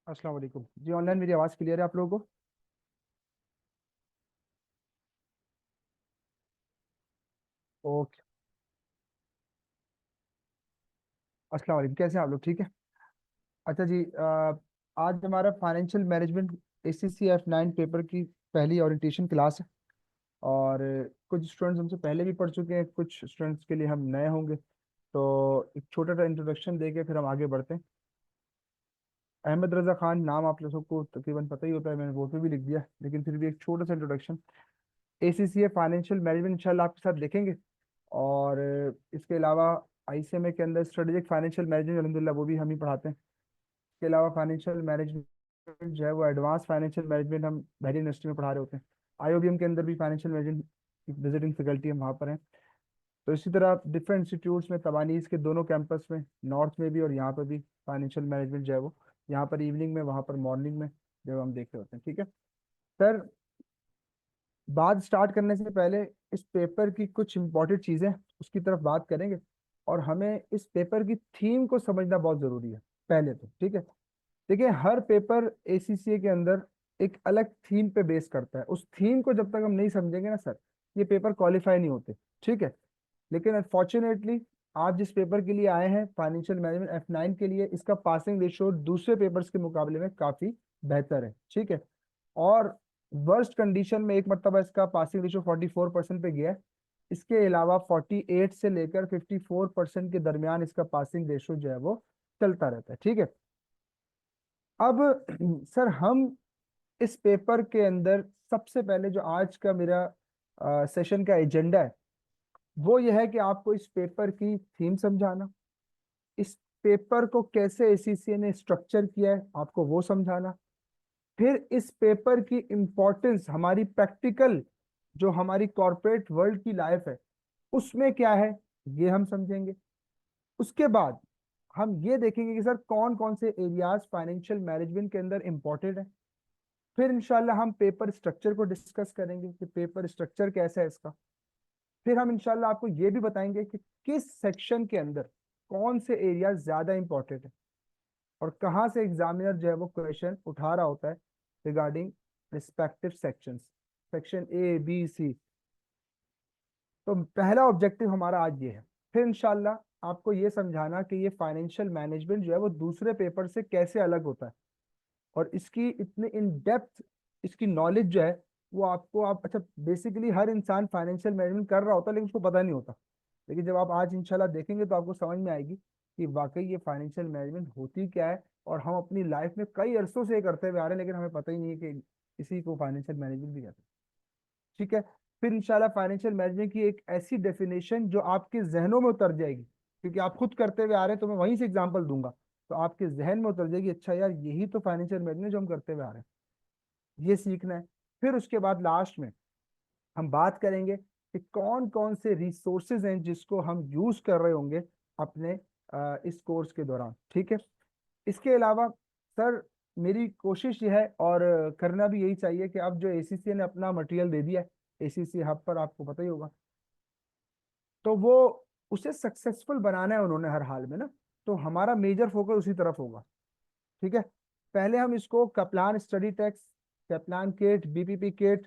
अस्सलाम वालेकुम जी। ऑनलाइन मेरी आवाज़ क्लियर है आप लोगों को? ओके। अस्सलाम वालेकुम, कैसे हैं आप लोग? ठीक है। अच्छा जी, आज हमारा फाइनेंशियल मैनेजमेंट ACCF 9 पेपर की पहली ओरिएंटेशन क्लास है। और कुछ स्टूडेंट्स हमसे पहले भी पढ़ चुके हैं, कुछ स्टूडेंट्स के लिए हम नए होंगे। तो एक छोटा सा इंट्रोडक्शन देके फिर हम आगे बढ़ते हैं। अहमद रजा खान नाम आप लोगों को तकरीबन पता ही होता है, मैंने बोर्ड पे भी लिख दिया, लेकिन फिर भी एक छोटा सा इंट्रोडक्शन। ACCF फाइनेंशियल मैनेजमेंट इंशाल्लाह आपके साथ देखेंगे। और इसके अलावा ICMA के अंदर स्ट्रेटेजिक फाइनेंशियल मैनेजमेंट अलहमदिल्ला वो भी हम ही पढ़ाते हैं। इसके अलावा फाइनेंशियल मैनेजमेंट जो है वो एडवांस फाइनेंशियल मैनेजमेंट हम बहरी यूनिवर्सिटी में पढ़ा रहे होते हैं। IOBM के अंदर भी फाइनेंशियल मैनेजमेंट विजिटिंग फैकल्टी हम वहाँ पर हैं। तो इसी तरह डिफरेंट इंस्टीट्यूट्स में तबानीस के दोनों कैंपस में, नॉर्थ में भी और यहाँ पर भी फाइनेंशियल मैनेजमेंट जो है वो यहाँ पर इवनिंग में, वहाँ पर मॉर्निंग में जो हम देख रहे होते हैं। ठीक है सर। बात स्टार्ट करने से पहले इस पेपर की कुछ इंपॉर्टेंट चीज़ें उसकी तरफ बात करेंगे। और हमें इस पेपर की थीम को समझना बहुत ज़रूरी है पहले तो। ठीक है, देखिए हर पेपर ACCA के अंदर एक अलग थीम पे बेस करता है। उस थीम को जब तक हम नहीं समझेंगे ना सर, ये पेपर क्वालिफाई नहीं होते। ठीक है, लेकिन अनफॉर्चुनेटली आप जिस पेपर के लिए आए हैं फाइनेंशियल मैनेजमेंट F9 के लिए, इसका पासिंग रेशियो दूसरे पेपर्स के मुकाबले में काफ़ी बेहतर है। ठीक है, और वर्स्ट कंडीशन में एक मरतबा इसका पासिंग रेशियो 44% पे गया है। इसके अलावा 48 से लेकर 54% के दरमियान इसका पासिंग रेशियो जो है वो चलता रहता है। ठीक है, अब सर हम इस पेपर के अंदर सबसे पहले जो आज का मेरा सेशन का एजेंडा है वो यह है कि आपको इस पेपर की थीम समझाना, इस पेपर को कैसे ACCA ने स्ट्रक्चर किया है आपको वो समझाना, फिर इस पेपर की इंपॉर्टेंस हमारी प्रैक्टिकल जो हमारी कॉरपोरेट वर्ल्ड की लाइफ है उसमें क्या है ये हम समझेंगे। उसके बाद हम ये देखेंगे कि सर कौन कौन से एरियाज फाइनेंशियल मैनेजमेंट के अंदर इंपॉर्टेंट है। फिर इंशाल्लाह हम पेपर स्ट्रक्चर को डिस्कस करेंगे कि पेपर स्ट्रक्चर कैसा है इसका। फिर हम इंशाल्लाह आपको ये भी बताएंगे कि किस सेक्शन के अंदर कौन से एरिया ज्यादा इंपॉर्टेंट है और कहाँ से एग्जामिनर जो है वो क्वेश्चन उठा रहा होता है regarding respective sections, section A B C। तो पहला ऑब्जेक्टिव हमारा आज ये है। फिर इंशाल्लाह आपको ये समझाना कि ये फाइनेंशियल मैनेजमेंट जो है वो दूसरे पेपर से कैसे अलग होता है और इसकी इतनी इन डेप्थ इसकी नॉलेज जो है वो आपको आप अच्छा बेसिकली हर इंसान फाइनेंशियल मैनेजमेंट कर रहा होता है लेकिन उसको पता नहीं होता। लेकिन जब आप आज इंशाल्लाह देखेंगे तो आपको समझ में आएगी कि वाकई ये फाइनेंशियल मैनेजमेंट होती क्या है। और हम अपनी लाइफ में कई अरसों से ये करते हुए आ रहे हैं लेकिन हमें पता ही नहीं है कि इसी को फाइनेंशियल मैनेजमेंट भी कहते हैं। ठीक है, फिर इंशाल्लाह फाइनेंशियल मैनेजमेंट की एक ऐसी डेफिनेशन जो आपके जहनों में उतर जाएगी, क्योंकि आप खुद करते हुए आ रहे हैं तो मैं वहीं से एग्जांपल दूंगा। तो आपके जहन में उतर जाएगी, अच्छा यार यही तो फाइनेंशियल मैनेजमेंट जो हम करते हुए आ रहे हैं, ये सीखना है। फिर उसके बाद लास्ट में हम बात करेंगे कि कौन कौन से रिसोर्सेज हैं जिसको हम यूज कर रहे होंगे अपने इस कोर्स के दौरान। ठीक है, इसके अलावा सर मेरी कोशिश ये है और करना भी यही चाहिए कि अब जो ACCA ने अपना मटेरियल दे दिया है ACCA हब पर, आपको पता ही होगा, तो वो उसे सक्सेसफुल बनाना है उन्होंने हर हाल में ना। तो हमारा मेजर फोकस उसी तरफ होगा। ठीक है, पहले हम इसको Kaplan study text, Kaplan kit, BPP kit,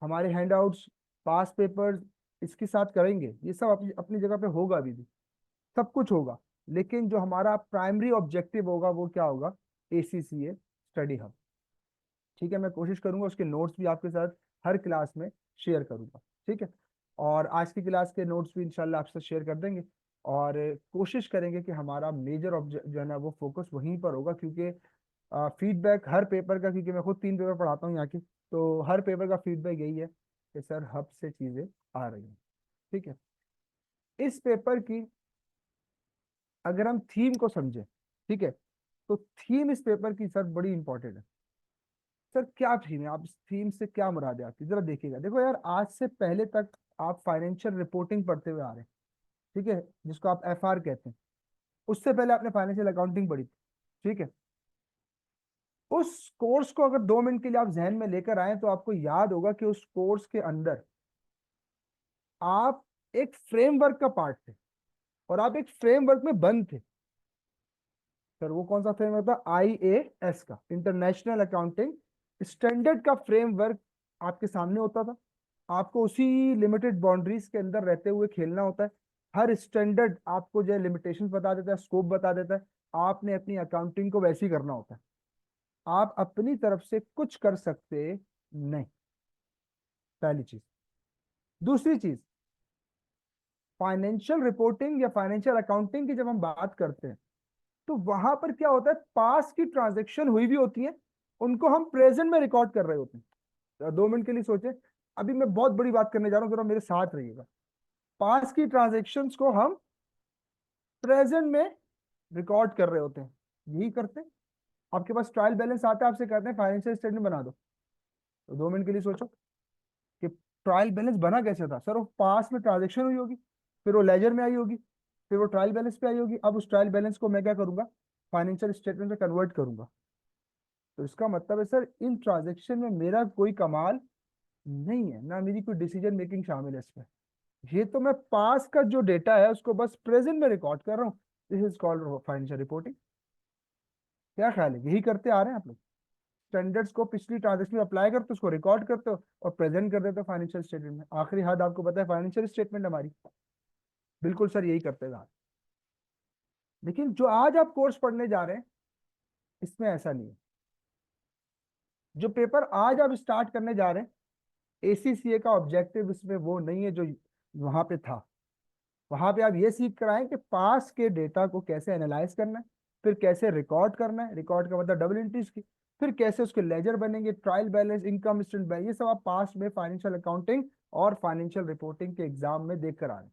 हमारे हैंडआउट्स, पास पेपर्स इसके साथ करेंगे। ये सब अपनी अपनी जगह पे होगा, अभी भी सब कुछ होगा। लेकिन जो हमारा प्राइमरी ऑब्जेक्टिव होगा वो क्या होगा? ACCA study hub. ठीक है, मैं कोशिश करूंगा उसके नोट्स भी आपके साथ हर क्लास में शेयर करूंगा। ठीक है, और आज की क्लास के नोट्स भी इंशाल्लाह आपसे शेयर कर देंगे। और कोशिश करेंगे कि हमारा मेजर ऑब्जेक्ट जो है ना वो फोकस वहीं पर होगा, क्योंकि फीडबैक हर पेपर का, क्योंकि मैं खुद 3 पेपर पढ़ाता हूँ यहाँ की, तो हर पेपर का फीडबैक यही है कि सर हब से चीज़ें आ रही हैं। ठीक है, इस पेपर की अगर हम थीम को समझें, ठीक है, तो थीम इस पेपर की सर बड़ी इंपॉर्टेंट है। सर क्या थीम है, आप इस थीम से क्या मुराद है आपकी, जरा देखिएगा। देखो यार, आज से पहले तक आप फाइनेंशियल रिपोर्टिंग पढ़ते हुए आ रहे हैं, ठीक है, जिसको आप FR कहते हैं। उससे पहले आपने फाइनेंशियल अकाउंटिंग पढ़ी थी। ठीक है, उस कोर्स को अगर 2 मिनट के लिए आप जहन में लेकर आए तो आपको याद होगा कि उस कोर्स के अंदर आप एक फ्रेमवर्क का पार्ट थे और आप एक फ्रेमवर्क में बंद थे। सर वो कौन सा फ्रेमवर्क था? IAS का, इंटरनेशनल अकाउंटिंग स्टैंडर्ड का फ्रेमवर्क आपके सामने होता था। आपको उसी लिमिटेड बाउंड्रीज के अंदर रहते हुए खेलना होता है। हर स्टैंडर्ड आपको जो है लिमिटेशंस बता देता है, स्कोप बता देता है। आपने अपनी अकाउंटिंग को वैसे ही करना होता है। आप अपनी तरफ से कुछ कर सकते नहीं, पहली चीज। दूसरी चीज, फाइनेंशियल रिपोर्टिंग या फाइनेंशियल अकाउंटिंग की जब हम बात करते हैं, तो वहां पर क्या होता है, पास की ट्रांजेक्शन हुई भी होती है, उनको हम प्रेजेंट में रिकॉर्ड कर रहे होते हैं। तो 2 मिनट के लिए सोचे, अभी मैं बहुत बड़ी बात करने जा रहा हूं, जरा मेरे साथ रहिएगा। पास की ट्रांजेक्शन्स को हम प्रेजेंट में रिकॉर्ड कर रहे होते हैं, यही करते हैं। आपके पास ट्रायल बैलेंस आता है, आपसे कहते हैं फाइनेंशियल स्टेटमेंट बना दो, तो 2 मिनट के लिए सोचो कि ट्रायल बैलेंस बना कैसे था। सर वो पास में ट्रांजेक्शन हुई होगी, फिर वो लेजर में आई होगी, फिर वो ट्रायल बैलेंस पे आई होगी। अब उस ट्रायल बैलेंस को मैं क्या करूंगा, फाइनेंशियल स्टेटमेंट में कन्वर्ट करूंगा। तो इसका मतलब है सर, इन ट्रांजेक्शन में मेरा कोई कमाल नहीं है, ना मेरी कोई डिसीजन मेकिंग शामिल है इसमें। ये तो मैं पास का जो डेटा है उसको बस प्रेजेंट में रिकॉर्ड कर रहा हूँ। This is called financial reporting. क्या ख्याल है, यही करते आ रहे हैं आप लोग? स्टैंडर्ड्स को पिछली ट्रांजेक्शन में अप्लाई करते हो, उसको रिकॉर्ड करते हो और प्रेजेंट कर देते हो फाइनेंशियल स्टेटमेंट में। आखिरी हद आपको पता है फाइनेंशियल स्टेटमेंट हमारी। बिल्कुल सर, यही करते हैं। लेकिन जो आज आप कोर्स पढ़ने जा रहे हैं, इसमें ऐसा नहीं है। जो पेपर आज आप स्टार्ट करने जा रहे हैं, ACCA का ऑब्जेक्टिव इसमें वो नहीं है जो वहां पे था। वहां पे आप ये सीख कर आए कि पास के डेटा को कैसे एनालाइज करना है, फिर कैसे रिकॉर्ड करना है, रिकॉर्ड का मतलब डबल एंट्रीज की, फिर कैसे उसके लेजर बनेंगे, trial balance, income statement balance, ये सब आप पास्ट में फाइनेंशियल अकाउंटिंग और फाइनेंशियल रिपोर्टिंग के एग्जाम में देख कर आ रहे हैं।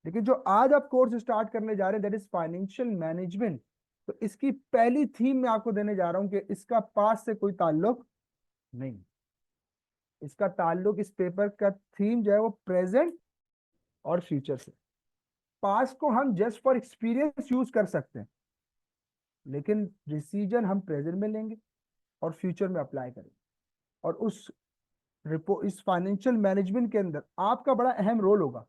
लेकिन जो आज आप कोर्स स्टार्ट करने जा रहे हैं, दैट इज फाइनेंशियल मैनेजमेंट, तो इसकी पहली थीम मैं आपको देने जा रहा हूं कि इसका पास से कोई ताल्लुक नहीं। इसका ताल्लुक, इस पेपर का थीम जो है वो प्रेजेंट और फ्यूचर से। पास को हम जस्ट फॉर एक्सपीरियंस यूज कर सकते हैं, लेकिन डिसीजन हम प्रेजेंट में लेंगे और फ्यूचर में अप्लाई करेंगे। और उस इस फाइनेंशियल मैनेजमेंट के अंदर आपका बड़ा अहम रोल होगा।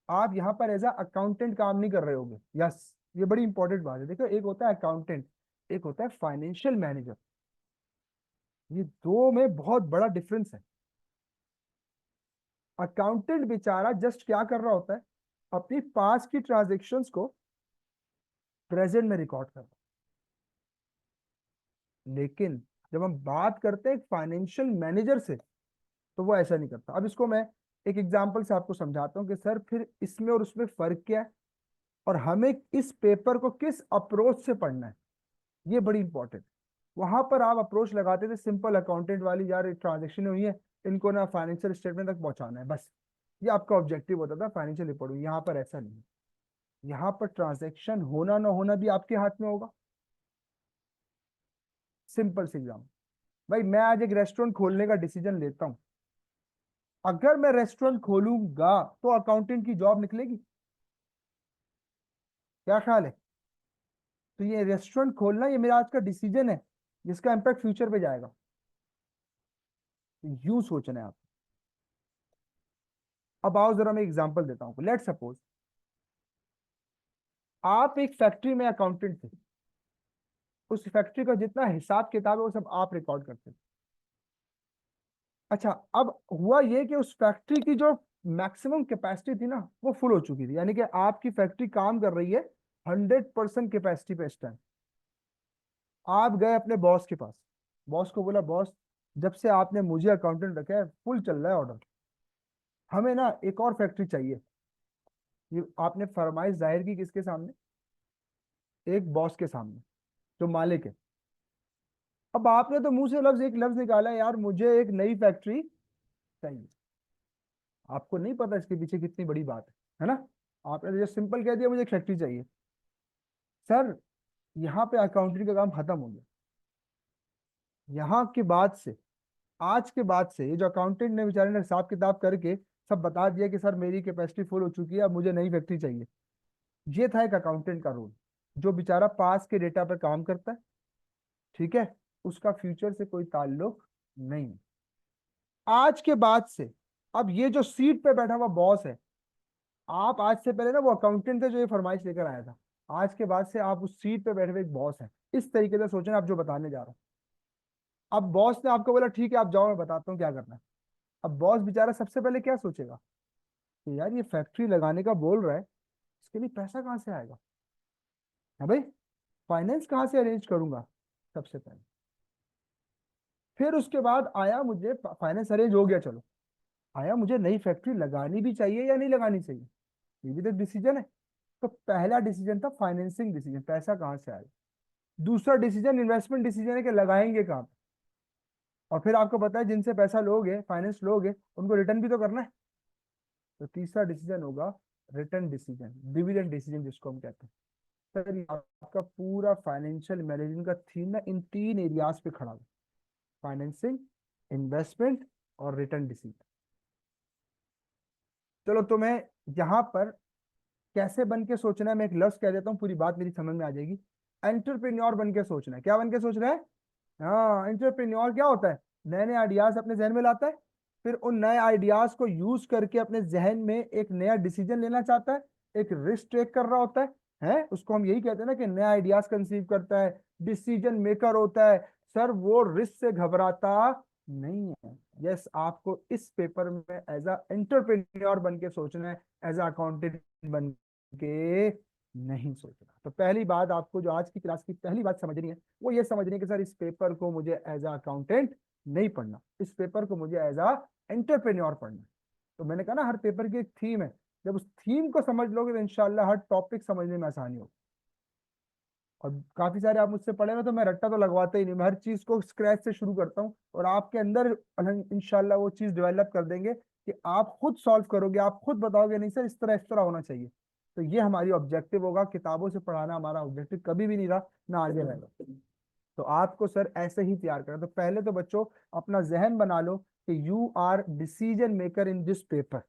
आप यहाँ पर एज अ अकाउंटेंट काम नहीं कर रहे होगे। यस, ये बड़ी इंपॉर्टेंट बात है। देखो, एक होता है अकाउंटेंट, एक होता है फाइनेंशियल मैनेजर। ये दो में बहुत बड़ा डिफरेंस है। अकाउंटेंट बेचारा जस्ट क्या कर रहा होता है, अपनी पास की ट्रांजेक्शन्स को प्रेजेंट में रिकॉर्ड कर रहा है। लेकिन जब हम बात करते हैं फाइनेंशियल मैनेजर से, तो वो ऐसा नहीं करता। अब इसको मैं एक एग्जांपल से आपको समझाता हूँ कि सर फिर इसमें और उसमें फर्क क्या है, और हमें इस पेपर को किस अप्रोच से पढ़ना है, ये बड़ी इंपॉर्टेंट। वहां पर आप अप्रोच लगाते थे सिंपल अकाउंटेंट वाली, यार ट्रांजेक्शन हुई है, इनको ना फाइनेंशियल स्टेटमेंट तक पहुंचाना है, बस ये आपका ऑब्जेक्टिव होता था फाइनेंशियल रिपोर्ट। यहाँ पर ऐसा नहीं है। यहाँ पर ट्रांजेक्शन होना ना होना भी आपके हाथ में होगा। सिंपल सी एग्जाम्पल, भाई मैं आज एक रेस्टोरेंट खोलने का डिसीजन लेता हूँ। अगर मैं रेस्टोरेंट खोलूंगा तो अकाउंटेंट की जॉब निकलेगी? क्या ख्याल है? तो ये रेस्टोरेंट खोलना, ये मेरा आज का डिसीजन है जिसका इम्पैक्ट फ्यूचर पे जाएगा। तो यूं सोचना है आप। अब आओ जरा मैं एग्जांपल देता हूँ। लेट सपोज आप एक फैक्ट्री में अकाउंटेंट थे। उस फैक्ट्री का जितना हिसाब किताब है वो सब आप रिकॉर्ड करते थे। अच्छा, अब हुआ ये कि उस फैक्ट्री की जो मैक्सिमम कैपेसिटी थी ना, वो फुल हो चुकी थी। यानी कि आपकी फैक्ट्री काम कर रही है 100% कैपेसिटी पे इस टाइम। आप गए अपने बॉस के पास, बॉस को बोला, बॉस जब से आपने मुझे अकाउंटेंट रखा है फुल चल रहा है ऑर्डर, हमें ना एक और फैक्ट्री चाहिए। ये आपने फरमाइश जाहिर की किसके सामने? एक बॉस के सामने, जो मालिक है। अब आपने तो मुंह से एक लफ्ज निकाला, यार मुझे एक नई फैक्ट्री चाहिए। आपको नहीं पता इसके पीछे कितनी बड़ी बात है ना? आपने तो जस्ट सिंपल कह दिया मुझे एक फैक्ट्री चाहिए। सर, यहाँ पे अकाउंटिंग का काम खत्म हो गया। यहाँ के बाद से, आज के बाद से, ये जो अकाउंटेंट ने बेचारे ने हिसाब किताब करके सब बता दिया कि सर मेरी कैपेसिटी फुल हो चुकी है, अब मुझे नई फैक्ट्री चाहिए। ये था एक अकाउंटेंट का रोल, जो बेचारा पास के डेटा पर काम करता है। ठीक है, उसका फ्यूचर से कोई ताल्लुक नहीं है। आज के बाद से, अब ये जो सीट पे बैठा हुआ बॉस है, आप आज से पहले ना वो अकाउंटेंट थे जो ये फरमाइश लेकर आया था, आज के बाद से आप उस सीट पे बैठे हुए एक बॉस हैं, इस तरीके से सोचना आप जो बताने जा रहा हूँ। अब बॉस ने आपको बोला ठीक है आप जाओ मैं बताता हूँ क्या करना है। अब बॉस बेचारा सबसे पहले क्या सोचेगा कि यार ये फैक्ट्री लगाने का बोल रहा है, इसके लिए पैसा कहाँ से आएगा, है भाई, फाइनेंस कहाँ से अरेंज करूंगा सबसे पहले। फिर उसके बाद आया, मुझे फाइनेंस अरेंज हो गया, चलो आया मुझे नई फैक्ट्री लगानी भी चाहिए या नहीं लगानी चाहिए, ये भी तो डिसीजन है। तो पहला डिसीजन था फाइनेंसिंग डिसीजन, पैसा कहाँ से आएगा। दूसरा डिसीजन इन्वेस्टमेंट डिसीजन है कि लगाएंगे कहाँ पे। और फिर आपको पता है जिनसे पैसा लोगे, फाइनेंस लोगे, उनको रिटर्न भी तो करना है। तो तीसरा डिसीजन होगा रिटर्न डिसीजन, डिविडेंड डिसीजन जिसको हम कहते हैं। सर ये आपका पूरा फाइनेंशियल मैनेजमेंट का थीम ना इन तीन एरियाज पे खड़ा है, फाइनेंसिंग, इन्वेस्टमेंट और रिटर्न डिसीजन। चलो तुम्हें यहाँ पर कैसे बन के सोचना है, मैं एक लफ्ज कह देता हूँ, पूरी बात मेरी समझ में आ जाएगी। एंटरप्रेन्योर बन के सोचना है। क्या बन के सोचना है? हाँ, एंटरप्रेन्योर क्या होता है? नए नए आइडियाज अपने जहन में लाता है, फिर उन नए आइडियाज को यूज करके अपने जहन में एक नया डिसीजन लेना चाहता है, एक रिस्क टेक कर रहा होता है उसको हम यही कहते हैं ना कि नया आइडियाज कंसीव करता है, डिसीजन मेकर होता है। सर वो रिस्क से घबराता नहीं है। यस, आपको इस पेपर में एज अ एंटरप्रेन्योर बन के सोचना है, एज अ अकाउंटेंट बन के नहीं सोचना। तो पहली बात आपको जो आज की क्लास की पहली बात समझनी है वो ये समझनी है कि सर इस पेपर को मुझे एज अ अकाउंटेंट नहीं पढ़ना, इस पेपर को मुझे एज अ एंटरप्रेन्योर पढ़ना है। तो मैंने कहा ना हर पेपर की एक थीम है, जब उस थीम को समझ लोगे तो इंशाल्लाह हर टॉपिक समझने में आसानी होगी। और काफी सारे आप मुझसे पढ़े ना, तो मैं रट्टा तो लगवाता ही नहीं, मैं हर चीज को स्क्रैच से शुरू करता हूँ और आपके अंदर इंशाल्लाह वो चीज डेवलप कर देंगे कि आप खुद सॉल्व करोगे, आप खुद बताओगे नहीं सर इस तरह होना चाहिए। तो ये हमारी ऑब्जेक्टिव होगा, किताबों से पढ़ाना हमारा ऑब्जेक्टिव कभी भी नहीं रहा, ना आगे रहेगा। तो आपको सर ऐसे ही तैयार करना। तो पहले तो बच्चों अपना जहन बना लो कि you are decision maker in this paper.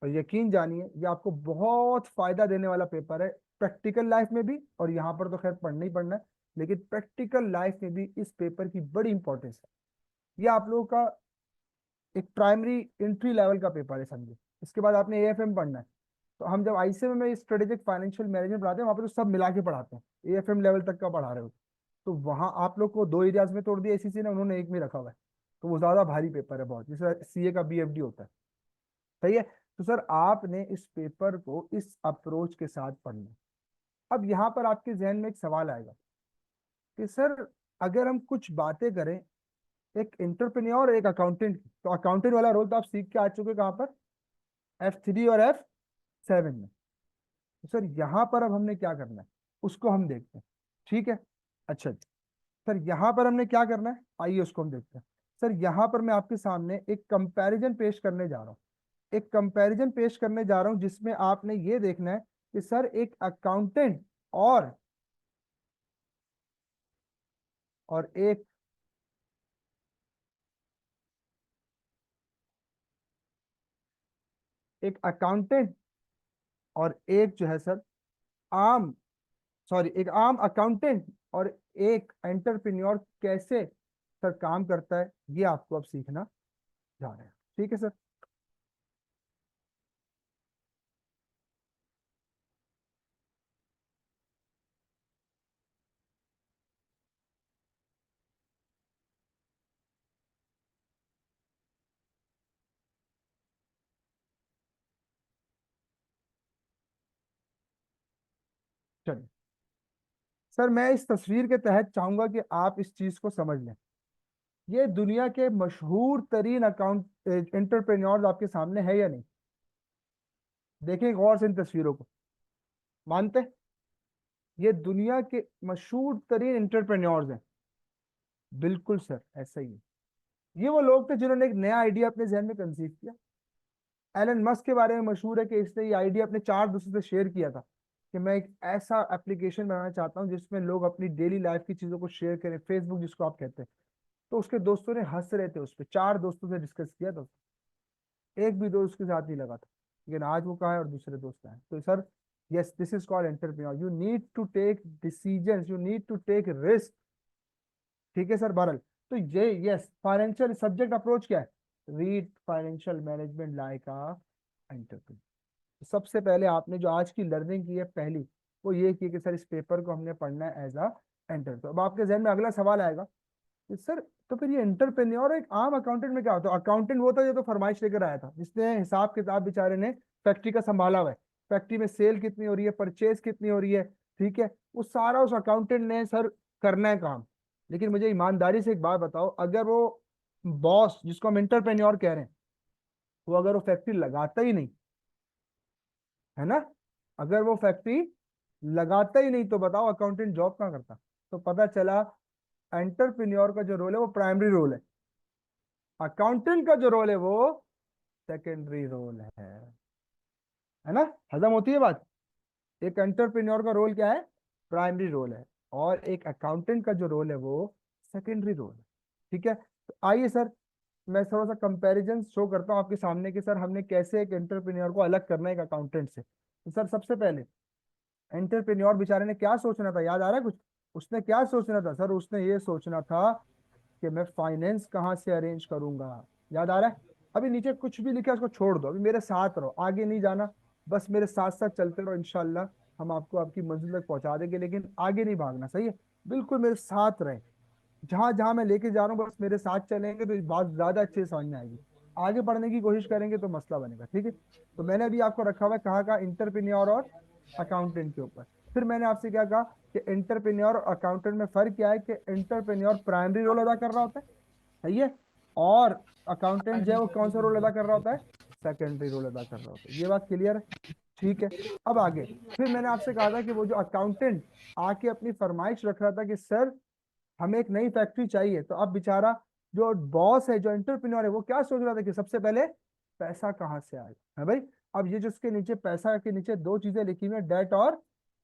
और यकीन जानिए ये आपको बहुत फायदा देने वाला पेपर है, प्रैक्टिकल लाइफ में भी, और यहाँ पर तो खैर पढ़ना ही पढ़ना है, लेकिन प्रैक्टिकल लाइफ में भी इस पेपर की बड़ी इंपॉर्टेंस है। ये आप लोगों का एक प्राइमरी एंट्री लेवल का पेपर है समझे। इसके बाद आपने एएफएम पढ़ना है। तो हम जब आईसीएम में स्ट्रेटेजिक फाइनेंशियल मैनेजमेंट पढ़ाते हैं वहाँ पर तो सब मिला के पढ़ाते हैं, एएफएम लेवल तक का पढ़ा रहे हो। तो वहाँ आप लोग को दो एरियाज में तोड़ दिया एसीसी ने, उन्होंने एक में रखा हुआ है। तो वो ज्यादा भारी पेपर है बहुत, जैसे सीए का बीएफडी होता है। सही है। तो सर आपने इस पेपर को इस अप्रोच के साथ पढ़ना है। अब यहाँ पर आपके जहन में एक सवाल आएगा कि सर अगर हम कुछ बातें करें एक एंटरप्रेन्योर और एक अकाउंटेंट की, तो अकाउंटेंट वाला रोल तो आप सीख के आ चुके कहाँ पर, F3 और F7 में। तो सर यहाँ पर अब हमने क्या करना है उसको हम देखते हैं। ठीक है, अच्छा जी। सर यहाँ पर हमने क्या करना है, आइए उसको हम देखते हैं। सर यहाँ पर मैं आपके सामने एक कंपैरिजन पेश करने जा रहा हूँ, एक कंपैरिजन पेश करने जा रहा हूं जिसमें आपने ये देखना है कि सर एक अकाउंटेंट और एक अकाउंटेंट और एक जो है सर आम, सॉरी एक आम अकाउंटेंट और एक एंटरप्रेन्योर कैसे सर काम करता है, ये आपको अब सीखना जा रहे हैं। ठीक है सर। चलिए सर, मैं इस तस्वीर के तहत चाहूंगा कि आप इस चीज को समझ लें। ये दुनिया के मशहूर तरीन अकाउंट एंटरप्रेन्योर्स आपके सामने है या नहीं? देखें गौर से इन तस्वीरों को, मानते हैं ये दुनिया के मशहूर तरीन एंटरप्रेन्योर्स हैं? बिल्कुल सर ऐसा ही है। ये वो लोग थे जिन्होंने एक नया आइडिया अपने जहन में कंसीव किया। एलन मस्क के बारे में मशहूर है कि इसने ये आइडिया अपने चार दोस्तों से शेयर किया था कि मैं एक ऐसा एप्लीकेशन बनाना चाहता हूँ जिसमें लोग अपनी डेली लाइफ की चीजों को शेयर करें, फेसबुक जिसको आप कहते हैं। तो उसके दोस्तों ने हंस रहे थे उस पर, चार दोस्तों से डिस्कस किया था, एक भी दोस्त उसके साथ नहीं लगा था। लेकिन आज वो कहाँ है और दूसरे दोस्त कहाँ है। तो sir yes, this is called entrepreneur, you need to take decisions, you need to take risk. ठीक है सर बहरल। तो ये यस फाइनेंशियल सब्जेक्ट अप्रोच क्या है, read financial management like a entrepreneur. सबसे पहले आपने जो आज की लर्निंग की है पहली, वो ये कि सर इस पेपर को हमने पढ़ना है एज अ एंटर। तो अब आपके जहन में अगला सवाल आएगा कि सर तो फिर ये एंटरप्रेन्योर और एक आम अकाउंटेंट में क्या होता है? अकाउंटेंट वो था जो तो फरमाइश लेकर आया था, जिसने हिसाब किताब बेचारे ने फैक्ट्री का संभाला हुआ है, फैक्ट्री में सेल कितनी हो रही है, परचेज कितनी हो रही है, ठीक है, वो सारा उस अकाउंटेंट ने सर करना है काम। लेकिन मुझे ईमानदारी से एक बात बताओ, अगर वो बॉस जिसको हम एंटरप्रेन्योर कह रहे हैं, वो अगर वो फैक्ट्री लगाता ही नहीं है ना, अगर वो फैक्ट्री लगाता ही नहीं, तो बताओ अकाउंटेंट जॉब कहाँ करता? तो पता चला एंटरप्रेन्योर का जो रोल है वो प्राइमरी रोल है, अकाउंटेंट का जो रोल है वो सेकेंडरी रोल है ना? हजम होती है बात? एक एंटरप्रेन्योर का रोल क्या है? प्राइमरी रोल है, और एक अकाउंटेंट का जो रोल है वो सेकेंडरी रोल है। ठीक है, तो आइए सर मैं थोड़ा सा कंपैरिजन शो करता हूँ आपके सामने कि सर हमने कैसे एक एंटरप्रेन्योर को अलग करना है एक अकाउंटेंट से। तो सर सबसे पहले एंटरप्रेन्योर बेचारे ने क्या सोचना था, याद आ रहा है कुछ? उसने क्या सोचना था सर? उसने ये सोचना था कि मैं फाइनेंस कहाँ से अरेंज करूंगा। याद आ रहा है? अभी नीचे कुछ भी लिखा है उसको छोड़ दो, अभी मेरे साथ रहो, आगे नहीं जाना, बस मेरे साथ साथ चलते रहो, इंशाल्लाह हम आपको आपकी मंजिल तक पहुंचा देंगे, लेकिन आगे नहीं भागना, सही है? बिल्कुल मेरे साथ रहे, जहां जहां मैं लेके जा रहा हूँ बस मेरे साथ चलेंगे तो ये बात ज्यादा अच्छे से समझ में आएगी। आगे बढ़ने की कोशिश करेंगे तो मसला बनेगा, ठीक है? तो मैंने अभी आपको रखा हुआ है कहाँ का, इंटरप्रेन्योर और अकाउंटेंट के ऊपर। फिर मैंने आपसे क्या कहा कि इंटरप्रेन्योर और अकाउंटेंट में फर्क क्या है, कि इंटरप्रेन्योर प्राइमरी रोल अदा कर रहा होता है, सही है, और अकाउंटेंट जो है वो कौन सा रोल अदा कर रहा होता है? सेकेंडरी रोल अदा कर रहा होता है। ये बात क्लियर है? ठीक है, अब आगे फिर मैंने आपसे कहा था कि वो जो अकाउंटेंट आके अपनी फरमाइश रख रहा था कि सर हमें एक नई फैक्ट्री चाहिए, तो अब बेचारा जो बॉस है, जो एंटरप्रेन्योर है, वो क्या सोच रहा था कि सबसे पहले पैसा कहाँ से आएगा, है भाई? अब ये जो इसके नीचे पैसा के नीचे दो चीजें लिखी हुई है, डेट और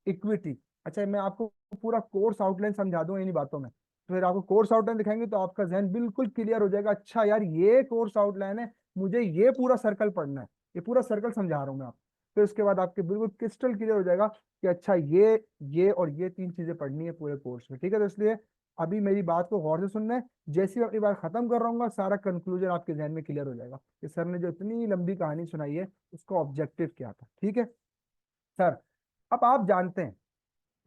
इक्विटी। अच्छा मैं आपको पूरा कोर्स आउटलाइन समझा दूं इन्हीं बातों में, तो फिर आपको कोर्स आउटलाइन दिखाएंगे तो आपका जहन बिल्कुल क्लियर हो जाएगा। अच्छा यार ये कोर्स आउटलाइन है, मुझे ये पूरा सर्कल पढ़ना है, ये पूरा सर्कल समझा रहा हूँ मैं आपको। फिर उसके बाद आपके बिल्कुल क्रिस्टल क्लियर हो जाएगा कि अच्छा ये और ये तीन चीजें पढ़नी है पूरे कोर्स में, ठीक है? तो इसलिए अभी मेरी बात को गौर से सुनना है, जैसे ही अपनी बात खत्म कर रहा हूँ सारा कंक्लूजन आपके जहन में क्लियर हो जाएगा कि सर ने जो इतनी लंबी कहानी सुनाई है उसका ऑब्जेक्टिव क्या था, ठीक है सर? अब आप जानते हैं,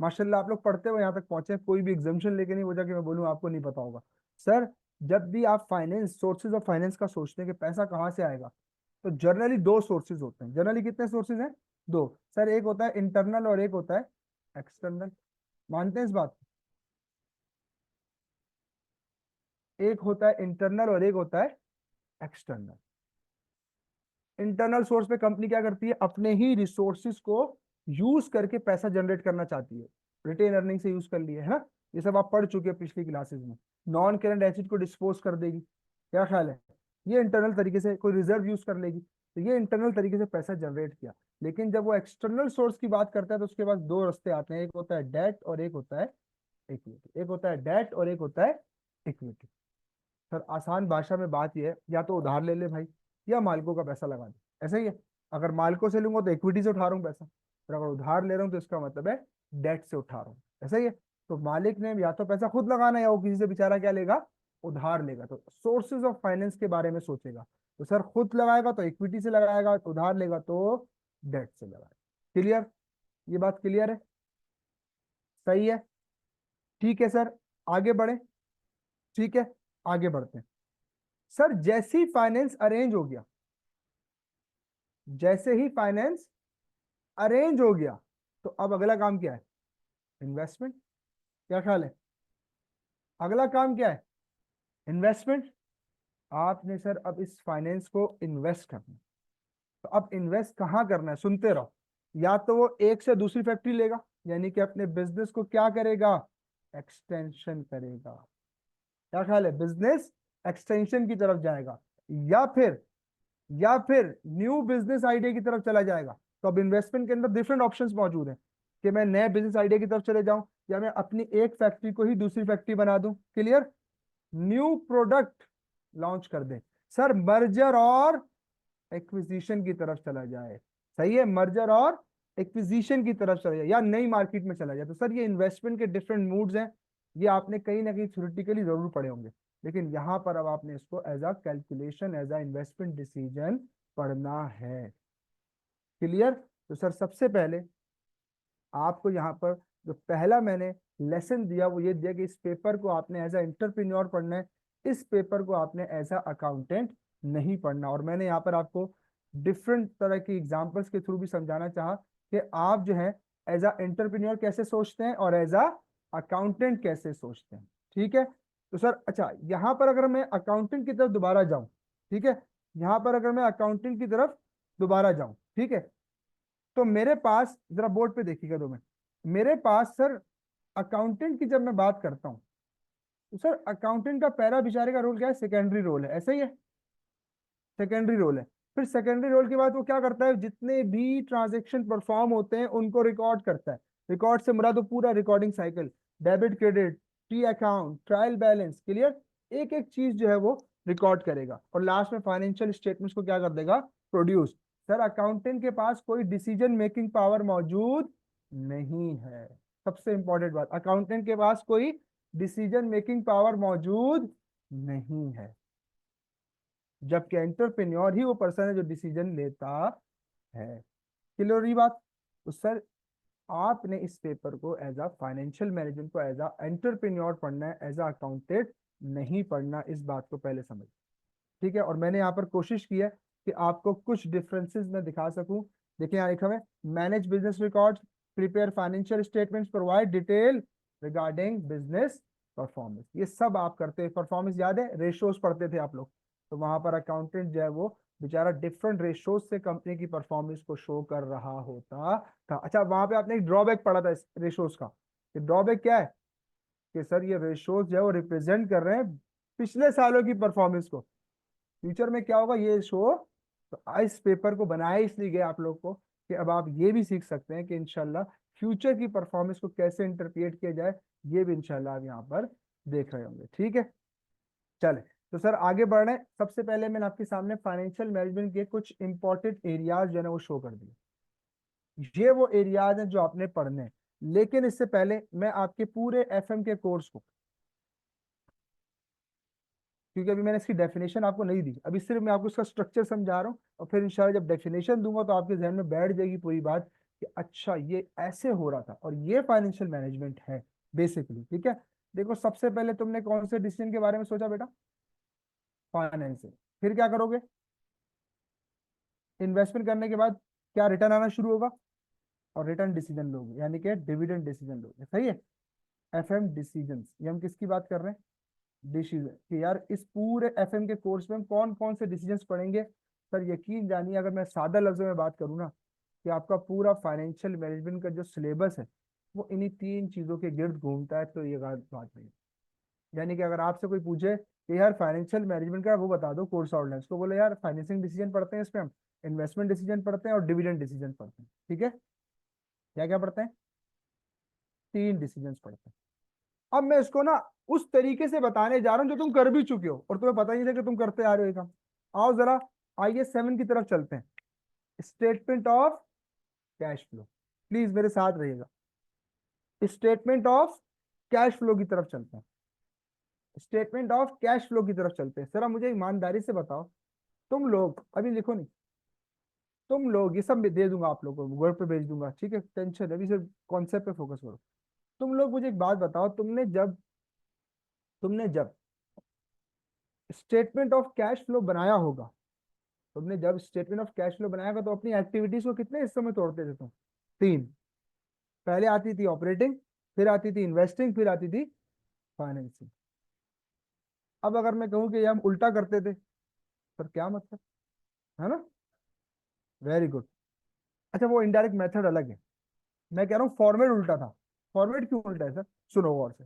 माशाल्लाह आप लोग पढ़ते हुए यहाँ तक पहुंचे, कोई भी एग्जामिशन लेके नहीं बोला कि मैं बोलूँ आपको नहीं पता होगा। सर जब भी आप फाइनेंस, सोर्सेज ऑफ फाइनेंस का सोचते हैं कि पैसा कहाँ से आएगा, तो जनरली दो सोर्सेज होते हैं। जनरली कितने सोर्सेज हैं? दो सर, एक होता है इंटरनल और एक होता है एक्सटर्नल। मानते हैं इस बात? एक होता है इंटरनल और एक होता है एक्सटर्नल। इंटरनल सोर्स पे कंपनी क्या करती है, अपने ही रिसोर्सिस को यूज करके पैसा जनरेट करना चाहती है, रिटेन अर्निंग से यूज कर लिए, है ना? ये सब आप पढ़ चुके हैं पिछली क्लासेस में। नॉन करेंट एसिड को डिस्पोज कर देगी, क्या ख्याल है? ये इंटरनल तरीके से, कोई रिजर्व यूज कर लेगी, तो ये इंटरनल तरीके से पैसा जनरेट किया। लेकिन जब वो एक्सटर्नल सोर्स की बात करता है तो उसके पास दो रास्ते आते हैं, एक होता है डेट और एक होता है इक्विटी। एक होता है डेट और एक होता है इक्विटी। सर आसान भाषा में बात यह है, या तो उधार ले ले भाई, या मालिकों का पैसा लगा दे, ऐसा ही है। अगर मालिकों से लूंगा तो इक्विटी से उठा रहा हूँ पैसा, और अगर उधार ले रहा हूँ तो इसका मतलब है डेट से उठा रहा हूँ, ऐसा ही है। तो मालिक ने या तो पैसा खुद लगाना है या वो किसी से बेचारा क्या लेगा, उधार लेगा। तो सोर्सेज ऑफ फाइनेंस के बारे में सोचेगा तो सर खुद लगाएगा तो इक्विटी से लगाएगा, उधार लेगा तो डेट से लगाएगा। क्लियर? ये बात क्लियर है? सही है? ठीक है सर, आगे बढ़े। ठीक है, आगे बढ़ते हैं। सर जैसे ही फाइनेंस अरेंज हो गया, जैसे ही फाइनेंस अरेंज हो गया, तो अब अगला काम क्या है? इन्वेस्टमेंट। क्या ख्याल है? अगला काम क्या है? इन्वेस्टमेंट। आपने सर अब इस फाइनेंस को इन्वेस्ट करना है। तो अब इन्वेस्ट कहाँ करना है, सुनते रहो। या तो वो एक से दूसरी फैक्ट्री लेगा, यानी कि अपने बिजनेस को क्या करेगा, एक्सटेंशन करेगा। क्या ख्याल है? बिजनेस एक्सटेंशन की तरफ जाएगा, या फिर न्यू बिजनेस आइडिया की तरफ चला जाएगा। तो अब इन्वेस्टमेंट के अंदर डिफरेंट ऑप्शंस मौजूद हैं कि मैं नए बिजनेस आइडिया की तरफ चले जाऊं, या मैं अपनी एक फैक्ट्री को ही दूसरी फैक्ट्री बना दूं। क्लियर? न्यू प्रोडक्ट लॉन्च कर दे, सर मर्जर और एक्विजिशन की तरफ चला जाए। सही है, मर्जर और एक्विजिशन की तरफ चला जाए, या नई मार्केट में चला जाए। तो सर ये इन्वेस्टमेंट के डिफरेंट मूड्स हैं, ये आपने कहीं ना कहीं थ्योरेटिकली जरूर पढ़े होंगे, लेकिन यहां पर अब आपने इसको as a calculation, as a investment decision पढ़ना है। क्लियर? तो सर सबसे पहले आपको यहाँ पर जो पहला मैंने लेसन दिया वो ये दिया कि इस पेपर को आपने एज अ एंटरप्रेन्योर पढ़ना है, इस पेपर को आपने एज अ अकाउंटेंट नहीं पढ़ना। और मैंने यहाँ पर आपको डिफरेंट तरह की एग्जांपल्स के थ्रू भी समझाना चाहा कि आप जो है एज अ एंटरप्रेन्योर कैसे सोचते हैं और एज अ अकाउंटेंट कैसे सोचते हैं। ठीक है, तो सर अच्छा यहाँ पर अगर मैं अकाउंटेंट की तरफ दोबारा जाऊं, ठीक है, यहाँ पर अगर मैं अकाउंटेंट की तरफ दोबारा जाऊं, ठीक है, तो मेरे पास जरा बोर्ड पे देखिएगा 2 मिनट। मेरे पास सर अकाउंटेंट की जब मैं बात करता हूँ तो सर अकाउंटेंट का पहला बेचारे का रोल क्या है, सेकेंडरी रोल है, ऐसा ही है, सेकेंडरी रोल है। फिर सेकेंडरी रोल के बाद वो क्या करता है, जितने भी ट्रांजेक्शन परफॉर्म होते हैं उनको रिकॉर्ड करता है। रिकॉर्ड से मुराद तो पूरा recording cycle, debit credit, T account, trial balance, clear, एक एक चीज जो है वो रिकॉर्ड करेगा और लास्ट में फाइनेंशियल स्टेटमेंट्स को क्या कर देगा, प्रोड्यूस। सर अकाउंटेंट के पास कोई डिसीजन मेकिंग पावर मौजूद नहीं है। सबसे इंपॉर्टेंट बात, अकाउंटेंट के पास कोई डिसीजन मेकिंग पावर मौजूद नहीं है, जबकि एंटरप्रेन्योर ही वो पर्सन है जो डिसीजन लेता है। क्लियर ये बात। तो सर आपने इस पेपर को एज अ फाइनेंशियल मैनेजमेंट को एज अ एंटरप्रेन्योर पढ़ना है, एज अ अकाउंटेंट नहीं पढ़ना, इस बात को पहले समझ। ठीक है, और मैंने यहाँ पर कोशिश की है कि आपको कुछ डिफरेंसेस मैं दिखा सकूं। देखिए यहाँ लिखा है, manage business record, prepare financial statements, provide detail regarding business performance. ये सब आप करते हैं। परफॉर्मेंस याद है, रेशियोज पढ़ते थे आप लोग, तो वहां पर अकाउंटेंट जो है वो बेचारा डिफरेंट रेशियोज से कंपनी की परफॉर्मेंस को शो कर रहा होता था। अच्छा वहां पे आपने एक ड्रॉबैक पढ़ा था इस रेशियोज का, कि ड्रॉबैक क्या है, कि सर ये रेशियोज जो है वो रिप्रेजेंट कर रहे हैं पिछले सालों की परफॉर्मेंस को, फ्यूचर में क्या होगा ये शो। तो इस पेपर को बनाया इसलिए गया आप लोग को कि अब आप ये भी सीख सकते हैं कि इंशाल्लाह फ्यूचर की परफॉर्मेंस को कैसे इंटरप्रिएट किया जाए, ये भी इंशाल्लाह आप यहाँ पर देख रहे होंगे। ठीक है, चले तो सर आगे बढ़ रहे हैं। सबसे पहले मैंने आपके सामने फाइनेंशियल मैनेजमेंट के कुछ इंपॉर्टेंट एरियाज जो है ना वो शो कर दिए। ये वो एरियाज हैं जो आपने पढ़ने हैं। लेकिन इससे पहले मैं आपके पूरे एफएम के कोर्स को, क्योंकि अभी मैंने इसकी डेफिनेशन आपको नहीं दी, अभी सिर्फ मैं आपको इसका स्ट्रक्चर समझा रहा हूँ, और फिर इंशाल्लाह जब डेफिनेशन दूंगा तो आपके जहन में बैठ जाएगी पूरी बात कि अच्छा ये ऐसे हो रहा था और ये फाइनेंशियल मैनेजमेंट है बेसिकली। ठीक है, देखो सबसे पहले तुमने कौन से डिसीजन के बारे में सोचा बेटा, फाइनेंसिंग। फिर क्या करोगे, इन्वेस्टमेंट करने के बाद क्या रिटर्न आना शुरू होगा, और रिटर्न डिसीजन लोगे, यानी कि डिविडेंड डिसीजन लोगे। सही है, एफएम डिसीजन, ये हम किसकी बात कर रहे हैं, डिसीजन, कि यार इस पूरे एफएम के कोर्स में हम कौन कौन से डिसीजंस पढ़ेंगे। सर यकीन जानिए अगर मैं सादा लफ्जों में बात करूँ ना, कि आपका पूरा फाइनेंशियल मैनेजमेंट का जो सिलेबस है वो इन्हीं 3 चीजों के गिर्द घूमता है, तो ये गलत बात नहीं है। यानी कि अगर आपसे कोई पूछे कि यार फाइनेंशियल मैनेजमेंट का वो बता दो कोर्स आउटलाइन, तो बोले यार फाइनेंसिंग डिसीजन पढ़ते हैं, इसमें हम इन्वेस्टमेंट डिसीजन पढ़ते हैं और डिविडेंड डिसीजन पढ़ते हैं। ठीक है, क्या क्या पढ़ते हैं, 3 डिसीजन पढ़ते हैं। अब मैं इसको ना उस तरीके से बताने जा रहा हूं जो तुम कर भी चुके हो और तुम्हें पता ही नहीं था कि तुम करते आ रहे हो ये काम। आओ जरा IS 7 की तरफ चलते हैं, statement of cash flow. Please मेरे साथ रहिएगा, स्टेटमेंट ऑफ कैश फ्लो की तरफ चलते हैं, स्टेटमेंट ऑफ कैश फ्लो की तरफ चलते हैं। जरा मुझे ईमानदारी से बताओ, तुम लोग अभी लिखो नहीं, तुम लोग ये सब मैं दे दूंगा आप लोगों को, वर्ड पे भेज दूंगा, ठीक है, टेंशन अभी सिर्फ कॉन्सेप्ट पे फोकस करो। तुम लोग मुझे एक बात बताओ, तुमने जब स्टेटमेंट ऑफ कैश फ्लो बनाया होगा, तुमने जब स्टेटमेंट ऑफ कैश फ्लो बनाया होगा तो अपनी एक्टिविटीज को कितने हिस्सों में तोड़ते थे तुम, 3। पहले आती थी ऑपरेटिंग, फिर आती थी इन्वेस्टिंग, फिर आती थी फाइनेंसिंग। अब अगर मैं कहूँ कि ये हम उल्टा करते थे, सर क्या मतलब, है ना, वेरी गुड। अच्छा वो इनडायरेक्ट मेथड अलग है, मैं कह रहा हूँ फॉर्मेट उल्टा था। फॉर्मेट क्यों उल्टा है सर, सुनो गौर से।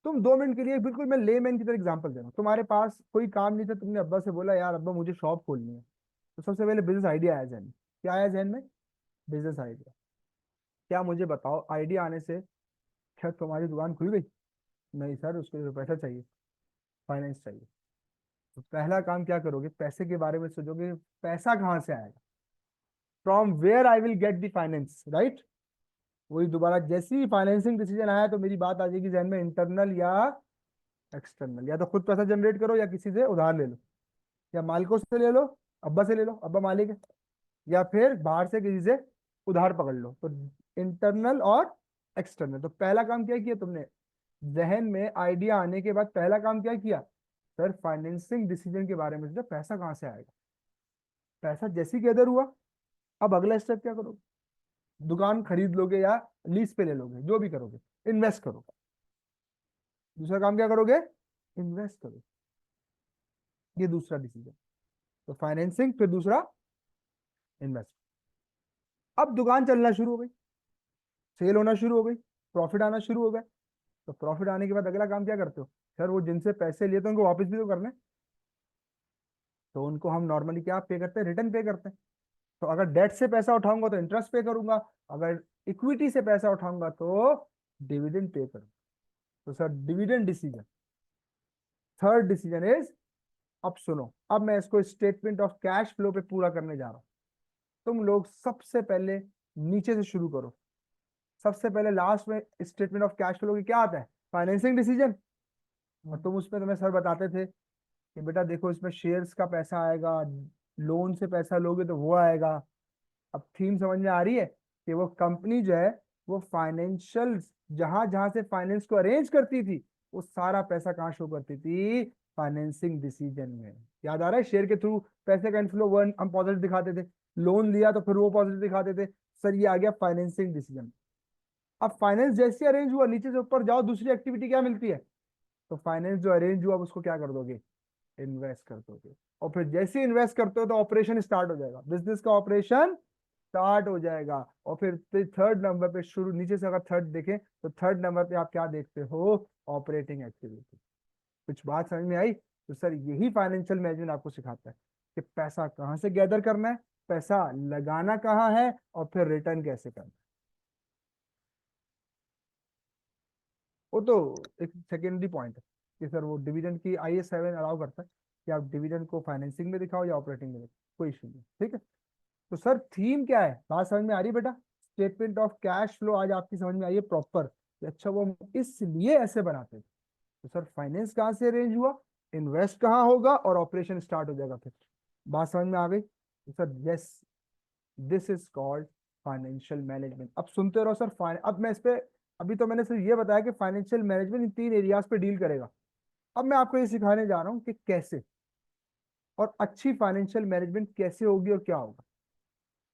तुम 2 मिनट के लिए बिल्कुल मैं लेमैन की तरह एग्जांपल दे रहा हूँ, तुम्हारे पास कोई काम नहीं था, तुमने अब्बा से बोला यार अब्बा मुझे शॉप खोलनी है, तो सबसे पहले बिजनेस आइडिया आया जहन में। क्या आया जहन में, बिजनेस आइडिया। क्या मुझे बताओ आइडिया आने से क्या तुम्हारी दुकान खुल गई, नहीं सर, उसके लिए तो पैसा चाहिए, फाइनेंस चाहिए। तो पहला काम क्या करोगे, पैसे के बारे में सोचोगे, पैसा कहाँ से आएगा, from where I will get the finance, right. वही दोबारा जैसे ही फाइनेंसिंग डिसीजन आया तो मेरी बात आ जाएगी जहन में, इंटरनल या एक्सटर्नल, या तो खुद पैसा जनरेट करो या किसी से उधार ले लो, या मालिकों से ले लो, अब्बा से ले लो, अब्बा मालिक है, या फिर बाहर से किसी से उधार पकड़ लो। तो इंटरनल और एक्सटर्नल। तो पहला काम क्या किया तुमने, जहन में आइडिया आने के बाद पहला काम क्या किया, सर फाइनेंसिंग डिसीजन के बारे में सोचा, पैसा कहाँ से आएगा। पैसा जैसे ही गैदर हुआ, अब अगला स्टेप क्या करोगे, दुकान खरीद लोगे या लीज पे ले लोगे, जो भी करोगे, इन्वेस्ट करोगे। दूसरा काम क्या करोगे, इन्वेस्ट करोगे। ये दूसरा डिसीजन। तो फाइनेंसिंग, फिर दूसरा इन्वेस्ट। अब दुकान चलना शुरू हो गई, सेल होना शुरू हो गई, प्रॉफिट आना शुरू हो गया। तो प्रॉफिट आने के बाद अगला काम क्या करते हो, सर वो जिनसे पैसे लिए तो उनको वापस भी तो करने। तो उनको हम नॉर्मली क्या पे करते हैं, रिटर्न पे करते हैं। तो अगर डेट से पैसा उठाऊंगा तो इंटरेस्ट पे करूंगा, अगर इक्विटी से पैसा उठाऊंगा तो डिविडेंड पे करूंगा। तो sir dividend decision. Third decision is, अब सुनो, अब मैं इसको स्टेटमेंट ऑफ कैश फ्लो पे पूरा करने जा रहा हूं। तुम लोग सबसे पहले नीचे से शुरू करो। सबसे पहले लास्ट में स्टेटमेंट ऑफ कैश फ्लो की क्या आता है, फाइनेंसिंग डिसीजन। और तुम उसमें तुम्हें सर बताते थे कि बेटा देखो इसमें शेयर्स का पैसा आएगा, लोन से पैसा लोगे तो वो आएगा। अब थीम समझ में आ रही है कि वो कंपनी जो है वो फाइनेंशियल, जहां जहां से फाइनेंस को अरेंज करती थी, वो सारा पैसा कहाँ शो करती थी, फाइनेंसिंग डिसीजन में। याद आ रहा है, शेयर के थ्रू पैसे का इनफ्लो वन हम पॉजिटिव दिखाते थे, लोन लिया तो फिर वो पॉजिटिव दिखाते थे। सर ये आ गया फाइनेंसिंग डिसीजन। अब फाइनेंस जैसे अरेंज हुआ, नीचे से ऊपर जाओ, दूसरी एक्टिविटी क्या मिलती है, तो फाइनेंस जो अरेंज हुआ अब उसको क्या कर दोगे, इन्वेस्ट कर दोगे। और फिर जैसे इन्वेस्ट करते हो तो ऑपरेशन स्टार्ट हो जाएगा, बिजनेस का ऑपरेशन स्टार्ट हो जाएगा। और फिर थर्ड नंबर पे शुरू, नीचे से अगर थर्ड देखें तो थर्ड नंबर पे आप क्या देखते हो, ऑपरेटिंग एक्टिविटी। कुछ बात समझ में आई। तो सर यही फाइनेंशियल मैनेजमेंट आपको सिखाता है कि पैसा कहाँ से गैदर करना है, पैसा लगाना कहाँ है, और फिर रिटर्न कैसे करना है। वो तो एक सेकेंडरी पॉइंट है कि सर वो डिविडेंड की IAS 7 अलाउ करता है कि आप डिविडेंड को फाइनेंसिंग में दिखाओ या ऑपरेटिंग में दिखाओ, कोई इशू नहीं, ठीक है। तो सर थीम क्या है, बात समझ में आ रही है बेटा। स्टेटमेंट ऑफ कैश फ्लो आज आपकी समझ में आई है प्रॉपर, अच्छा वो हम इसलिए ऐसे बनाते हैं। तो सर फाइनेंस कहाँ से अरेंज हुआ, इन्वेस्ट कहाँ होगा, और ऑपरेशन स्टार्ट हो जाएगा फिर। बात समझ में आ गई। तो sir yes, this is called financial management. अब सुनते रहो सर, अब मैं इस पे, अभी तो मैंने सिर्फ ये बताया कि फाइनेंशियल मैनेजमेंट इन 3 एरियाज पे डील करेगा। अब मैं आपको ये सिखाने जा रहा हूँ कि कैसे, और अच्छी फाइनेंशियल मैनेजमेंट कैसे होगी और क्या होगा।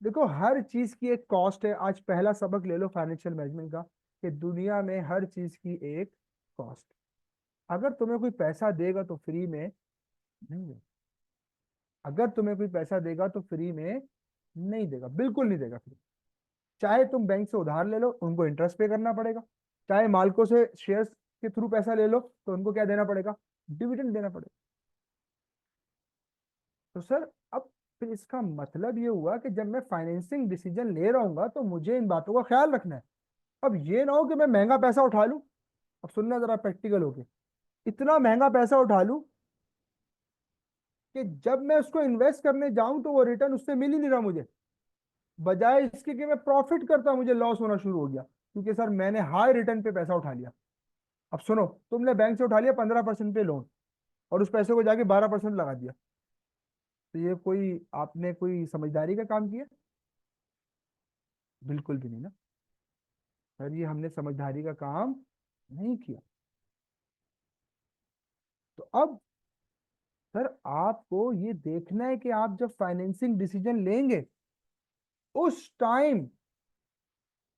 देखो हर चीज की एक कॉस्ट है, आज पहला सबक ले लो फाइनेंशियल मैनेजमेंट का, कि दुनिया में हर चीज की एक कॉस्ट। अगर तुम्हें कोई पैसा देगा तो फ्री में नहीं देगा। अगर तुम्हें कोई पैसा देगा तो फ्री में नहीं देगा, बिल्कुल नहीं देगा फ्री। चाहे तुम बैंक से उधार ले लो, उनको इंटरेस्ट पे करना पड़ेगा। चाहे मालिकों से शेयर्स के थ्रू पैसा ले लो, तो उनको क्या देना पड़ेगा, डिविडेंड देना पड़ेगा। तो सर अब फिर इसका मतलब ये हुआ कि जब मैं फाइनेंसिंग डिसीजन ले रहा हूँ तो मुझे इन बातों का ख्याल रखना है। अब ये ना हो कि मैं महंगा पैसा उठा लूं, अब सुनना जरा प्रैक्टिकल होके, इतना महंगा पैसा उठा लूं कि जब मैं उसको इन्वेस्ट करने जाऊं तो वो रिटर्न उससे मिल ही नहीं रहा मुझे, बजाय इसके कि मैं प्रॉफिट करता मुझे लॉस होना शुरू हो गया, क्योंकि सर मैंने हाई रिटर्न पे पैसा उठा लिया। अब सुनो, तुमने बैंक से उठा लिया 15% पे लोन, और उस पैसे को जाके 12% लगा दिया, तो ये कोई आपने कोई समझदारी का काम किया, बिल्कुल भी नहीं ना। सर ये हमने समझदारी का काम नहीं किया। तो अब सर आपको ये देखना है कि आप जब फाइनेंसिंग डिसीजन लेंगे उस टाइम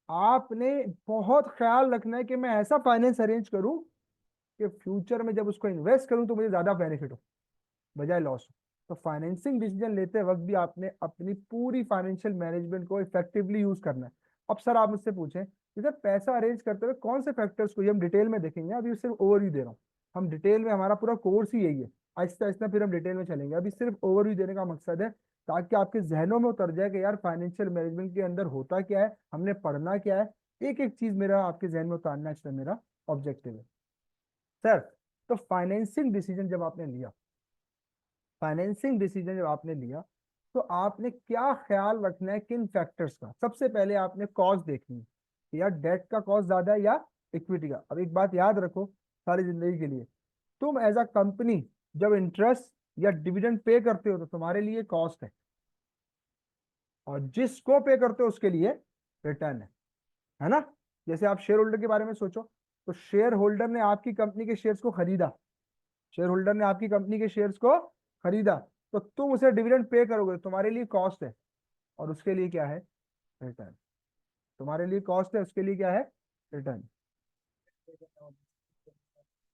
आपने बहुत ख्याल रखना है कि मैं ऐसा फाइनेंस अरेंज करूं कि फ्यूचर में जब उसको इन्वेस्ट करूं तो मुझे ज्यादा बेनिफिट हो, बजाय लॉस हो। तो फाइनेंसिंग डिसीजन लेते वक्त भी आपने अपनी पूरी फाइनेंशियल मैनेजमेंट को इफेक्टिवली यूज करना है। अब सर आप मुझसे पूछें कि सर पैसा अरेंज करते हुए कौन से फैक्टर्स को, ये हम डिटेल में देखेंगे, अभी सिर्फ ओवरव्यू दे रहा हूँ। हम डिटेल में, हमारा पूरा कोर्स ही यही है, आहिस्ता आहिस्ता फिर हम डिटेल में चलेंगे, अभी सिर्फ ओवरव्यू देने का मकसद है ताकि आपके जहनों में उतर जाए कि यार फाइनेंशियल मैनेजमेंट के अंदर होता क्या है, हमने पढ़ना क्या है। एक एक चीज मेरा आपके जहन में उतारना इसमें मेरा ऑब्जेक्टिव है। सर तो फाइनेंसिंग डिसीजन जब आपने लिया तो आपने क्या ख्याल रखना है, किन फैक्टर्स का। सबसे पहले आपने कॉस्ट देखनी है कि यार डेट का कॉस्ट ज्यादा है या इक्विटी का। अब एक बात याद रखो सारी जिंदगी के लिए, तुम एज अ कंपनी जब इंटरेस्ट या डिविडेंड पे करते हो तो तुम्हारे लिए कॉस्ट है, और जिसको पे करते हो उसके लिए रिटर्न है। है ना। जैसे आप शेयर होल्डर के बारे में सोचो, तो शेयर होल्डर ने आपकी कंपनी के शेयर्स को खरीदा, शेयर होल्डर ने आपकी कंपनी के शेयर्स को खरीदा, तो तुम उसे डिविडेंड पे करोगे, तुम्हारे लिए कॉस्ट है, और उसके लिए क्या है, रिटर्न। तुम्हारे लिए कॉस्ट है, उसके लिए क्या है, रिटर्न।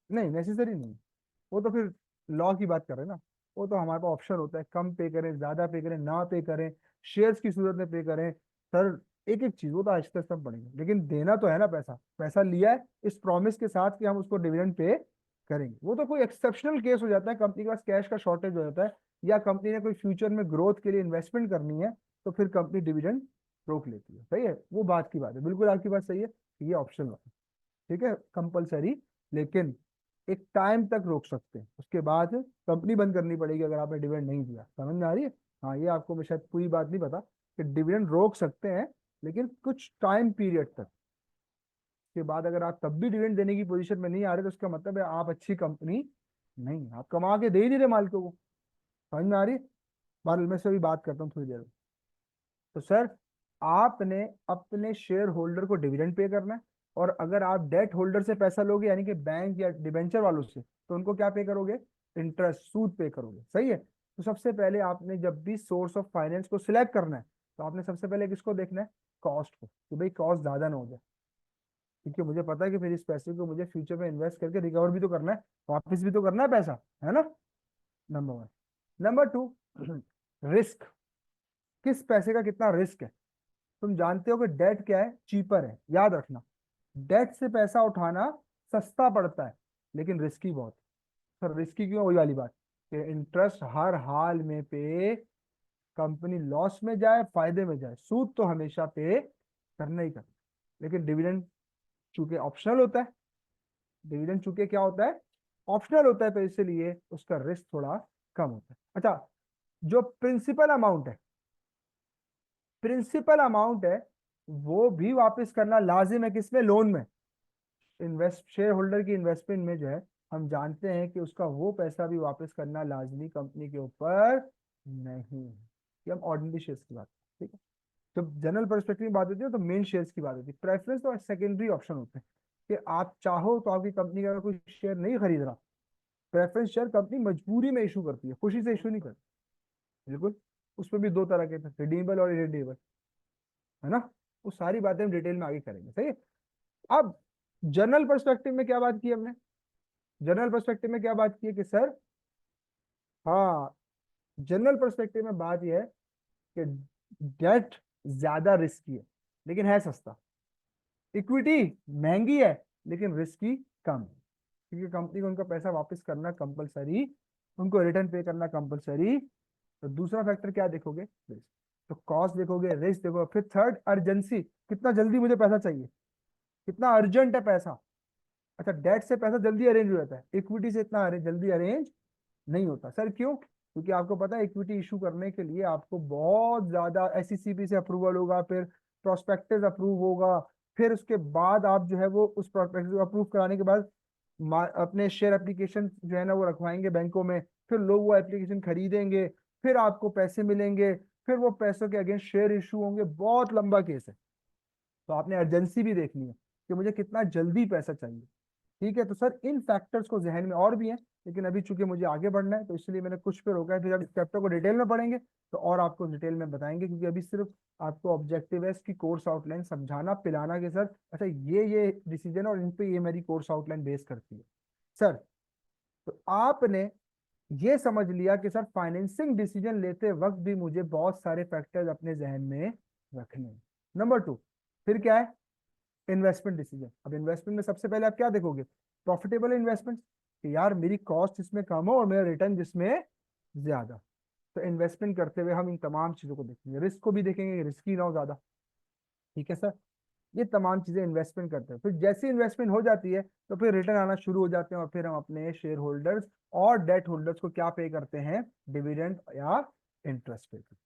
नहीं, नेसेसरी नहीं, वो तो फिर लॉ की बात कर रहे हैं ना। वो तो हमारे पास ऑप्शन होता है, कम पे करें, ज्यादा पे करें, ना पे करें, शेयर्स की सूरत में पे करें। सर एक एक चीज वो तो आहिस्ता आहिस्ता पड़ेगा, लेकिन देना तो है ना पैसा, पैसा लिया है इस प्रॉमिस के साथ कि हम उसको डिविडेंड पे करेंगे। वो तो कोई एक्सेप्शनल केस हो जाता है, कंपनी के पास कैश का शॉर्टेज हो जाता है, या कंपनी ने कोई फ्यूचर में ग्रोथ के लिए इन्वेस्टमेंट करनी है, तो फिर कंपनी डिविडेंड रोक लेती है। सही है, वो बात की बात है, बिल्कुल आपकी बात सही है, ये ऑप्शनल है। ठीक है, कंपलसरी, लेकिन एक टाइम तक रोक सकते हैं, उसके बाद कंपनी बंद करनी पड़ेगी अगर आपने डिविडेंड नहीं दिया। समझ में आ रही है। हाँ, ये आपको मैं शायद पूरी बात नहीं पता कि डिविडेंड रोक सकते हैं, लेकिन कुछ टाइम पीरियड तक। के बाद अगर आप तब भी डिविडेंड देने की पोजीशन में नहीं आ रहे, तो उसका मतलब है आप अच्छी कंपनी नहीं, आप कमा के दे ही नहीं रहे मालिकों को। समझ में आ रही है। बाल मैं से भी बात करता हूँ थोड़ी देर में। तो सर आपने अपने शेयर होल्डर को डिविडेंड पे करना है, और अगर आप डेट होल्डर से पैसा लोगे, यानी कि बैंक या डिबेंचर वालों से, तो उनको क्या पे करोगे, इंटरेस्ट, सूद पे करोगे। सही है। तो सबसे पहले आपने जब भी सोर्स ऑफ फाइनेंस को सिलेक्ट करना है, तो आपने सबसे पहले किसको देखना है, कॉस्ट को, कि भाई कॉस्ट ज्यादा ना हो जाए, क्योंकि मुझे पता है कि फिर इस पैसे को मुझे फ्यूचर में इन्वेस्ट करके रिकवर भी तो करना है, वापस भी तो करना है पैसा, है ना। Number one. Number two, risk, किस पैसे का कितना रिस्क है। तुम जानते हो कि डेट क्या है, चीपर है, याद रखना। डेट से पैसा उठाना सस्ता पड़ता है, लेकिन रिस्की बहुत है। सर रिस्की क्यों, वही वाली बात कि इंटरेस्ट हर हाल में पे, कंपनी लॉस में जाए फायदे में जाए, सूद तो हमेशा पे करना ही करना। लेकिन डिविडेंड चूंकि ऑप्शनल होता है, डिविडेंड चूंकि क्या होता है, ऑप्शनल होता है, तो इसलिए उसका रिस्क थोड़ा कम होता है। अच्छा, जो प्रिंसिपल अमाउंट है वो भी वापस करना लाजिम है, किसमें, लोन में। इन्वेस्ट शेयर होल्डर की इन्वेस्टमेंट में जो है, हम जानते हैं कि उसका वो पैसा भी वापस करना लाजमी कंपनी के ऊपर नहीं है। ये हम ऑर्डिनरी शेयर्स की बात, ठीक है। जब जनरल पर्सपेक्टिव की बात होती है तो मेन शेयर्स की बात होती है, प्रेफरेंस तो सेकेंडरी ऑप्शन होते हैं, कि आप चाहो तो आपकी कंपनी का कोई शेयर नहीं खरीद रहा, प्रेफरेंस शेयर कंपनी मजबूरी में इशू करती है, खुशी से इशू नहीं करती। बिल्कुल। उसमें भी दो तरह के थे, रिडीमेबल और इरेडीमेबल, है ना। वो सारी बातें हम डिटेल में आगे करेंगे। सही है। अब जनरल पर्सपेक्टिव में क्या बात की हमने, जनरल पर्सपेक्टिव में क्या बात की है कि सर, हाँ, जनरल पर्सपेक्टिव में बात यह है कि डेट ज्यादा रिस्की है लेकिन है सस्ता, इक्विटी महंगी है लेकिन रिस्की कम है, क्योंकि कंपनी को उनका पैसा वापस करना कंपलसरी, उनको रिटर्न पे करना कंपलसरी। तो दूसरा फैक्टर क्या देखोगे, रिस्क। तो कॉस्ट देखोगे, रिस्क देखोगे, फिर थर्ड अर्जेंसी, कितना जल्दी मुझे पैसा चाहिए, कितना अर्जेंट है पैसा। अच्छा, डेट से पैसा जल्दी अरेंज हो जाता है, इक्विटी से इतना जल्दी अरेंज नहीं होता। सर क्यों, क्योंकि आपको पता है इक्विटी इशू करने के लिए आपको बहुत ज्यादा एसईसीपी से अप्रूवल होगा, फिर प्रोस्पेक्टस अप्रूव होगा, फिर उसके बाद आप जो है वो उस प्रोस्पेक्टस को अप्रूव कराने के बाद अपने शेयर एप्लीकेशन जो है ना वो रखवाएंगे बैंकों में, फिर लोग वो एप्लीकेशन खरीदेंगे, फिर आपको पैसे मिलेंगे, फिर वो पैसों के अगेंस्ट शेयर इशू होंगे, बहुत लंबा केस है। तो आपने अर्जेंसी भी देखनी है कि मुझे कितना जल्दी पैसा चाहिए। ठीक है, तो सर इन फैक्टर्स को जहन में और भी हैं, लेकिन अभी चूंकि मुझे आगे बढ़ना है तो इसलिए मैंने कुछ पे रोका है, फिर जब इस चैप्टर को डिटेल में पढ़ेंगे तो और आपको डिटेल में बताएंगे, क्योंकि अभी सिर्फ आपको ऑब्जेक्टिव है इसकी कोर्स आउटलाइन समझाना, पिलाना के सर अच्छा ये डिसीजन और इन पे ये मेरी कोर्स आउटलाइन बेस करती है। सर तो आपने ये समझ लिया कि सर फाइनेंसिंग डिसीजन लेते वक्त भी मुझे बहुत सारे फैक्टर्स अपने जहन में रखने हैं। नंबर टू, फिर क्या है, इन्वेस्टमेंट डिसीजन। अब इन्वेस्टमेंट में सबसे पहले आप क्या देखोगे, प्रॉफिटेबल इन्वेस्टमेंट, कि यार मेरी कॉस्ट इसमें कम हो और मेरा रिटर्न जिसमें ज्यादा। तो इन्वेस्टमेंट करते हुए हम इन तमाम चीजों को देखेंगे, रिस्क को भी देखेंगे, रिस्की ना हो ज्यादा। ठीक है सर, ये तमाम चीजें इन्वेस्टमेंट करते हैं, फिर जैसे इन्वेस्टमेंट हो जाती है तो फिर रिटर्न आना शुरू हो जाते हैं, और फिर हम अपने शेयर होल्डर्स और डेट होल्डर्स को क्या पे करते हैं, डिविडेंड या इंटरेस्ट पे करते हैं।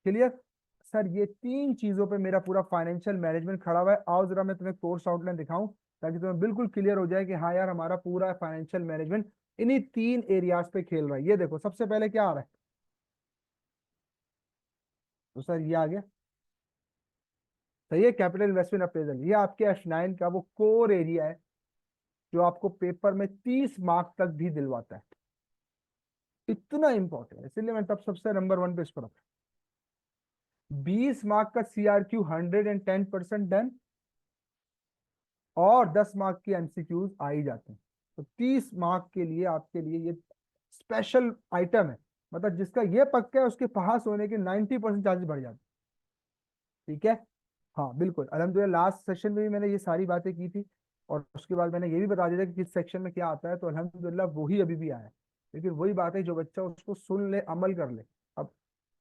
क्लियर। सर ये तीन चीजों पे मेरा पूरा फाइनेंशियल मैनेजमेंट खड़ा हुआ है। आओ जरा मैं तुम्हें कोर्स आउटलाइन दिखाऊं, ताकि तुम्हें बिल्कुल क्लियर हो जाए कि हाँ यार हमारा पूरा फाइनेंशियल मैनेजमेंट इन्हीं तीन एरियाज पे खेल रहा है। ये देखो सबसे पहले क्या आ रहा है, तो सर ये आ गया। सही है, कैपिटल इन्वेस्टमेंट अप्रेजल, ये आपके F9 का वो कोर एरिया है जो आपको पेपर में 30 मार्क तक भी दिलवाता है। इतना इंपॉर्टेंट है, इसीलिए मैं तब सबसे नंबर 1 पे इस पर रखा। 20 मार्क का CRQ 110% डन, और 10 मार्क की MCQs आ ही जाते हैं। तो 30 मार्क के लिए आपके लिए ये स्पेशल आइटम है, मतलब जिसका ये पक्का है उसके पास होने के 90% चांसेस बढ़ जाते हैं। ठीक है, हाँ बिल्कुल, अल्हम्दुलिल्लाह लास्ट सेशन में भी मैंने ये सारी बातें की थी, और उसके बाद मैंने ये भी बता दिया था कि किस सेक्शन में क्या आता है, तो अल्हम्दुलिल्लाह वही अभी भी आया है। लेकिन वही बात है, जो बच्चा उसको सुन ले, अमल कर ले। अब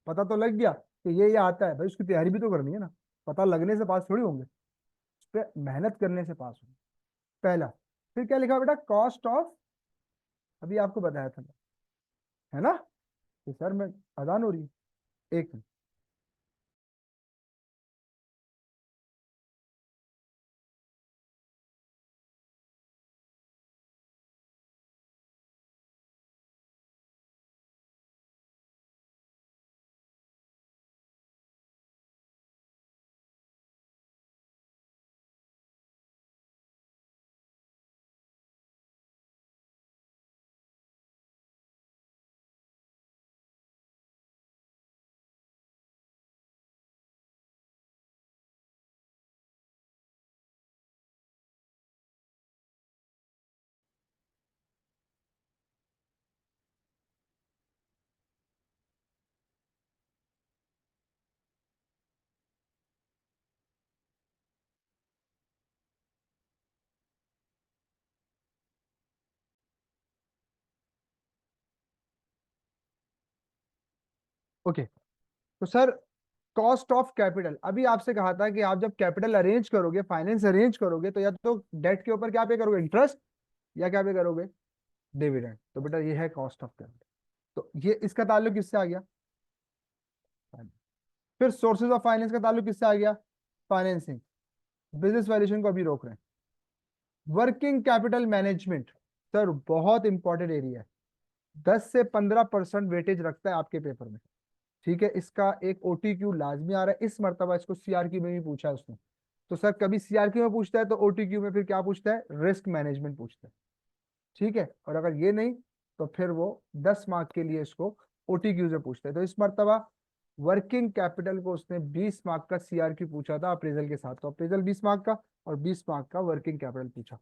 पता तो लग गया कि ये आता है, भाई उसकी तैयारी भी तो करनी है ना। पता लगने से पास थोड़ी होंगे, उस पर मेहनत करने से पास होंगे। पहला, फिर क्या लिखा बेटा, कॉस्ट ऑफ, अभी आपको बताया था, है ना। तो सर मैं, अजान हो रही है, एक मिनट। ओके, तो सर कॉस्ट ऑफ कैपिटल, अभी आपसे कहा था कि आप जब कैपिटल अरेंज करोगे, फाइनेंस अरेंज करोगे, तो या तो डेट के ऊपर क्या पे करोगे, इंटरेस्ट, या क्या पे करोगे, डिविडेंड। तो बेटा ये है कॉस्ट ऑफ कैपिटल। तो ये इसका ताल्लुक किससे आ गया, फिर सोर्सेज ऑफ फाइनेंस का ताल्लुक किससे आ गया, फाइनेंसिंग। बिजनेस वैल्यूएशन को अभी रोक रहे हैं। वर्किंग कैपिटल मैनेजमेंट, सर बहुत इंपॉर्टेंट एरिया है, 10 से 15% वेटेज रखता है आपके पेपर में। ठीक है, इसका एक OTQ लाजमी आ रहा है, इस मर्तबा इसको CRQ में भी पूछा है उसने। तो सर कभी CRQ में पूछता है, तो OTQ में फिर क्या पूछता है, रिस्क मैनेजमेंट पूछता है। ठीक है, और अगर ये नहीं, तो फिर वो 10 मार्क के लिए इसको OTQ से पूछता है। तो इस मर्तबा वर्किंग कैपिटल को उसने 20 मार्क का CRQ पूछा था अप्रेजल के साथ, तो अप्रेजल 20 मार्क का और 20 मार्क का वर्किंग कैपिटल पूछा।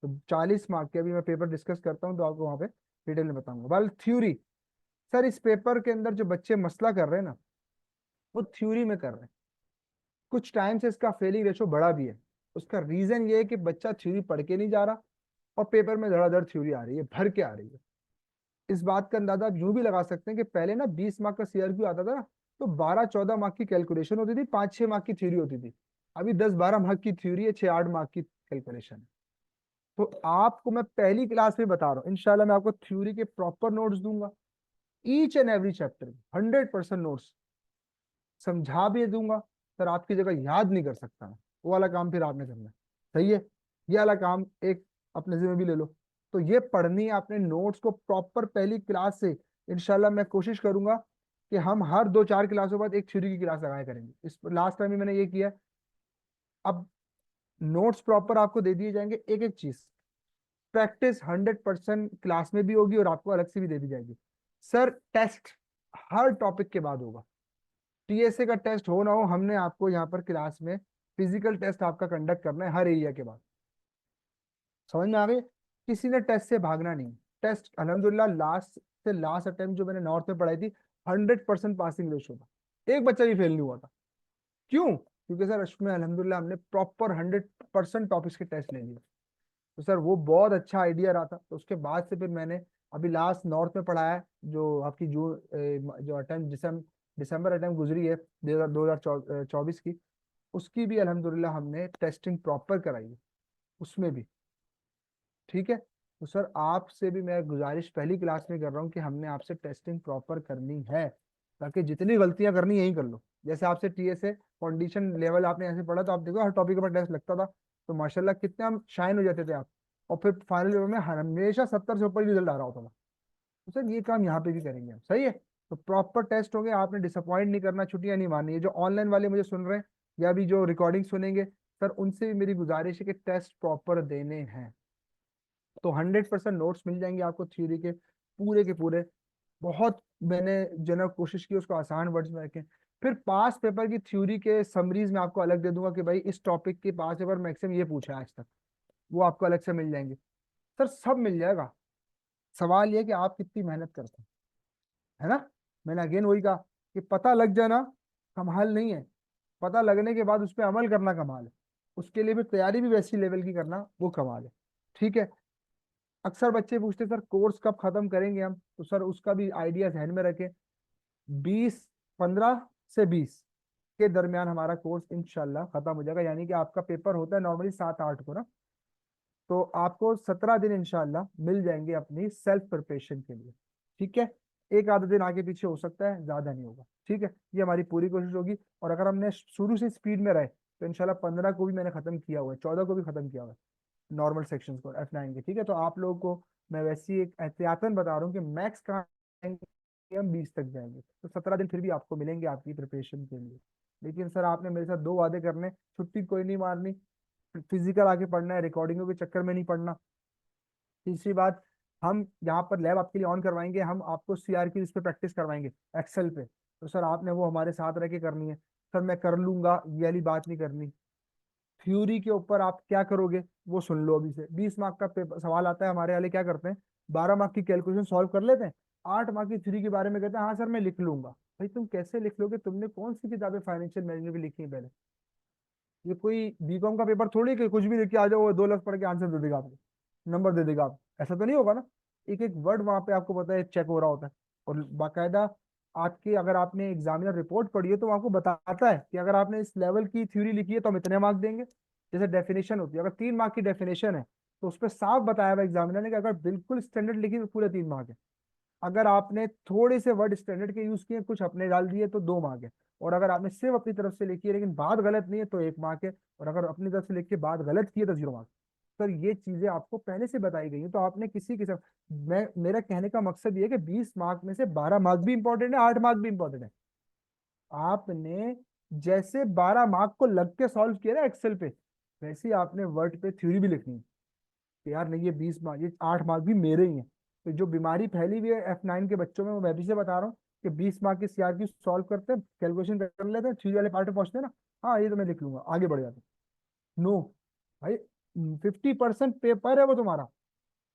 तो 40 मार्क के अभी मैं पेपर डिस्कस करता हूँ, तो आपको वहां पे डिटेल में बताऊंगा। वेल थ्योरी, सर इस पेपर के अंदर जो बच्चे मसला कर रहे हैं ना, वो थ्योरी में कर रहे हैं। कुछ टाइम से इसका फेलिंग रेशो बढ़ा भी है। उसका रीजन ये है कि बच्चा थ्योरी पढ़ के नहीं जा रहा, और पेपर में धड़ाधड़ थ्योरी आ रही है, भर के आ रही है। इस बात का अंदाजा आप यूं भी लगा सकते हैं कि पहले ना 20 मार्क का CRQ आता था ना, तो 12-14 मार्क की कैलकुलेशन होती थी, 5-6 मार्क की थ्योरी होती थी। अभी 10-12 मार्क की थ्योरी है, 6-8 मार्क की कैलकुलेशन है। तो आपको मैं पहली क्लास में बता रहा हूँ, इंशाल्लाह मैं आपको थ्योरी के प्रॉपर नोट्स दूंगा, each and every chapter 100% notes समझा भी दूंगा। सर आपकी जगह याद नहीं कर सकता मैं, वो वाला काम फिर आपने करना है। सही है, ये वाला काम एक अपने जिम्मे भी ले लो। तो ये पढ़नी है आपने, नोट्स को प्रॉपर पहली क्लास से। इंशाल्लाह मैं कोशिश करूंगा कि हम हर 2-4 क्लासों बाद एक थ्योरी की क्लास लगाया करेंगे। इस लास्ट टाइम भी मैंने ये किया है। अब नोट्स प्रॉपर आपको दे दिए जाएंगे, एक एक चीज प्रैक्टिस 100% क्लास में भी होगी, और आपको अलग से भी दे दी जाएगी। सर टेस्ट हर टॉपिक के बाद होगा। TSA का टेस्ट हो ना हो, हमने आपको यहाँ पर क्लास में फिजिकल टेस्ट आपका कंडक्ट करना है हर एरिया के बाद। समझ में आ गई, किसी ने टेस्ट से भागना नहीं। टेस्ट अल्हम्दुलिल्लाह लास्ट से लास्ट अटेम्प्ट जो मैंने नॉर्थ में पढ़ाई थी, 100% पासिंग रेशो था, एक बच्चा भी फेल नहीं हुआ था। क्यों, क्योंकि सर उसमें अल्हम्दुलिल्लाह हमने प्रॉपर 100% टॉपिक्स के टेस्ट ले लिए। तो सर वो बहुत अच्छा आइडिया रहा था। तो उसके बाद से फिर मैंने अभी लास्ट नॉर्थ में पढ़ाया है, जो आपकी जून जो अटेम्प्ट दिसंबर अटेम्प्ट गुजरी है 2024 की, उसकी भी अल्हम्दुलिल्लाह हमने टेस्टिंग प्रॉपर कराई है उसमें भी। ठीक है, तो सर आपसे भी मैं गुजारिश पहली क्लास में कर रहा हूँ कि हमने आपसे टेस्टिंग प्रॉपर करनी है, ताकि जितनी गलतियां करनी यही कर लो। जैसे आपसे TSA कंडीशन लेवल आपने ऐसे पढ़ा, तो आप देखो हर टॉपिक पर टेस्ट लगता था, तो माशाल्लाह कितने हम शाइन हो जाते थे आप। और फिर फाइनल पेपर में हमेशा 70 से ऊपर रिजल्ट आ रहा होता था। तो सर ये काम यहाँ पे भी करेंगे हम, सही है। तो प्रॉपर टेस्ट हो गया, आपने डिसअपॉइंट नहीं करना, छुट्टियां नहीं मारनी है। जो ऑनलाइन वाले मुझे सुन रहे हैं, या भी जो रिकॉर्डिंग सुनेंगे सर, उनसे भी मेरी गुजारिश है कि टेस्ट प्रॉपर देने हैं। तो 100% नोट्स मिल जाएंगे आपको थ्योरी के पूरे। बहुत मैंने जो है कोशिश की उसको आसान वर्ड्स में रखें। फिर पास पेपर की थ्योरी के समरीज में आपको अलग दे दूंगा कि भाई इस टॉपिक के पास पेपर मैक्सिमम ये पूछा है आज तक, वो आपको अलग से मिल जाएंगे। सर सब मिल जाएगा, सवाल ये है कि आप कितनी मेहनत करते हैं, है ना। मैंने अगेन वही कहा कि पता लग जाना कमाल नहीं है, पता लगने के बाद उस पर अमल करना कमाल है। उसके लिए भी तैयारी भी वैसी लेवल की करना वो कमाल है। ठीक है। अक्सर बच्चे पूछते सर कोर्स कब खत्म करेंगे हम, तो सर उसका भी आइडिया ध्यान में रखें। 15 से 20 के दरमियान हमारा कोर्स इंशाल्लाह खत्म हो जाएगा। यानी कि आपका पेपर होता है नॉर्मली 7-8 को ना, तो आपको 17 दिन इंशाल्लाह मिल जाएंगे अपनी सेल्फ प्रिपरेशन के लिए। ठीक है। एक आधा दिन आगे पीछे हो सकता है, ज्यादा नहीं होगा। ठीक है, ये हमारी पूरी कोशिश होगी। और अगर हमने शुरू से स्पीड में रहे तो इंशाल्लाह 15 को भी मैंने खत्म किया हुआ है, 14 को भी खत्म किया हुआ है नॉर्मल सेक्शंस को F9 के। ठीक है, तो आप लोगों को मैं वैसे ही एक एहतियातन बता रहा हूँ कि मैक्स कहाँ जाएंगे हम, 20 तक जाएंगे, तो 17 दिन फिर भी आपको मिलेंगे आपकी प्रिपरेशन के लिए। लेकिन सर आपने मेरे साथ दो वादे करने, छुट्टी कोई नहीं मारनी, फिजिकल आके पढ़ना है, रिकॉर्डिंगों के चक्कर में नहीं पढ़ना। तीसरी बात, हम यहाँ पर लैब आपके लिए ऑन करवाएंगे, हम आपको सीआर की इस पे प्रैक्टिस करवाएंगे एक्सेल पे, तो सर आपने वो हमारे साथ रह के करनी है। सर मैं कर लूंगा ये वाली बात नहीं करनी। थ्योरी के ऊपर आप क्या करोगे वो सुन लो अभी से। 20 मार्क का पेपर सवाल आता है, हमारे वाले क्या करते हैं, 12 मार्क की कैलकुलेशन सॉल्व कर लेते हैं, 8 मार्क की थ्योरी के बारे में कहते हैं हाँ सर मैं लिख लूंगा। भाई तुम कैसे लिख लोगे, तुमने कौन सी किताबें फाइनेंशियल मैनेजमेंट की लिखी है पहले। ये कोई बीकॉम का पेपर थोड़ी कि कुछ भी लिख के आ जाओ, वो 2 लफ्ज पढ़ के आंसर दे देगा आपको, नंबर दे देगा आपको, ऐसा तो नहीं होगा ना। एक एक वर्ड वहां पे आपको पता है चेक हो रहा होता है। और बाकायदा आपके, अगर आपने एग्जामिनर रिपोर्ट पढ़ी है तो वो आपको बताता है कि अगर आपने इस लेवल की थ्योरी लिखी है तो हम इतने मार्क देंगे। जैसे डेफिनेशन होती है, अगर 3 मार्क की डेफिनेशन है तो उस पर साफ बताया हुआ एग्जामिनर ने कि अगर बिल्कुल स्टैंडर्ड लिखी तो पूरे 3 मार्क है। अगर आपने थोड़े से वर्ड स्टैंडर्ड के यूज किए, कुछ अपने डाल दिए, तो 2 मार्क है। और अगर आपने सिर्फ अपनी तरफ से लिखी है लेकिन बात गलत नहीं है तो 1 मार्क है। और अगर अपनी तरफ से लिख के बात गलत की है तो 0 मार्क। सर ये चीजें आपको पहले से बताई गई हैं, तो आपने किसी किस्म, मैं मेरा कहने का मकसद ये है कि 20 मार्क में से 12 मार्क भी इंपॉर्टेंट है, 8 मार्क भी इंपॉर्टेंट है। आपने जैसे 12 मार्क को लग के सॉल्व किया ना एक्सेल पे, वैसे ही आपने वर्ड पे थ्योरी भी लिखनी है कि यार नहीं, ये 20 मार्क, ये 8 मार्क भी मेरे ही हैं। तो जो बीमारी फैली हुई है F9 के बच्चों में, वो मैं भी से बता रहा हूँ कि 20 मार्क की सीआरक्यू सॉल्व करते हैं, कैलकुलेशन कर लेते हैं, थ्योरी वाले पार्ट में पहुंचते हैं ना, हाँ ये तो मैं लिख लूंगा, आगे बढ़ जाते हैं। नो भाई, 50% पेपर है वो तुम्हारा।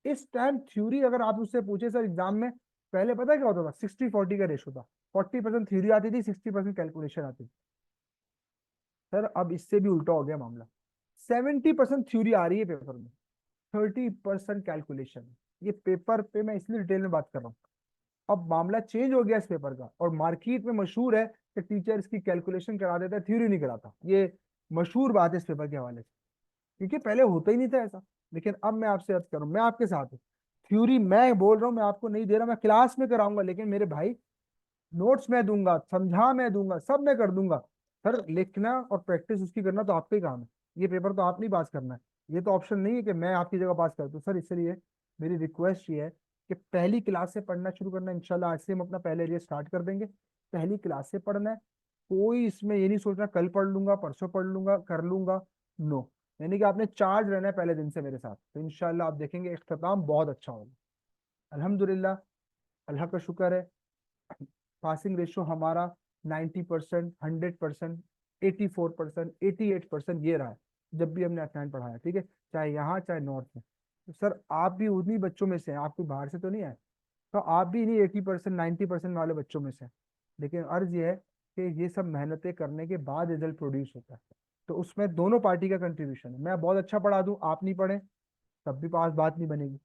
इस टाइम थ्योरी अगर आप उससे पूछे सर एग्जाम में, पहले पता है क्या होता था, 60-40 का रेशो था। 40% थ्योरी आती थी, 60% कैलकुलेशन आती थी। सर अब इससे भी उल्टा हो गया मामला, 70% थ्योरी आ रही है पेपर में, 30% कैलकुलेशन। ये पेपर पे मैं इसलिए डिटेल में बात कर रहा हूँ। अब मामला चेंज हो गया इस पेपर का, और मार्केट में मशहूर है कि टीचर इसकी कैलकुलेशन करा देता है, थ्योरी नहीं कराता। ये मशहूर बात है इस पेपर के हवाले से, क्योंकि पहले होता ही नहीं था ऐसा। लेकिन अब मैं आपसे अर्ज करूं, मैं आपके साथ हूँ। थ्योरी मैं बोल रहा हूँ, मैं आपको नहीं दे रहा, मैं क्लास में कराऊंगा, लेकिन मेरे भाई नोट्स मैं दूंगा, समझा मैं दूंगा, सब मैं कर दूंगा। सर लिखना और प्रैक्टिस उसकी करना तो आपका ही काम है, ये पेपर तो आप नहीं पास करना है। ये तो ऑप्शन नहीं है कि मैं आपकी जगह पास कर दूं। सर इसलिए मेरी रिक्वेस्ट ये है कि पहली क्लास से पढ़ना शुरू करना, इंशाल्लाह आज से हम अपना पहले एरिया स्टार्ट कर देंगे। पहली क्लास से पढ़ना है। कोई इसमें ये नहीं सोचना कल पढ़ लूंगा, परसों पढ़ लूंगा, कर लूंगा। नो, यानी कि आपने चार्ज रहना है पहले दिन से मेरे साथ, तो इंशाल्लाह आप देखेंगे इख्तिताम बहुत अच्छा होगा। अल्हम्दुलिल्लाह, अल्लाह का शुक्र है, पासिंग रेशो हमारा 90%, 100%, 84%, 88% ये रहा है जब भी हमने असाइन पढ़ाया। ठीक है, चाहे यहाँ चाहे नॉर्थ में। तो सर आप भी उन्हीं बच्चों में से हैं, आप कोई बाहर से तो नहीं आए, तो आप भी इन्हीं 80%, 90% वाले बच्चों में से हैं। लेकिन अर्ज ये है कि ये सब मेहनतें करने के बाद रिजल्ट प्रोड्यूस होता है, तो उसमें दोनों पार्टी का कंट्रीब्यूशन है। मैं बहुत अच्छा पढ़ा दूं, आप नहीं पढ़े, तब भी पास बात नहीं बनेगी।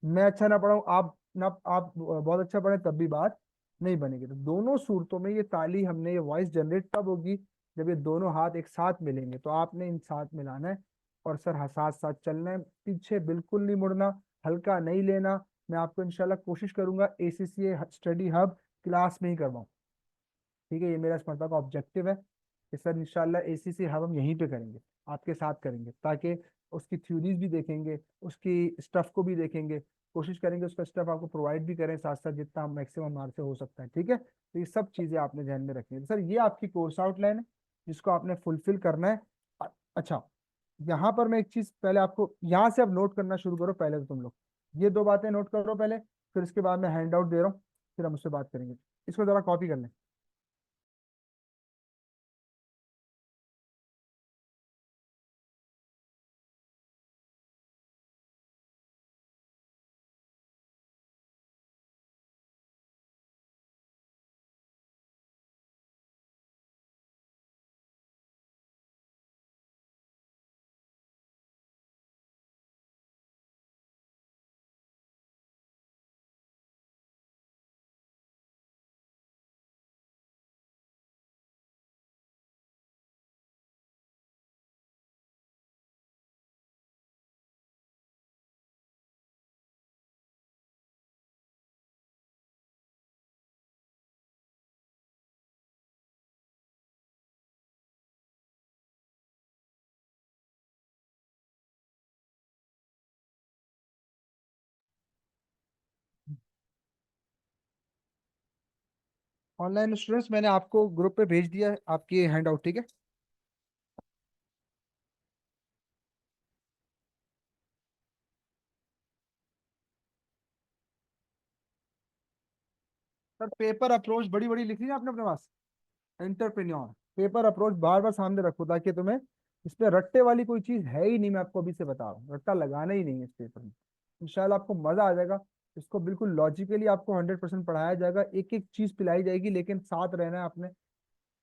मैं अच्छा ना पढ़ाऊं, आप बहुत अच्छा पढ़े, तब भी बात नहीं बनेगी। तो दोनों सूरतों में ये ताली, हमने ये वॉइस जनरेट तब होगी जब ये दोनों हाथ एक साथ मिलेंगे। तो आपने इन साथ मिलाना है, और सर साथ साथ चलना है, पीछे बिल्कुल नहीं मुड़ना, हल्का नहीं लेना। मैं आपको इंशाल्लाह कोशिश करूंगा ACCA स्टडी हब क्लास में ही करवाऊँ। ठीक है, ये मेरा इस मरतबा का ऑब्जेक्टिव है कि सर इंशाल्लाह ACCA हब हम यहीं पे करेंगे, आपके साथ करेंगे, ताकि उसकी थ्योरीज भी देखेंगे, उसकी स्टफ को भी देखेंगे, कोशिश करेंगे उसका स्टफ आपको प्रोवाइड भी करें साथ साथ, जितना हम मैक्सिमम हमारे से हो सकता है। ठीक है, तो ये सब चीजें आपने ध्यान में रखनी है। तो सर ये आपकी कोर्स आउटलाइन है। जिसको आपने फुलफिल करना है। अच्छा, यहाँ पर मैं एक चीज पहले आपको, यहाँ से अब नोट करना शुरू करो पहले तो तुम लोग, ये दो बातें नोट करो पहले, फिर इसके बाद मैं हैंड आउट दे रहा हूँ, फिर हम उससे बात करेंगे। इसको जरा कॉपी कर लें। ऑनलाइन स्टूडेंट्स मैंने आपको ग्रुप पे भेज दिया है आपकी हैंड आउट, ठीक है। सर पेपर अप्रोच बड़ी बड़ी लिखी है आपने अपने पास, एंटरप्रेन्योर पेपर अप्रोच बार बार सामने रखो, ताकि तुम्हें इस पे रट्टे वाली कोई चीज है ही नहीं। मैं आपको अभी से बता रहा हूँ, रट्टा लगाना ही नहीं है इस पेपर में। इंशाल्लाह आपको मजा आ जाएगा। इसको बिल्कुल लॉजिकली आपको 100% पढ़ाया जाएगा, एक एक चीज पिलाई जाएगी, लेकिन साथ रहना है आपने,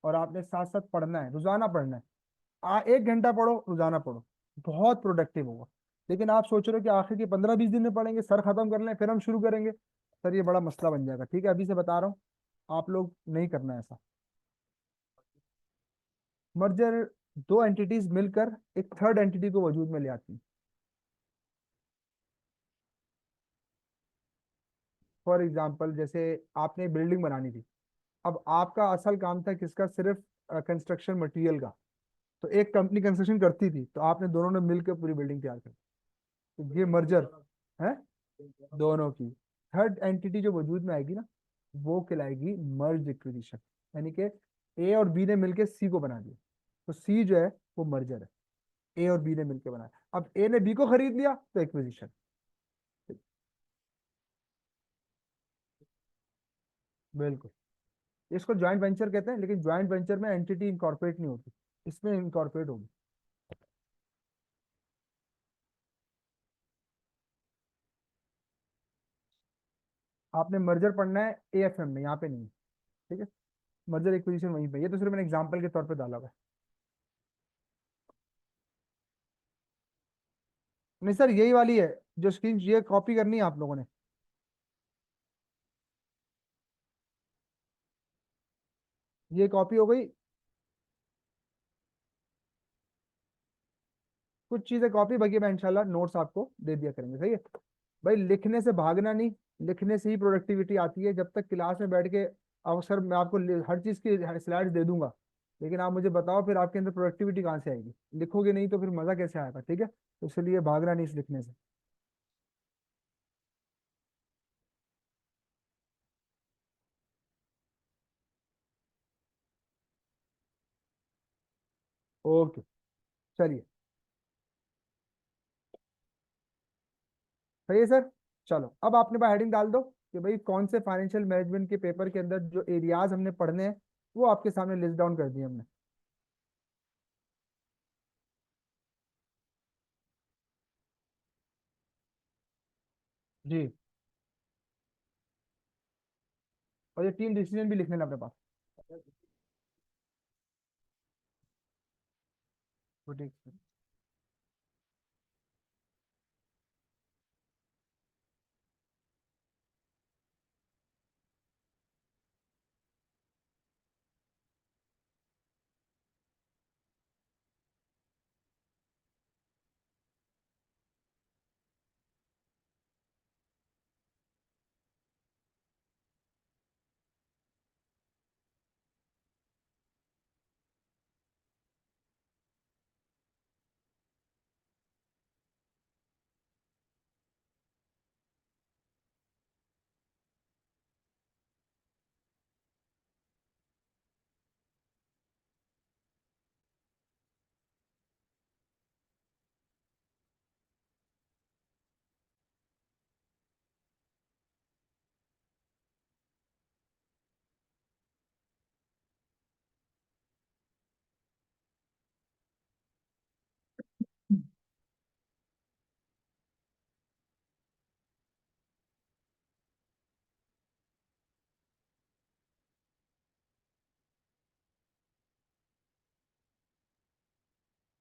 और आपने साथ साथ पढ़ना है, रोजाना पढ़ना है। 1 घंटा पढ़ो, रोजाना पढ़ो, बहुत प्रोडक्टिव होगा। लेकिन आप सोच रहे हो कि आखिर के 15-20 दिन में पढ़ेंगे, सर खत्म कर लें फिर हम शुरू करेंगे, सर ये बड़ा मसला बन जाएगा। ठीक है, अभी से बता रहा हूँ, आप लोग नहीं करना है ऐसा। मर्जर, दो एंटिटीज मिलकर एक थर्ड एंटिटी को वजूद में ले आती हैं। फॉर एग्जाम्पल, जैसे आपने बिल्डिंग बनानी थी, अब आपका असल काम था किसका, सिर्फ कंस्ट्रक्शन मटेरियल का। तो एक कंपनी कंस्ट्रक्शन करती थी, तो आपने दोनों ने मिलकर पूरी बिल्डिंग तैयार कर, तो ये मर्जर है दोनों की। थर्ड एंटिटी जो वजूद में आएगी ना, वो कहलाएगी मर्ज इक्विजिशन। यानी कि ए और बी ने मिलकर सी को बना दिया, तो सी जो है वो मर्जर है। ए और बी ने मिलकर बनाया, अब ए ने बी को खरीद लिया तो एक्विजिशन। बिल्कुल, इसको ज्वाइंट वेंचर कहते हैं, लेकिन ज्वाइंट वेंचर में एंटिटी इंकॉर्पोरेट नहीं होती, इसमें इंकॉर्पोरेट होगी। आपने मर्जर पढ़ना है एएफएम में, यहाँ पे नहीं है, ठीक है। मर्जर एक्विजिशन वहीं पे, ये तो सिर्फ मैंने एग्जांपल के तौर पे डाला हुआ है। नहीं सर, यही वाली है जो स्क्रीन, ये कॉपी करनी है आप लोगों ने। ये कॉपी हो गई, कुछ चीजें कॉपी, बाकी मैं इंशाल्लाह नोट्स आपको दे दिया करेंगे, सही है। भाई लिखने से भागना नहीं, लिखने से ही प्रोडक्टिविटी आती है। जब तक क्लास में बैठ के, अवसर मैं आपको हर चीज की स्लाइड्स दे दूंगा, लेकिन आप मुझे बताओ फिर आपके अंदर प्रोडक्टिविटी कहाँ से आएगी, लिखोगे नहीं तो फिर मजा कैसे आएगा, ठीक है। तो इसलिए भागना नहीं इस लिखने से। ओके, चलिए, सही है सर। चलो अब आपने पास हेडिंग डाल दो कि भाई कौन से फाइनेंशियल मैनेजमेंट के पेपर के अंदर जो एरियाज हमने पढ़ने हैं, वो आपके सामने लिस्ट डाउन कर दिए हमने। जी, और ये टीम डिसीजन भी लिखने अपने पास। तो ठीक है।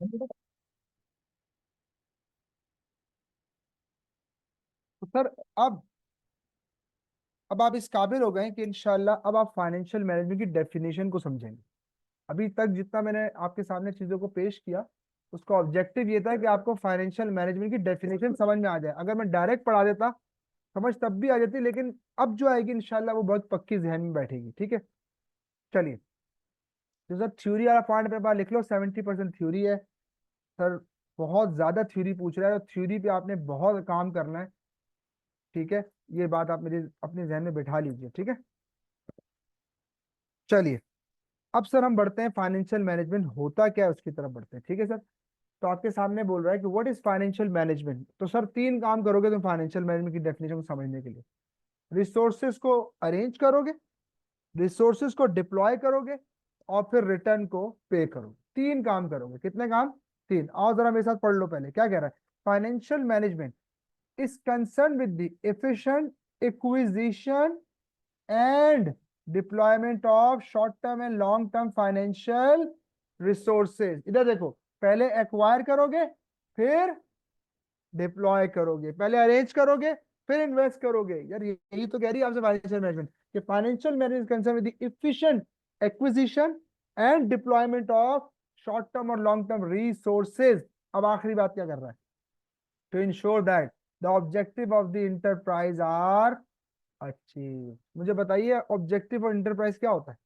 तो सर अब अब आप इस काबिल हो गए हैं कि इंशाल्लाह अब आप फाइनेंशियल मैनेजमेंट की डेफिनेशन को समझेंगे। अभी तक जितना मैंने आपके सामने चीजों को पेश किया, उसका ऑब्जेक्टिव ये था कि आपको फाइनेंशियल मैनेजमेंट की डेफिनेशन समझ में आ जाए। अगर मैं डायरेक्ट पढ़ा देता, समझ तब भी आ जाती, लेकिन अब जो आएगी इंशाल्लाह वो बहुत पक्की जहन में बैठेगी। ठीक है, चलिए। तो सर थ्योरी वाला पॉइंट पे बार लिख लो, 70% थ्योरी है। सर बहुत ज्यादा थ्योरी पूछ रहा है, तो थ्योरी पे आपने बहुत काम करना है। ठीक है, ये बात आप मेरे अपने जहन में बैठा लीजिए। ठीक है, चलिए। अब सर हम बढ़ते हैं फाइनेंशियल मैनेजमेंट होता क्या है उसकी तरफ बढ़ते हैं। ठीक है सर, तो आपके सामने बोल रहा है कि व्हाट इज फाइनेंशियल मैनेजमेंट। तो सर तीन काम करोगे तुम फाइनेंशियल मैनेजमेंट की डेफिनेशन को समझने के लिए। रिसोर्सेज को अरेंज करोगे, रिसोर्सेज को डिप्लॉय करोगे, और फिर रिटर्न को पे करोगे। तीन काम करोगे। कितने काम? तीन। आओ जरा मेरे साथ पढ़ लो पहले क्या कह रहा है। Financial management is concern with the efficient acquisition and deployment of short term and long term financial resources. इधर देखो, पहले एक्वायर करोगे, फिर डिप्लॉय करोगे, पहले अरेंज करोगे, फिर इन्वेस्ट करोगे। यार यही तो कह रही है आपसे फाइनेंशियल मैनेजमेंट, कि financial management concern with the efficient acquisition and deployment of short term और लॉन्ग टर्म रिसोर्सेज। अब आखिरी बात क्या कर रहा है, to ensure that the objective of the enterprise are achieve. मुझे बताइए ऑब्जेक्टिव और इंटरप्राइज क्या होता है?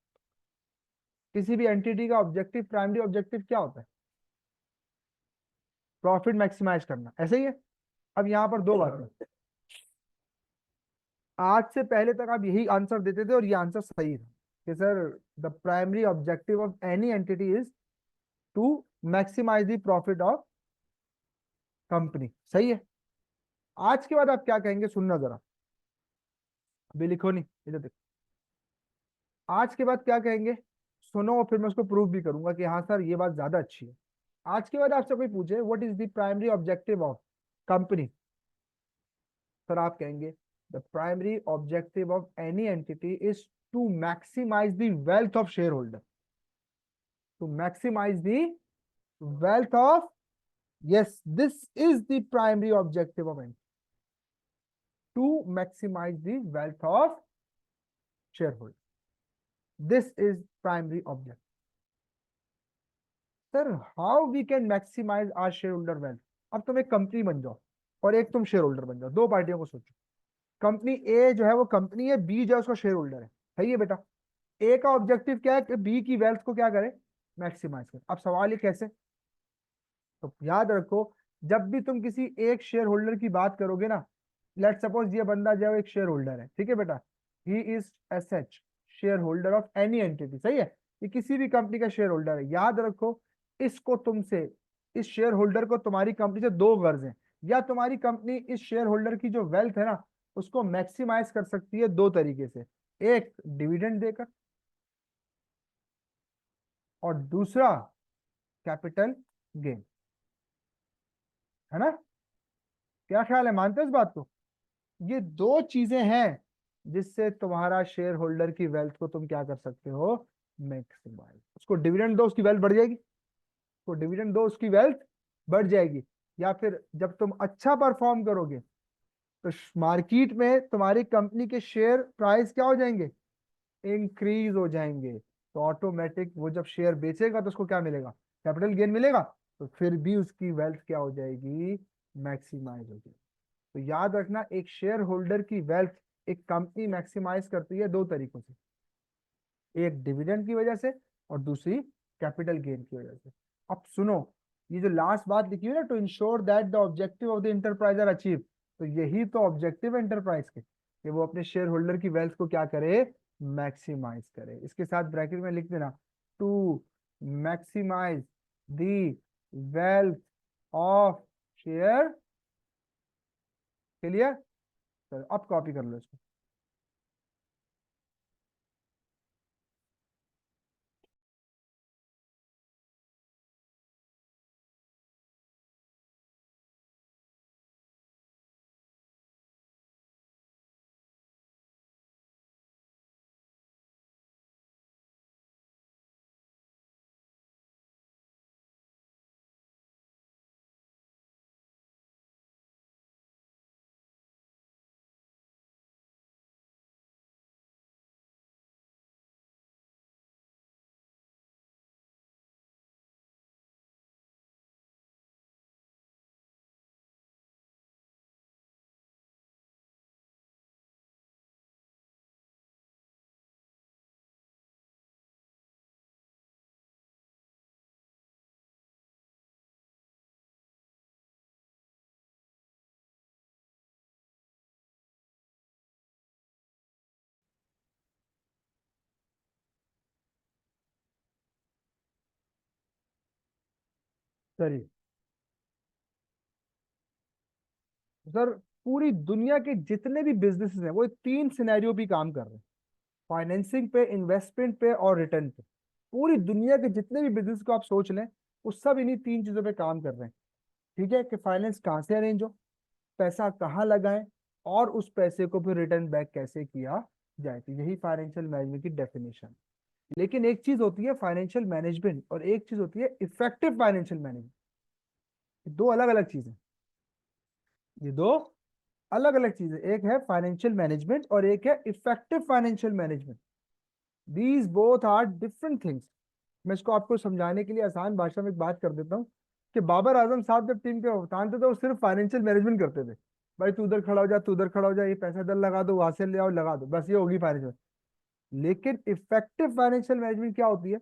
किसी भी एंटिटी का ऑब्जेक्टिव, प्राइमरी ऑब्जेक्टिव क्या होता है? प्रॉफिट मैक्सिमाइज करना, ऐसे ही है। अब यहाँ पर दो बातें, आज से पहले तक आप यही आंसर देते थे और ये आंसर सही था कि sir the primary objective of any entity is to maximise the profit of company. सही है। आज के बाद आप क्या कहेंगे, सुनना जरा। अभी लिखो नहीं, इधर देखो। आज के बाद क्या कहेंगे, सुनो, और फिर मैं उसको प्रूव भी करूंगा कि हाँ सर ये बात ज्यादा अच्छी है। आज के बाद आपसे कोई पूछे what is the primary objective of company, sir आप कहेंगे the primary objective of any entity is to maximise the wealth of share holder. To maximise the wealth of, yes, this is the primary objective of entity, to maximize the wealth of shareholder. This is primary objective. Sir how we can maximise our share holder wealth. अब तुम एक company बन जाओ और एक तुम share holder बन जाओ, दो पार्टियों को सोचो। कंपनी ए जो है वो कंपनी है, बी जो है उसका शेयर होल्डर है। सही है बेटा। ए का ऑब्जेक्टिव क्या है कि बी की वेल्थ को क्या करे, मैक्सिमाइज करे। अब सवाल ये कैसे, तो याद रखो, जब भी तुम किसी एक शेयर होल्डर की बात करोगे ना, लेट सपोज ये बंदा जो है एक शेयर होल्डर है, ठीक है बेटा, he is S H share holder of any entity. सही है, ये किसी भी कंपनी का शेयर होल्डर है। याद रखो, इसको तुमसे, इस शेयर होल्डर को तुम्हारी कंपनी से दो गर्ज हैं। या तुम्हारी कंपनी इस शेयर होल्डर की जो वेल्थ है ना, उसको मैक्सिमाइज कर सकती है दो तरीके से। एक डिविडेंड देकर, और दूसरा कैपिटल गेन। है ना? क्या ख्याल है, मानते हो इस बात को? ये दो चीजें हैं जिससे तुम्हारा शेयर होल्डर की वेल्थ को तुम क्या कर सकते हो, मैक्सिमाइज। उसको डिविडेंड दो, उसकी वेल्थ बढ़ जाएगी। उसको डिविडेंड दो, उसकी वेल्थ बढ़ जाएगी। या फिर जब तुम अच्छा परफॉर्म करोगे, तो मार्केट में तुम्हारी कंपनी के शेयर प्राइस क्या हो जाएंगे, इंक्रीज हो जाएंगे। तो ऑटोमेटिक वो जब शेयर बेचेगा तो उसको क्या मिलेगा, कैपिटल गेन मिलेगा। तो फिर भी उसकी वेल्थ क्या हो जाएगी, मैक्सिमाइज हो जाएगी। तो याद रखना, एक शेयर होल्डर की वेल्थ एक कंपनी मैक्सिमाइज करती है दो तरीकों से, एक डिविडेंड की वजह से और दूसरी कैपिटल गेन की वजह से। अब सुनो, ये जो लास्ट बात लिखी हुई है ना, to ensure that the objective of the enterprise are achieve, तो यही तो ऑब्जेक्टिव है इंटरप्राइज के, कि वो अपने शेयर होल्डर की वेल्थ को क्या करे, मैक्सिमाइज करे। इसके साथ ब्रैकेट में लिख देना, to maximise the wealth of share. Clear? चलो अब कॉपी कर लो इसको। चलिए सर, पूरी दुनिया के जितने भी बिजनेसेस हैं वो तीन सिनेरियो पे काम कर रहे हैं। फाइनेंसिंग पे, इन्वेस्टमेंट पे और रिटर्न पे। पूरी दुनिया के जितने भी बिजनेस को आप सोच लें, वो सब इन्हीं तीन चीजों पे काम कर रहे हैं। ठीक है, कि फाइनेंस कहाँ से अरेंज हो, पैसा कहाँ लगाएं, और उस पैसे को फिर रिटर्न बैक कैसे किया जाए। तो यही फाइनेंशियल मैनेजमेंट की डेफिनेशन। लेकिन एक चीज होती है फाइनेंशियल मैनेजमेंट और एक चीज होती है इफेक्टिव फाइनेंशियल मैनेजमेंट। दो अलग अलग चीजें। ये दो अलग अलग चीजें, एक है फाइनेंशियल मैनेजमेंट और एक है effective financial management. These both are different things. मैं इसको आपको समझाने के लिए आसान भाषा में एक बात कर देता हूँ कि बाबर आजम साहब जब टीम के कप्तान थे तो वो सिर्फ फाइनेंशियल मैनेजमेंट करते थे। भाई तू उधर खड़ा हो जा, तू उधर खड़ा हो जा, ये पैसा इधर लगा दो, वहां से ले आओ लगा दो, बस ये होगी फाइनेंशियल। लेकिन इफेक्टिव फाइनेंशियल मैनेजमेंट क्या होती है?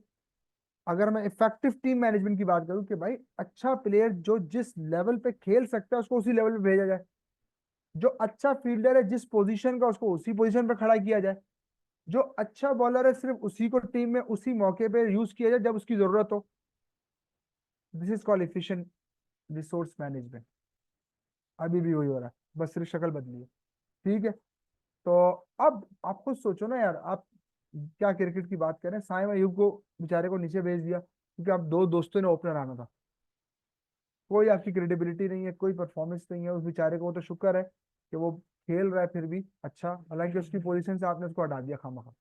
अगर मैं इफेक्टिव टीम मैनेजमेंट की बात करूं कि भाई अच्छा प्लेयर जो जिस लेवल पे खेल सकता है उसको उसी लेवल पे भेजा जाए। जो अच्छा फील्डर है जिस पोजीशन का उसको उसी पोजीशन पे खड़ा किया जाए। जो अच्छा बॉलर है सिर्फ उसी को टीम में उसी मौके पे यूज किया जाए जब उसकी जरूरत हो। This is called efficient resource management. अभी भी वही हो रहा है, बस सिर्फ शक्ल बदली है। ठीक है। तो अब आप खुद सोचो ना यार, आप क्या क्रिकेट की बात करें, साइम अयूब को बेचारे को नीचे भेज दिया क्योंकि आप दो दोस्तों ने ओपनर आना था। कोई आपकी क्रेडिबिलिटी नहीं है, कोई परफॉर्मेंस नहीं है उस बेचारे को। वो तो शुक्र है कि वो खेल रहा है फिर भी अच्छा, हालांकि उसकी पोजीशन से आपने उसको हटा दिया खामखा।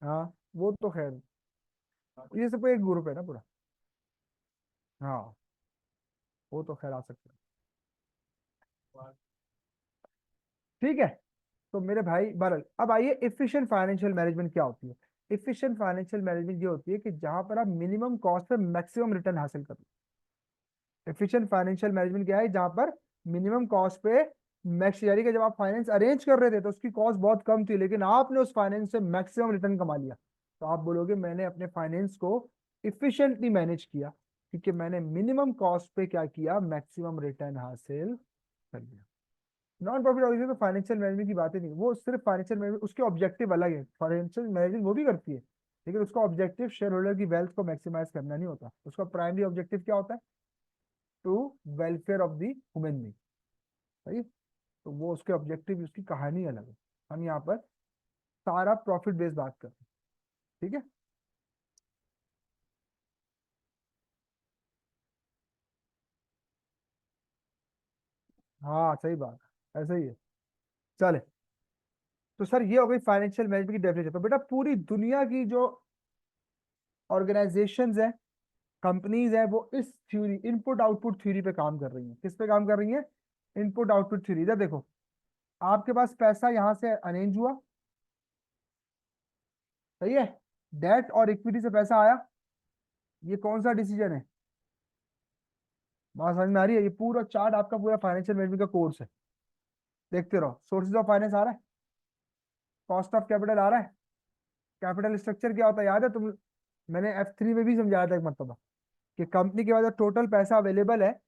हाँ, वो तो खैर, ये सब एक ग्रुप है ना पूरा। हाँ, वो तो खैर आ सकता है। ठीक है। तो मेरे भाई बरल, अब आइए इफिशिएंट फाइनेंशियल मैनेजमेंट क्या होती है। इफिशिएंट फाइनेंशियल मैनेजमेंट ये होती है कि जहां पर आप मिनिमम कॉस्ट पे मैक्सिमम रिटर्न हासिल करो। एफिशिएंट फाइनेंशियल मैनेजमेंट क्या है? जहां पर मिनिमम कॉस्ट पे मैक्स, यानी कि जब आप फाइनेंस अरेंज कर रहे थे तो उसकी कॉस्ट बहुत कम थी लेकिन आपने उस फाइनेंस से मैक्सिमम रिटर्न कमा लिया। तो आप बोलोगे मैंने अपने फाइनेंस को इफिशिएंटली मैनेज किया क्योंकि मैंने मिनिमम कॉस्ट पे क्या किया, मैक्सिमम रिटर्न हासिल कर लिया। नॉन प्रॉफिट ऑर्गेनाइजेशन तो फाइनेंशियल मैनेजमेंट की बातें नहीं, वो सिर्फ फाइनेंशियल मैनेजमेंट, उसके ऑब्जेक्टिव अलग है। फाइनेंशियल मैनेजमेंट वो भी करती है लेकिन उसका ऑब्जेक्टिव शेयर होल्डर की वेल्थ को मैक्सिमाइज करना नहीं होता। उसका प्राइमरी ऑब्जेक्टिव क्या होता है? To welfare of the human being. सही। तो वो उसके ऑब्जेक्टिव, उसकी कहानी अलग है। हम यहाँ पर सारा प्रॉफिट बेस्ड बात करते हैं। ठीक है। हाँ सही बात है, ऐसा ही है। चले। तो सर ये हो गई फाइनेंशियल मैनेजमेंट की डेफिनेशन। तो बेटा पूरी दुनिया की जो ऑर्गेनाइजेशंस हैं, कंपनीज है, वो इस थ्योरी, इनपुट आउटपुट थ्योरी पे काम कर रही हैं। किस पे काम कर रही हैं? Input output theory. इधर देखो, आपके पास पैसा यहाँ से अरेंज हुआ, सही है, डेट और इक्विटी से पैसा आया। ये कौन सा डिसीजन है? बात समझ में आ रही है? ये पूरा चार्ट आपका पूरा फाइनेंशियल मैनेजमेंट का कोर्स है। देखते रहो, सोर्सेज ऑफ फाइनेंस आ रहा है, कॉस्ट ऑफ कैपिटल आ रहा है, कैपिटल स्ट्रक्चर क्या होता है याद है तुम? मैंने F3 में भी समझाया था एक मरतबा कि कंपनी के पास जो टोटल पैसा अवेलेबल है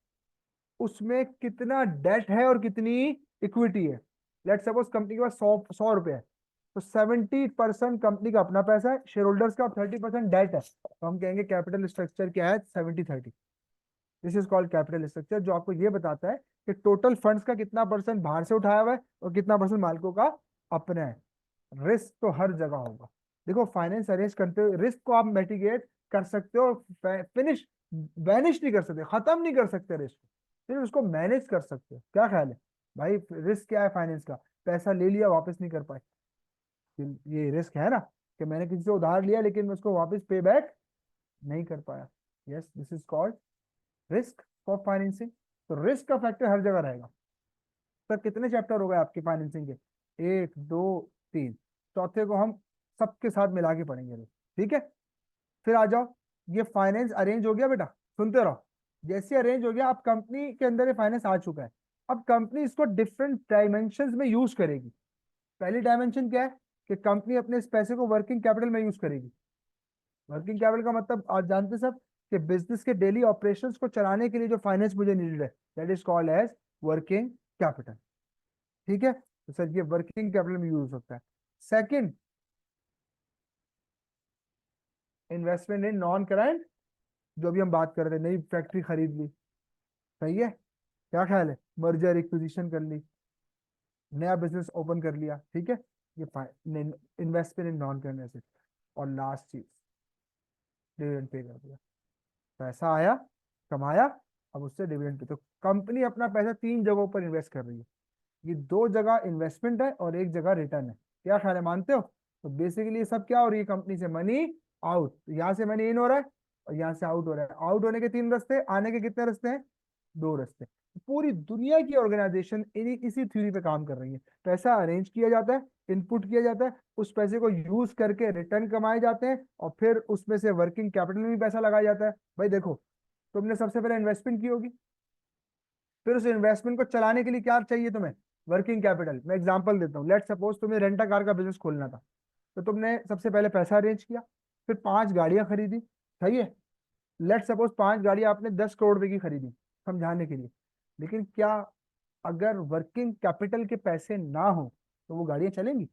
उसमें कितना डेट है और कितनी इक्विटी है। लेट सपोज कंपनी के पास 100 रुपए है, तो 70% कंपनी का अपना पैसा है शेयर होल्डर्स का, 30% डेट है, तो हम कहेंगे कैपिटल स्ट्रक्चर क्या है? 70-30। This is called capital structure, जो आपको ये बताता है कि टोटल फंड्स का कितना परसेंट बाहर से उठाया हुआ है और कितना परसेंट मालिकों का अपना है। रिस्क तो हर जगह होगा। देखो फाइनेंस अरेंज करते हुए रिस्क को आप मिटिगेट कर सकते हो, फिनिश वैनिश नहीं कर सकते, खत्म नहीं कर सकते रिस्क, फिर उसको मैनेज कर सकते हो। क्या ख्याल है भाई? रिस्क क्या है फाइनेंस का? पैसा ले लिया वापस नहीं कर पाए, ये रिस्क है ना, कि मैंने किसी से उधार लिया लेकिन मैं उसको वापस पे बैक नहीं कर पाया। Yes, this is called risk for financing. तो रिस्क का फैक्टर हर जगह रहेगा। सर कितने चैप्टर हो गए आपके फाइनेंसिंग के? एक, दो, तीन। चौथे को हम सबके साथ मिला के पढ़ेंगे। ठीक है। फिर आ जाओ, ये फाइनेंस अरेंज हो गया बेटा, सुनते रहो। जैसे अरेंज हो गया, अब कंपनी के अंदर ये फाइनेंस आ चुका है। अब कंपनी इसको डिफरेंट डायमेंशन में यूज करेगी। पहली डायमेंशन क्या है? कि कंपनी अपने इस पैसे को वर्किंग कैपिटल में यूज करेगी। वर्किंग कैपिटल का मतलब आप जानते सब कि बिजनेस के डेली ऑपरेशंस को चलाने के लिए जो फाइनेंस मुझे नीडेड है, that is called as working capital. ठीक है, तो सर ये वर्किंग कैपिटल में यूज होता है। Second, investment in non current जो अभी हम बात कर रहे थे, नई फैक्ट्री खरीद ली, सही है, क्या ख्याल है, मर्जर एक्विजिशन कर ली, नया बिजनेस ओपन कर लिया, ठीक है, ये investment in non current asset. और लास्ट चीज, डिविडेंड पे कर दिया, पैसा आया, कमाया, अब उससे डिविडेंड पे। तो कंपनी अपना पैसा तीन जगहों पर इन्वेस्ट कर रही है, ये दो जगह इन्वेस्टमेंट है और एक जगह रिटर्न है। क्या ख्याल है, मानते हो? तो बेसिकली ये सब क्या हो रही है, कंपनी से मनी आउट, यहाँ से मनी इन हो रहा है और यहाँ से आउट हो रहा है। आउट होने के तीन रास्ते, आने के कितने रास्ते हैं, दो रास्ते। पूरी दुनिया की ऑर्गेनाइजेशन इसी थ्योरी पे काम कर रही है। पैसा अरेंज किया जाता है, इनपुट किया जाता है, उस पैसे को यूज करके रिटर्न कमाए जाते हैं, और फिर उसमें से वर्किंग कैपिटल में भी पैसा लगाया जाता है। भाई देखो, तुमने सबसे पहले इन्वेस्टमेंट की होगी, फिर उस इन्वेस्टमेंट को चलाने के लिए क्या चाहिए तुम्हें, वर्किंग कैपिटल। मैं एग्जांपल देता हूँ, लेट सपोज तुम्हें रेंटा कार का बिजनेस खोलना था, तो तुमने सबसे पहले पैसा अरेंज किया, फिर पांच गाड़ियां खरीदी, सही है। लेट सपोज पांच गाड़ियां आपने 10 करोड़ रुपए की खरीदी, समझाने के लिए। लेकिन क्या, अगर वर्किंग कैपिटल के पैसे ना हो तो वो गाड़ियां चलेंगी?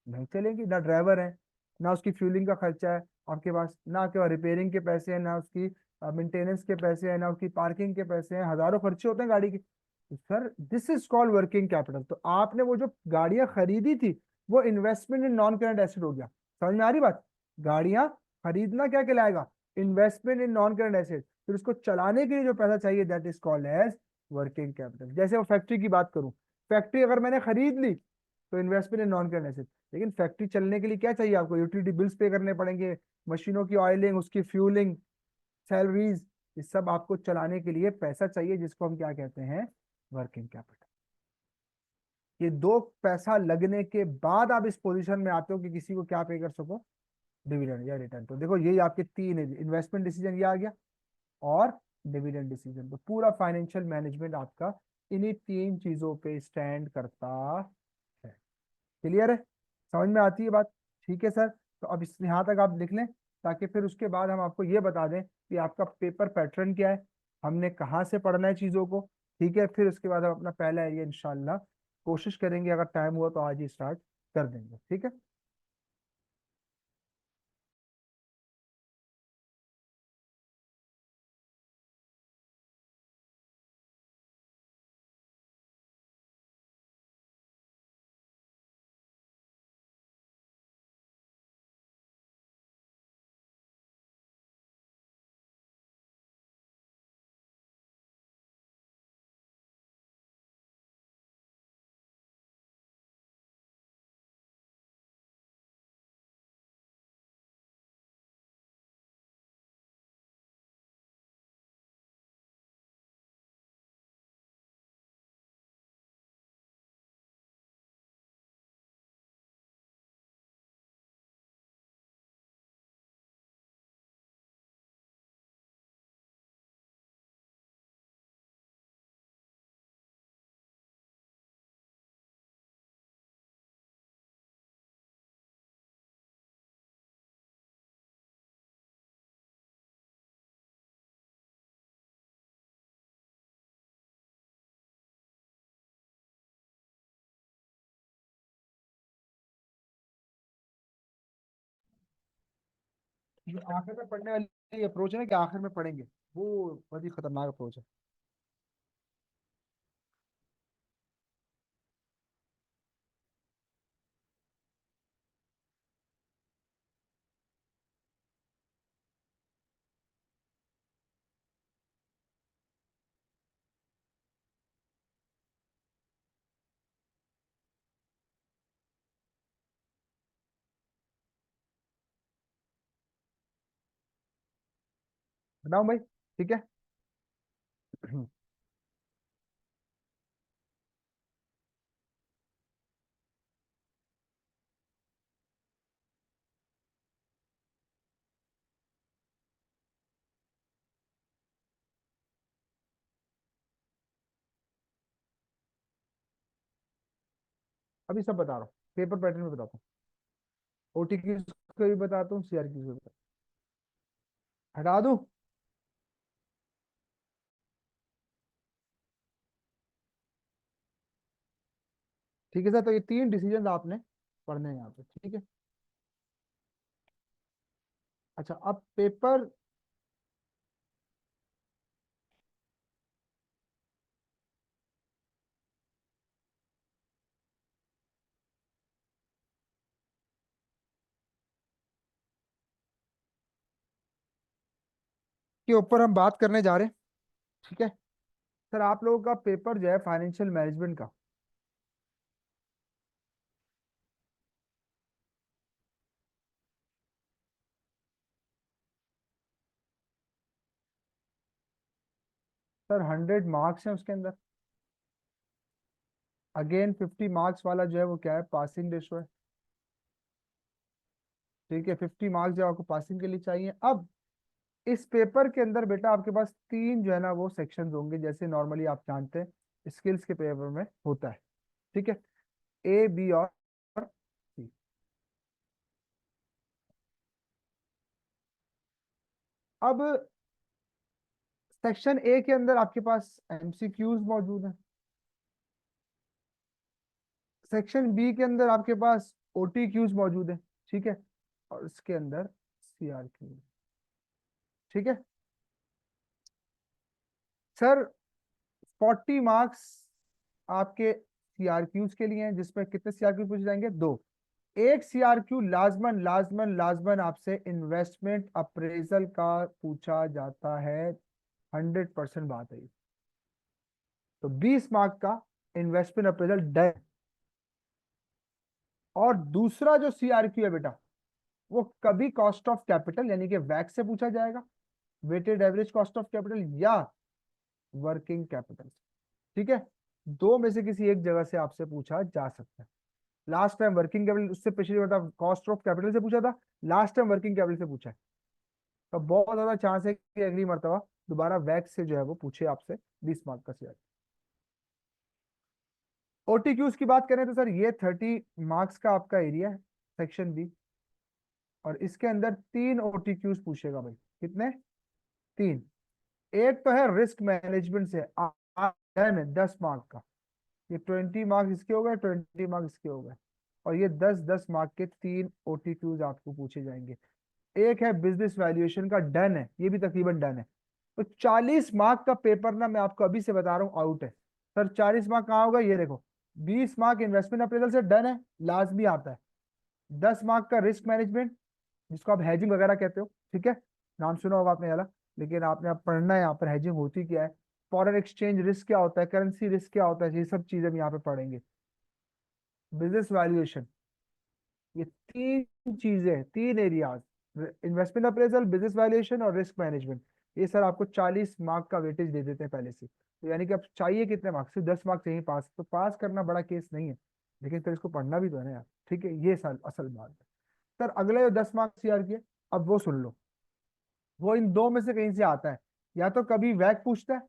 नहीं चलेंगी। ना ड्राइवर है, ना उसकी फ्यूलिंग का खर्चा है आपके पास, ना आपके पास रिपेयरिंग के पैसे हैं, ना उसकी मेंटेनेंस के पैसे हैं, ना उसकी पार्किंग के पैसे हैं, हजारों खर्चे होते हैं गाड़ी के। तो sir, this is called working capital. तो आपने वो जो गाड़ियां खरीदी थी, वो investment in non current asset हो गया। समझ में आ रही बात? गाड़ियां खरीदना क्या कहलाएगा, investment in non current asset. फिर उसको चलाने के लिए जो पैसा चाहिए, that is called as working capital. जैसे वो फैक्ट्री की बात करूं, फैक्ट्री अगर मैंने खरीद ली तो investment in non current asset. लेकिन फैक्ट्री चलने के लिए क्या चाहिए आपको, यूटिलिटी बिल्स पे करने पड़ेंगे, मशीनों की ऑयलिंग, उसकी फ्यूलिंग, सैलरीज, ये सब आपको चलाने के लिए पैसा चाहिए, जिसको हम क्या कहते हैं, वर्किंग कैपिटल। ये दो पैसा लगने के बाद आप इस पोजीशन में आते हो कि किसी को क्या पे कर सको, डिविडेंड या रिटर्न। तो देखो, यही आपके तीन है, इन्वेस्टमेंट डिसीजन ये आ गया, और डिविडेंड डिसीजन। तो पूरा फाइनेंशियल मैनेजमेंट आपका इन्हीं तीन चीजों पे स्टैंड करता है। क्लियर है, समझ में आती है बात? ठीक है सर, तो अब इस यहाँ तक आप लिख लें, ताकि फिर उसके बाद हम आपको ये बता दें कि आपका पेपर पैटर्न क्या है, हमने कहाँ से पढ़ना है चीज़ों को। ठीक है, फिर उसके बाद हम अपना पहला एरिया इंशाल्लाह कोशिश करेंगे, अगर टाइम हुआ तो आज ही स्टार्ट कर देंगे, ठीक है। जो आखिर में पढ़ने वाली अप्रोच है ना, कि आखिर में पढ़ेंगे, वो बहुत ही खतरनाक अप्रोच है। बताऊं भाई, ठीक है। अभी सब बता रहा हूँ, पेपर पैटर्न में बताता हूँ, ओटी की को भी बताता हूँ, सीआर की को भी हटा दूं। ठीक है सर, तो ये तीन डिसीजन आपने पढ़ने हैं यहाँ पे, ठीक है। अच्छा, अब पेपर के ऊपर हम बात करने जा रहे हैं। ठीक है सर, आप लोगों का पेपर जो है फाइनेंशियल मैनेजमेंट का, सर 100 मार्क्स हैं उसके अंदर। अगेन 50 मार्क्स वाला जो है वो क्या है, पासिंग रेशो है। ठीक है, 50 मार्क्स जो आपको पासिंग के लिए चाहिए। अब इस पेपर के अंदर बेटा आपके पास तीन जो है ना वो सेक्शंस होंगे, जैसे नॉर्मली आप जानते हैं स्किल्स के पेपर में होता है। ठीक है, ए बी और सी। अब सेक्शन ए के अंदर आपके पास एमसीक्यूज मौजूद है। सेक्शन बी के अंदर आपके पास ओटीक्यूज मौजूद है। ठीक है, और इसके अंदर सीआरक्यू। ठीक है सर, 40 मार्क्स आपके सीआरक्यूज के लिए हैं, जिसमें कितने सीआरक्यू पूछे जाएंगे, दो। एक सीआरक्यू लाजमन लाजमन लाजमन आपसे इन्वेस्टमेंट अप्रेजल का पूछा जाता है। 100% बात है ये। तो 20 मार्क का इन्वेस्टमेंट अप्रेजल डन। और दूसरा जो सीआरक्यू है बेटा, वो कभी कॉस्ट ऑफ कैपिटल यानी कि वैक से पूछा जाएगा, weighted average cost of capital, या वर्किंग कैपिटल। ठीक है, दो में से किसी एक जगह से आपसे पूछा जा सकता है। लास्ट टाइम वर्किंग कैपिटल, उससे पिछली बार कॉस्ट ऑफ कैपिटल से पूछा था, लास्ट टाइम वर्किंग कैपिटल से पूछा है। तो बहुत ज्यादा चांस है कि अगली मर्तबा दोबारा वैक्स से जो है वो पूछे आपसे 20 मार्क का शेयर। ओटीक्यूज की बात करें तो सर ये 30 मार्क्स का आपका एरिया है, सेक्शन बी। और इसके अंदर तीन ओटीक्यूज पूछेगा भाई। कितने? तीन। एक तो है रिस्क मैनेजमेंट से, डन है 10 मार्क का। ये 20 मार्क्स इसके हो गए, 20 मार्क्स इसके हो गए। और ये 10-10 मार्क के तीन ओटीक्यूज आपको पूछे जाएंगे। एक है बिजनेस वैल्यूएशन का, डन है, ये भी तकरीबन डन है। तो 40 मार्क का पेपर ना मैं आपको अभी से बता रहा हूँ आउट है। सर 40 मार्क कहाँ होगा, ये देखो। 20 मार्क इन्वेस्टमेंट अप्रेजल से डन है, लाजमी आता है। 10 मार्क का रिस्क मैनेजमेंट, जिसको आप हैजिंग वगैरह कहते हो। ठीक है, नाम सुना होगा आपने वाला, लेकिन आपने अब पढ़ना है यहाँ पर हैजिंग होती क्या है, फॉरेन एक्सचेंज रिस्क क्या होता है, करेंसी रिस्क क्या होता है, ये सब चीजें हम यहाँ पे पढ़ेंगे। बिजनेस वैल्यूएशन, ये तीन चीजें, तीन areas, investment appraisal, business valuation और रिस्क मैनेजमेंट। ये सर आपको 40 मार्क का वेटेज दे देते हैं पहले से। तो यानी कि अब चाहिए कितने मार्क्स, सिर्फ 10 मार्क्स चाहिए पास, तो पास करना बड़ा केस नहीं है। लेकिन फिर इसको पढ़ना भी तो है ना यार। ठीक है, ये सर असल बात है। सर अगले जो 10 मार्क्स यार किए, अब वो सुन लो। वो इन दो में से कहीं से आता है। या तो कभी वैक पूछता है,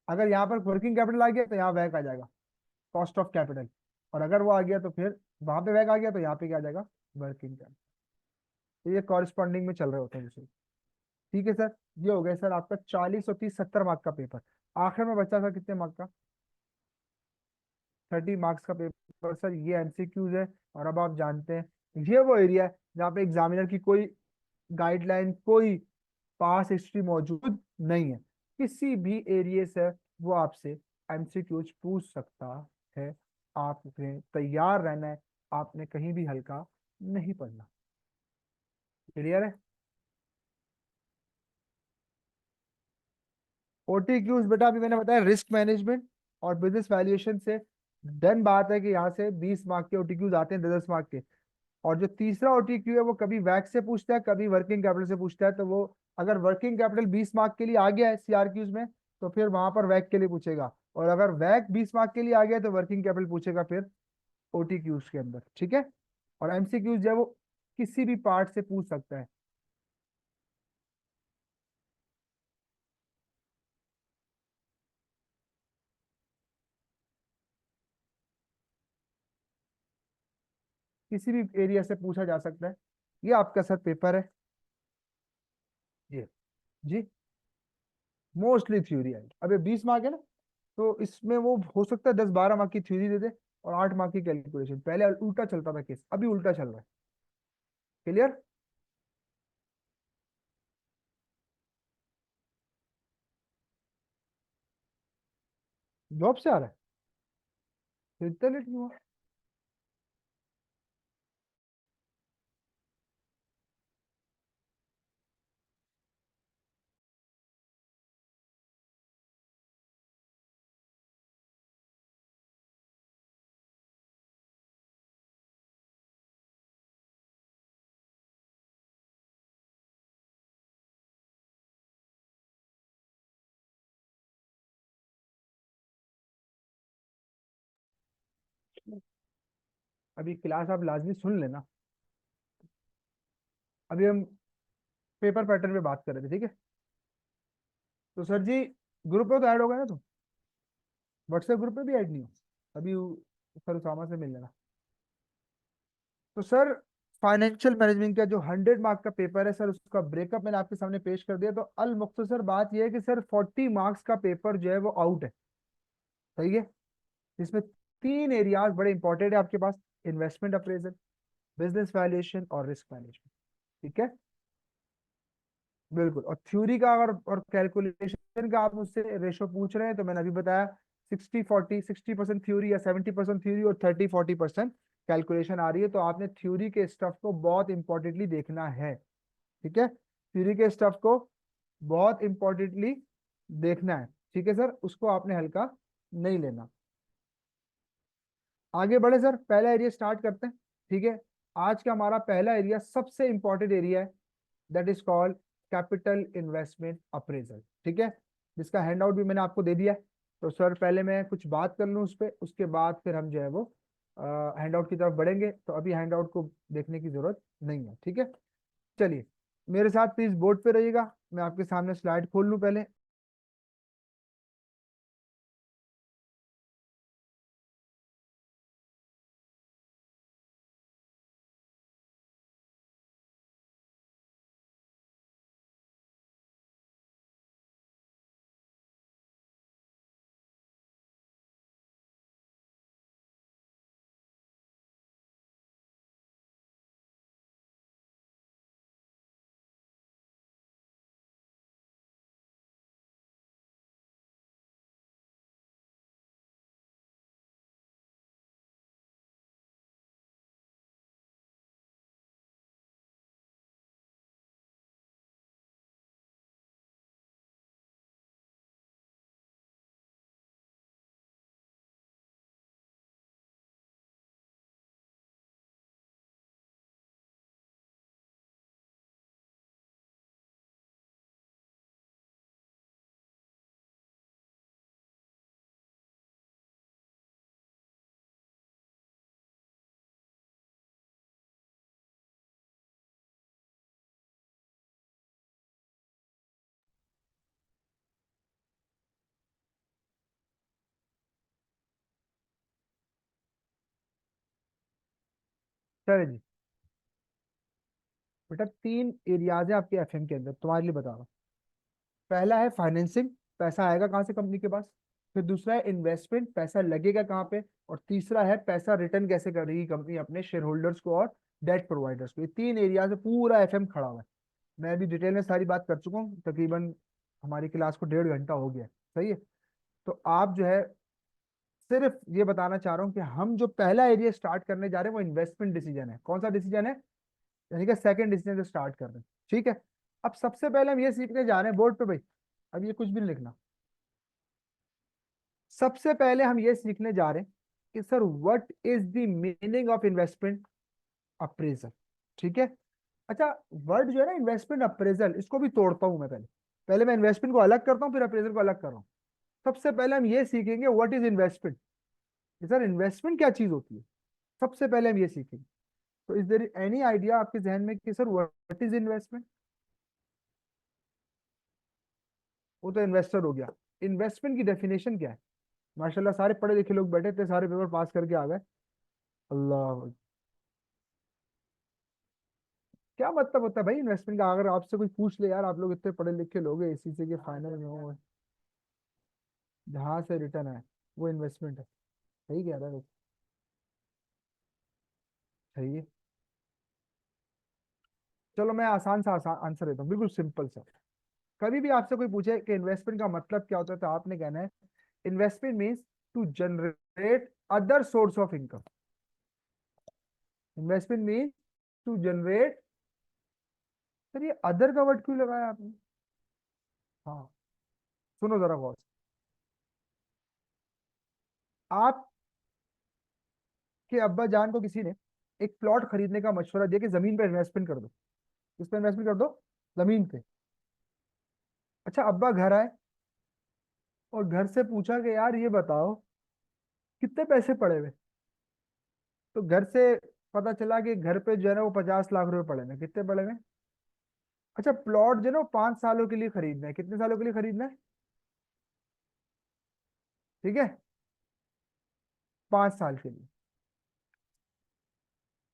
अगर यहाँ पर वर्किंग कैपिटल आ गया तो यहाँ वैक आ जाएगा, कॉस्ट ऑफ कैपिटल। और अगर वो आ गया तो फिर वहां पे वैक आ गया तो यहाँ पे क्या आ जाएगा, वर्किंग कैपिटल। तो ये कॉरिस्पॉन्डिंग में चल रहे होते हैं दूसरे। ठीक है सर, ये हो गया सर आपका 40 और 30 70 मार्क का पेपर। आखिर में बचा था कितने मार्क का, 30 मार्क्स का पेपर। सर ये एमसीक्यूज है। और अब आप जानते हैं ये वो एरिया है जहाँ पे एग्जामिनर की कोई गाइडलाइन, कोई पास हिस्ट्री मौजूद नहीं है। किसी भी एरिया से वो आपसे एमसीक्यूज पूछ सकता है। आपने तैयार रहना है, आपने कहीं भी हल्का नहीं पड़ना। क्लियर है? ओटीक्यूज बेटा अभी मैंने बताया रिस्क मैनेजमेंट और बिजनेस वैल्यूएशन से डन। बात है कि यहाँ से 20 मार्क के ओटीक्यूज आते हैं, 10-10 मार्क के। और जो तीसरा ओटीक्यू है वो कभी वैक्स से पूछता है, कभी वर्किंग कैपिटल से पूछता है। तो वो अगर वर्किंग कैपिटल 20 मार्क के लिए आ गया है सीआरक्यूज में, तो फिर वहां पर वैक के लिए पूछेगा। और अगर वैक 20 मार्क के लिए आ गया तो वर्किंग कैपिटल पूछेगा फिर ओटीक्यूज के अंदर। ठीक है, और एमसीक्यूज जो है वो किसी भी पार्ट से पूछ सकता है। किसी भी एरिया से पूछा जा सकता है। ये आपका सर पेपर है। जी जी, मोस्टली थ्योरी है। अब ये 20 मार्क है ना, तो इसमें वो हो सकता है 10-12 मार्क की थ्योरी दे दे और 8 मार्क की कैलकुलेशन। पहले उल्टा चलता था केस, अभी उल्टा चल रहा है। क्लियर? जॉब से आ रहा है? फिर इतना लेट क्यों हुआ? अभी क्लास आप लाजमी सुन लेना। अभी हम पेपर पैटर्न पे बात कर रहे थे, ठीक है। तो सर जी, ग्रुप में तो ऐड हो गए ना तुम? व्हाट्सएप ग्रुप में भी ऐड नहीं हो अभी? सर उसामा से मिल लेना। तो सर, फाइनेंशियल मैनेजमेंट का जो 100 मार्क का पेपर है सर, उसका ब्रेकअप मैंने आपके सामने पेश कर दिया। तो अल मुख्तसर बात यह है कि सर 40 मार्क्स का पेपर जो है वो आउट है। सही है। जिसमें 3 एरियाज बड़े इंपॉर्टेंट है आपके पास: इन्वेस्टमेंट अप्रेजल, बिजनेस वैल्यूएशन और रिस्क मैनेजमेंट। ठीक है। बिल्कुल। और थ्योरी का अगर और कैलकुलेशन का आप मुझसे रेशो पूछ रहे हैं तो मैंने अभी बताया, 60-40, 60% थ्योरी या 70% थ्योरी और 30-40% कैलकुलेशन आ रही है। तो आपने थ्योरी के स्टफ को बहुत इंपॉर्टेंटली देखना है। ठीक है। थ्योरी के स्टफ को बहुत इंपॉर्टेंटली देखना है। ठीक है सर, उसको आपने हल्का नहीं लेना। आगे बढ़े सर, पहला एरिया स्टार्ट करते हैं। ठीक है। आज का हमारा पहला एरिया सबसे इंपॉर्टेंट एरिया है, that is called capital investment appraisal. ठीक है। जिसका हैंड आउट भी मैंने आपको दे दिया है। तो सर पहले मैं कुछ बात कर लूँ उस पर, उसके बाद फिर हम जो है वो हैंड आउट की तरफ बढ़ेंगे। तो अभी हैंड आउट को देखने की जरूरत नहीं है। ठीक है। चलिए, मेरे साथ प्लीज बोर्ड पे रहिएगा। मैं आपके सामने स्लाइड खोल लूँ पहले। चलिए जी। बेटा 3 एरियाज है आपके एफएम के अंदर, तुम्हारे लिए बता रहा हूँ। पहला है फाइनेंसिंग, पैसा आएगा कहाँ से कंपनी के पास। फिर दूसरा है इन्वेस्टमेंट, पैसा लगेगा कहाँ पे। और तीसरा है पैसा रिटर्न कैसे करेगी कंपनी अपने शेयर होल्डर्स को और डेट प्रोवाइडर्स को। ये 3 एरिया से पूरा एफएम खड़ा हुआ है। मैं अभी डिटेल में सारी बात कर चुका हूँ तकरीबन। हमारी क्लास को 1.5 घंटा हो गया है। सही है। तो आप जो है, सिर्फ ये बताना चाह रहा हूँ कि हम जो पहला एरिया स्टार्ट करने जा रहे हैं वो इन्वेस्टमेंट डिसीजन है। कौन सा डिसीजन है? यानी कि सेकंड डिसीजन से स्टार्ट कर रहे हैं। ठीक है। अब सबसे पहले हम ये सीखने जा रहे हैं बोर्ड पे भाई, अब ये कुछ भी नहीं लिखना। सबसे पहले हम ये सीखने जा रहे हैं कि sir what is the meaning of investment appraisal. ठीक है। अच्छा, वर्ड जो है ना इन्वेस्टमेंट अप्रेजल, इसको भी तोड़ता हूं मैं पहले। पहले मैं इन्वेस्टमेंट को अलग करता हूं, फिर अप्रेजल को अलग कर रहा हूं। सबसे पहले हम ये सीखेंगे what is investment. Sir investment क्या चीज होती है, सबसे पहले हम ये सीखेंगे। तो इज देयर एनी आइडिया आपके जहन में कि सर व्हाट इज इन्वेस्टमेंट? वो तो इन्वेस्टर हो गया। इन्वेस्टमेंट की डेफिनेशन क्या है? माशाल्लाह सारे पढ़े लिखे लोग बैठे थे, सारे पेपर पास करके आ गए। अल्लाह। क्या मतलब होता है भाई इन्वेस्टमेंट का? अगर आपसे कोई पूछ ले, यार आप लोग इतने पढ़े लिखे लोग हैं, इसी से के फाइनल में हो, जहां से रिटर्न है वो इन्वेस्टमेंट है। सही कह रहा है। सही है। चलो मैं आसान सा आसान आंसर देता हूँ, बिल्कुल सिंपल सा। कभी भी आपसे कोई पूछे कि इन्वेस्टमेंट का मतलब क्या होता है, तो आपने कहना है investment means to generate other source of income. Investment means to generate. Sir ये अदर का वर्ड क्यों लगाया आपने? हाँ, सुनो जरा गौर से। आपके अब्बा जान को किसी ने एक प्लॉट खरीदने का मशवरा दिया कि जमीन पे इन्वेस्टमेंट कर दो। किस पे इन्वेस्टमेंट कर दो? जमीन पे। अच्छा, अब्बा घर आए और घर से पूछा कि यार ये बताओ कितने पैसे पड़े हुए। तो घर से पता चला कि घर पे जो है ना वो 50 लाख रुपए पड़े हैं, कितने पड़े हैं? अच्छा, प्लॉट जो है ना वो 5 सालों के लिए खरीदना है, कितने सालों के लिए खरीदना है? ठीक है, 5 साल के लिए।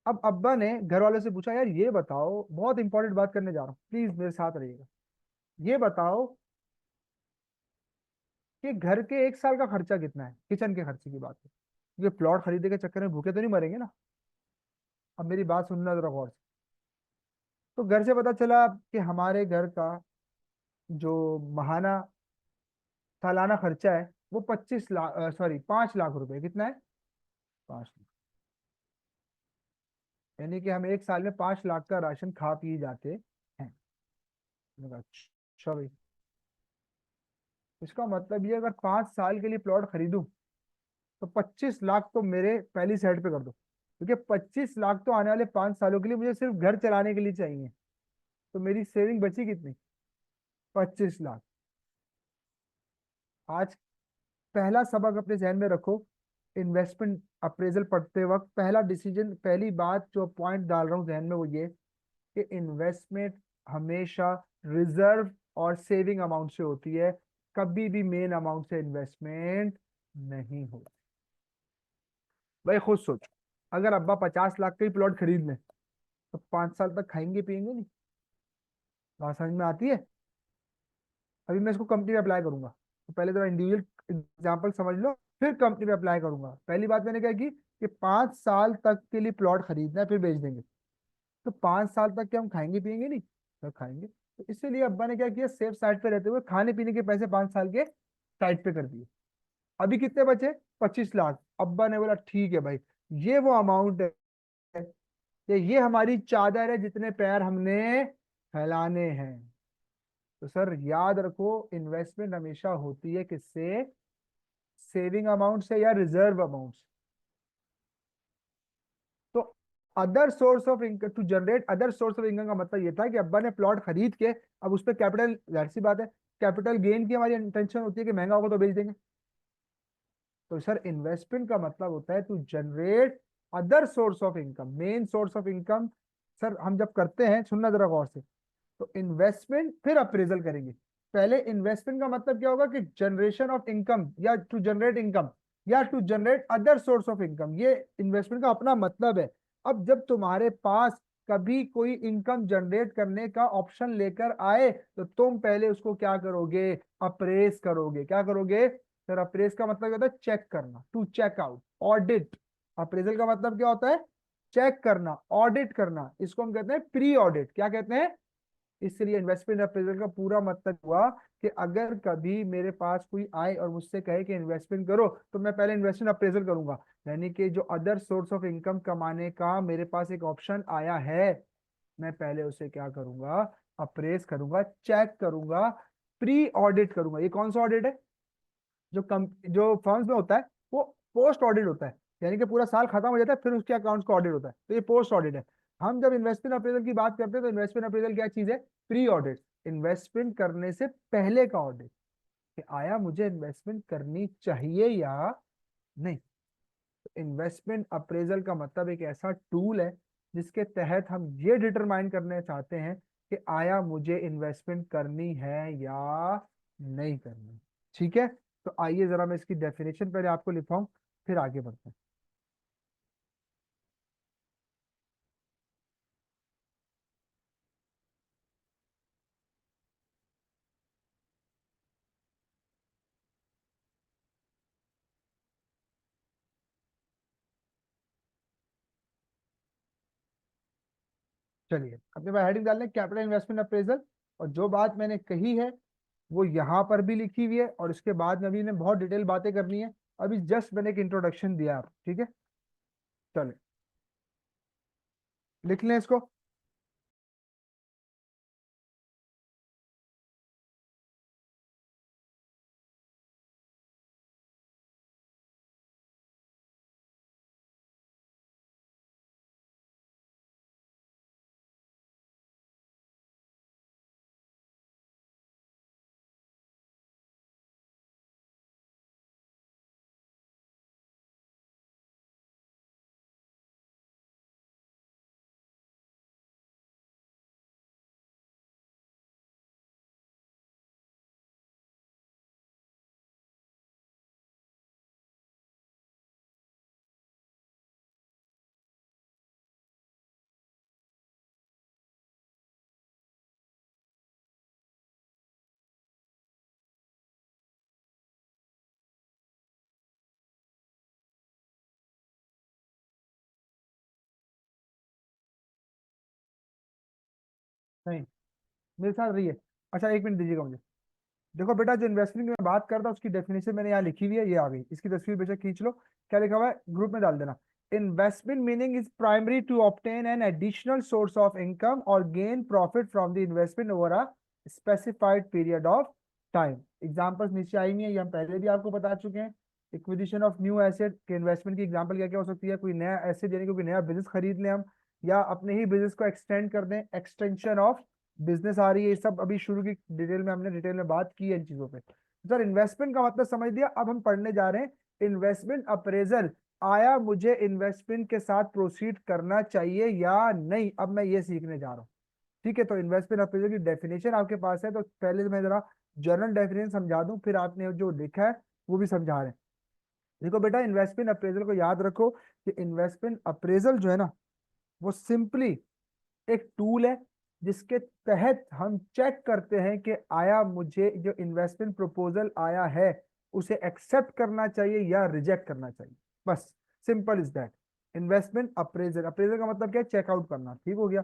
अब अब्बा ने घर वालों से पूछा, यार ये बताओ, बहुत इंपॉर्टेंट बात करने जा रहा हूँ, प्लीज मेरे साथ रहिएगा। ये बताओ कि घर के 1 साल का खर्चा कितना है, किचन के खर्चे की बात है। ये प्लॉट खरीदने के चक्कर में भूखे तो नहीं मरेंगे ना। अब मेरी बात सुनना जरा गौर से। तो घर से पता चला कि हमारे घर का जो महाना सालाना खर्चा है वो 25 लाख, सॉरी 5 लाख रुपए, कितना है? 5 लाख। यानी कि हम एक साल में 5 लाख का राशन खा पी जाते हैं। मैंने कहा, अच्छा भाई, इसका मतलब ये, अगर 5 साल के लिए प्लॉट खरीदूं तो 25 लाख तो मेरे पहली साइड पे कर दो, क्योंकि 25 लाख तो आने वाले 5 सालों के लिए मुझे सिर्फ घर चलाने के लिए चाहिए। तो मेरी सेविंग बची कितनी? 25 लाख। आज पहला सबक अपने जहन में रखो, इन्वेस्टमेंट अप्रेजल पढ़ते वक्त पहला डिसीजन, पहली बात जो पॉइंट डाल रहा हूँ जहन में वो ये, कि इन्वेस्टमेंट हमेशा रिजर्व और सेविंग अमाउंट से होती है, कभी भी मेन अमाउंट से इन्वेस्टमेंट नहीं होती। भाई खुद सोचो, अगर अब्बा 50 लाख का ही प्लॉट खरीद लें तो 5 साल तक खाएंगे पिएंगे नहीं? बात समझ में आती है? अभी मैं इसको कंपनी में अप्लाई करूंगा, तो पहले तो इंडिविजुअल एग्जाम्पल समझ लो, फिर कंपनी में अप्लाई करूंगा। पहली बात मैंने क्या की कि 5 साल तक के लिए प्लॉट खरीदना है, फिर बेच देंगे। तो 5 साल तक के हम खाएंगे पिएंगे नहीं? तो खाएंगे। तो इसीलिए अब्बा ने क्या किया, सेफ साइड पे रहते हुए खाने पीने के पैसे 5 साल के साइड पे कर दिए। अभी कितने बचे? 25 लाख। अब्बा ने बोला ठीक है भाई, ये वो अमाउंट है, ये हमारी चादर है जितने पैर हमने फैलाने हैं। तो सर याद रखो, इन्वेस्टमेंट हमेशा होती है किससे? सेविंग अमाउंट से या रिजर्व अमाउंट से। तो other source of income, to generate other source of income का मतलब ये था कि अब्बा ने प्लॉट खरीद के अब उस पर कैपिटल, जाहिर सी बात है, कैपिटल गेन की हमारी इंटेंशन होती है कि महंगा होगा तो बेच देंगे। तो सर इन्वेस्टमेंट का मतलब होता है to generate other source of income, main source of income. Sir हम जब करते हैं, सुनना जरा गौर से, तो इन्वेस्टमेंट फिर अप्रेजल करेंगे। पहले इन्वेस्टमेंट का मतलब क्या होगा कि जनरेशन ऑफ इनकम, या टू जनरेट इनकम, या to generate other source of income, ये इन्वेस्टमेंट का अपना मतलब है। अब जब तुम्हारे पास कभी कोई इनकम जनरेट करने का ऑप्शन लेकर आए तो तुम पहले उसको क्या करोगे? अप्रेस करोगे। क्या करोगे? सर अप्रेस का मतलब क्या होता है? चेक करना, to check out, audit. Appraisal का मतलब क्या होता है? चेक करना, ऑडिट करना। इसको हम कहते हैं प्री ऑडिट। क्या कहते हैं? इसलिए इन्वेस्टमेंट अप्रेजल का पूरा मतलब हुआ कि अगर कभी मेरे पास कोई आए और मुझसे कहे कि इन्वेस्टमेंट करो, तो मैं पहले इन्वेस्टमेंट अप्रेजल करूंगा। यानी कि जो अदर सोर्स ऑफ इनकम कमाने का मेरे पास एक ऑप्शन आया है, मैं पहले उसे क्या करूंगा? अप्रेस करूंगा, चेक करूंगा, प्री ऑडिट करूंगा। ये कौन सा ऑडिट है? जो फर्म्स में होता है वो पोस्ट ऑडिट होता है, यानी कि पूरा साल खत्म हो जाता है फिर उसके अकाउंट्स का ऑडिट होता है, तो ये पोस्ट ऑडिट है। हम जब इन्वेस्टमेंट अप्रेजल की बात करते हैं तो इन्वेस्टमेंट अप्रेजल क्या चीज है? प्री ऑडिट, इन्वेस्टमेंट करने से पहले का ऑडिट, कि आया मुझे इन्वेस्टमेंट करनी चाहिए या नहीं। इन्वेस्टमेंट अप्रेजल का मतलब एक ऐसा टूल है जिसके तहत हम ये डिटरमाइन करने चाहते हैं कि आया मुझे इन्वेस्टमेंट करनी है या नहीं करनी। ठीक है, तो आइए जरा मैं इसकी डेफिनेशन पहले आपको लिखाऊं, फिर आगे बढ़ते हैं। चलिए अपने पास हेडिंग डाल लें, कैपिटल इन्वेस्टमेंट अप्रेजल। और जो बात मैंने कही है वो यहाँ पर भी लिखी हुई है, और इसके बाद में अभी ने बहुत डिटेल बातें करनी है। अभी जस्ट मैंने एक इंट्रोडक्शन दिया आप, ठीक है? चलिए लिख लें इसको। नहीं, मेरे साथ रही है। अच्छा, एक मिनट दीजिएगा मुझे। देखो बेटा, जो इन्वेस्टमेंट की मैं बात करता हूँ उसकी डेफिनेशन मैंने यहाँ लिखी हुई है, ये आ गई, इसकी तस्वीर बेशक खींच लो। क्या लिखा हुआ है ग्रुप में डाल देना। Investment meaning is primary to obtain an additional source of income और gain profit from the investment over a specified period of time. Examples नीचे आई हुई है, ये हम पहले भी आपको बता चुके हैं। एक्विजिशन ऑफ न्यू एसेट के इन्वेस्टमेंट की एग्जांपल क्या क्या हो सकती है? कोई नया एसेट यानी कि कोई नया बिजनेस खरीद लें हम, या अपने ही बिजनेस को एक्सटेंड कर दें, एक्सटेंशन ऑफ बिजनेस आ रही है, ये सब अभी शुरू की डिटेल में हमने डिटेल में बात की है इन चीजों पे। सर इन्वेस्टमेंट का मतलब समझ लिया, अब हम पढ़ने जा रहे हैं इन्वेस्टमेंट अप्रेजल। आया मुझे इन्वेस्टमेंट के साथ प्रोसीड करना चाहिए या नहीं, अब मैं ये सीखने जा रहा हूँ। ठीक है, तो इन्वेस्टमेंट अप्रेजल की डेफिनेशन आपके पास है, तो पहले मैं जरा जनरल डेफिनेशन समझा दूं, फिर आपने जो लिखा है वो भी समझा रहे हैं। देखो बेटा, इन्वेस्टमेंट अप्रेजल को याद रखो कि इन्वेस्टमेंट अप्रेजल जो है ना, वो सिंपली एक टूल है जिसके तहत हम चेक करते हैं कि आया मुझे जो इन्वेस्टमेंट प्रपोजल आया है उसे एक्सेप्ट करना चाहिए या रिजेक्ट करना चाहिए। बस, simple is that. Investment appraisal, appraisal का मतलब क्या है? चेकआउट करना। ठीक हो गया।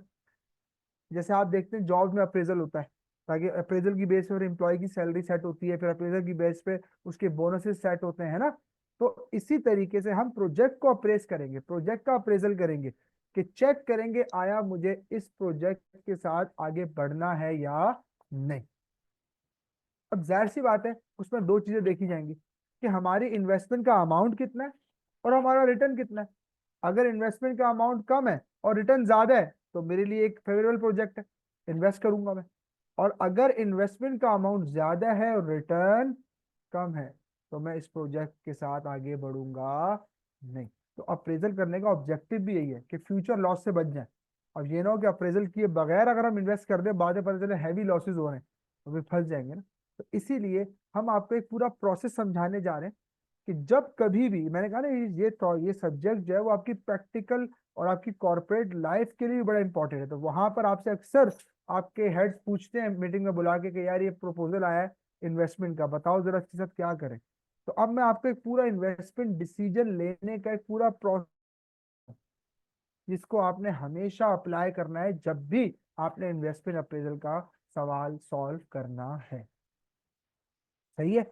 जैसे आप देखते हैं जॉब में अप्रेजल होता है, ताकि अप्रेजल की बेस पर एम्प्लॉय की सैलरी सेट होती है, फिर अप्रेजल की बेस पे उसके बोनसेस सेट होते हैं, है ना? तो इसी तरीके से हम प्रोजेक्ट को अप्रेज करेंगे, प्रोजेक्ट का अप्रेजल करेंगे, कि चेक करेंगे आया मुझे इस प्रोजेक्ट के साथ आगे बढ़ना है या नहीं। अब जाहिर सी बात है, उसमें दो चीजें देखी जाएंगी कि हमारी इन्वेस्टमेंट का अमाउंट कितना है और हमारा रिटर्न कितना है। अगर इन्वेस्टमेंट का अमाउंट कम है और रिटर्न ज्यादा है तो मेरे लिए एक फेवरेबल प्रोजेक्ट है, इन्वेस्ट करूंगा मैं। और अगर इन्वेस्टमेंट का अमाउंट ज्यादा है और रिटर्न कम है तो मैं इस प्रोजेक्ट के साथ आगे बढ़ूंगा नहीं। तो अप्रेजल करने का ऑब्जेक्टिव भी यही है कि फ्यूचर लॉस से बच जाए। अब ये ना हो कि अप्रेजल किए बगैर अगर हम इन्वेस्ट कर दें, बाद में पता चले हैवी लॉसेस हो रहे हैं, तो फिर फंस जाएंगे ना। तो इसीलिए हम आपको एक पूरा प्रोसेस समझाने जा रहे हैं कि जब कभी भी, मैंने कहा ना, ये सब्जेक्ट जो है वो आपकी प्रैक्टिकल और आपकी कॉर्पोरेट लाइफ के लिए भी बड़ा इंपॉर्टेंट है। तो वहां पर आपसे अक्सर आपके हेड्स पूछते हैं मीटिंग में बुला के कि यार ये प्रपोजल आया है इन्वेस्टमेंट का, बताओ जरा इसके साथ क्या करें। तो अब मैं आपको एक पूरा इन्वेस्टमेंट डिसीजन लेने का एक पूरा प्रोसेस, जिसको आपने हमेशा अप्लाई करना है जब भी आपने इन्वेस्टमेंट अप्रेजल का सवाल सॉल्व करना है। सही है।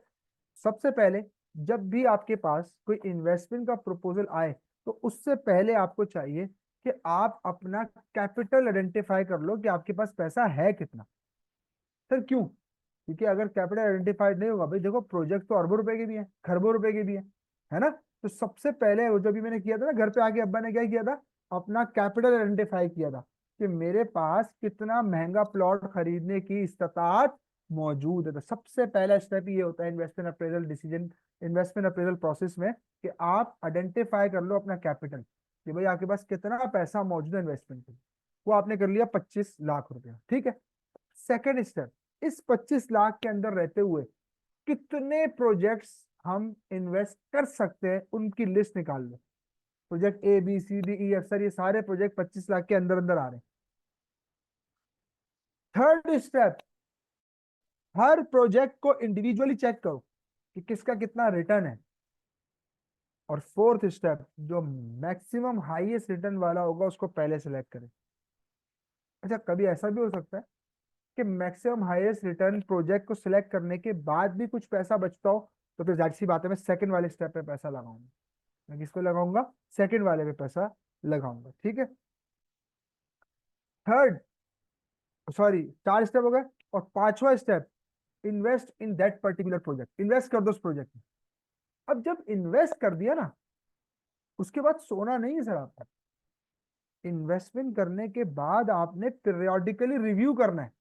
सबसे पहले, जब भी आपके पास कोई इन्वेस्टमेंट का प्रपोजल आए तो उससे पहले आपको चाहिए कि आप अपना कैपिटल आइडेंटिफाई कर लो कि आपके पास पैसा है कितना। सर क्यों? क्योंकि अगर कैपिटल आइडेंटिफाइड नहीं होगा, भाई देखो प्रोजेक्ट तो अरबों रुपए के भी है, खरबों रुपए के भी है ना? तो सबसे पहले वो जो भी मैंने किया था ना, घर पे आके अब्बा ने क्या किया था, अपना कैपिटल आइडेंटिफाई किया था कि मेरे पास कितना महंगा प्लॉट खरीदने की इस्तात मौजूद है। तो सबसे पहला स्टेप ये होता है investment appraisal decision, investment appraisal process में, कि आप आइडेंटिफाई कर लो अपना कैपिटल, कि भाई आपके पास कितना पैसा मौजूद है इन्वेस्टमेंट के लिए। वो आपने कर लिया 25 लाख रुपया, ठीक है। सेकेंड स्टेप, इस 25 लाख के अंदर रहते हुए कितने प्रोजेक्ट्स हम इन्वेस्ट कर सकते हैं उनकी लिस्ट निकाल लो। Project A B C D E F, sir ये सारे प्रोजेक्ट 25 लाख के अंदर अंदर आ रहे हैं। थर्ड स्टेप, हर प्रोजेक्ट को इंडिविजुअली चेक करो कि किसका कितना रिटर्न है। और फोर्थ स्टेप, जो मैक्सिमम हाईएस्ट रिटर्न वाला होगा उसको पहले सेलेक्ट करें। अच्छा, कभी ऐसा भी हो सकता है कि मैक्सिमम हाईएस्ट रिटर्न प्रोजेक्ट को सिलेक्ट करने के बाद भी कुछ पैसा बचता हो, तो फिर जाहिर सी बात है मैं सेकंड वाले स्टेप पे पैसा लगाऊंगा। मैं किसको लगाऊंगा? सेकंड वाले पे पैसा लगाऊंगा, ठीक है। थर्ड, सॉरी, चार स्टेप हो गए। और पांचवा step, invest in that particular project, invest कर दो उस प्रोजेक्ट में। अब जब इन्वेस्ट कर दिया ना, उसके बाद सोना नहीं है सर आपका। इन्वेस्टमेंट करने के बाद आपने पीरियोडिकली रिव्यू करना है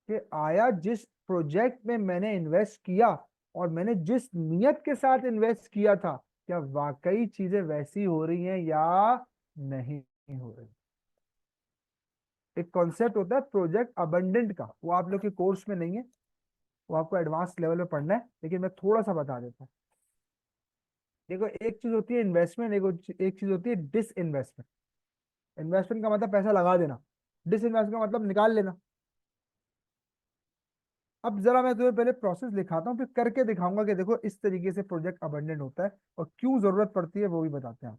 कि आया जिस प्रोजेक्ट में मैंने इन्वेस्ट किया और मैंने जिस नियत के साथ इन्वेस्ट किया था, क्या वाकई चीजें वैसी हो रही हैं या नहीं हो रही। एक कॉन्सेप्ट होता है प्रोजेक्ट अबंडेंट का, वो आप लोग के कोर्स में नहीं है, वो आपको एडवांस लेवल में पढ़ना है, लेकिन मैं थोड़ा सा बता देता हूँ। देखो, एक चीज होती है इन्वेस्टमेंट, एक चीज होती है डिस इन्वेस्टमेंट। इन्वेस्टमेंट का मतलब पैसा लगा देना, डिस इन्वेस्टमेंट का मतलब निकाल लेना। अब जरा मैं तुम्हें पहले प्रोसेस दिखाता हूँ, फिर करके दिखाऊंगा कि देखो इस तरीके से प्रोजेक्ट अबंडेंट होता है और क्यों जरूरत पड़ती है वो भी बताते हैं।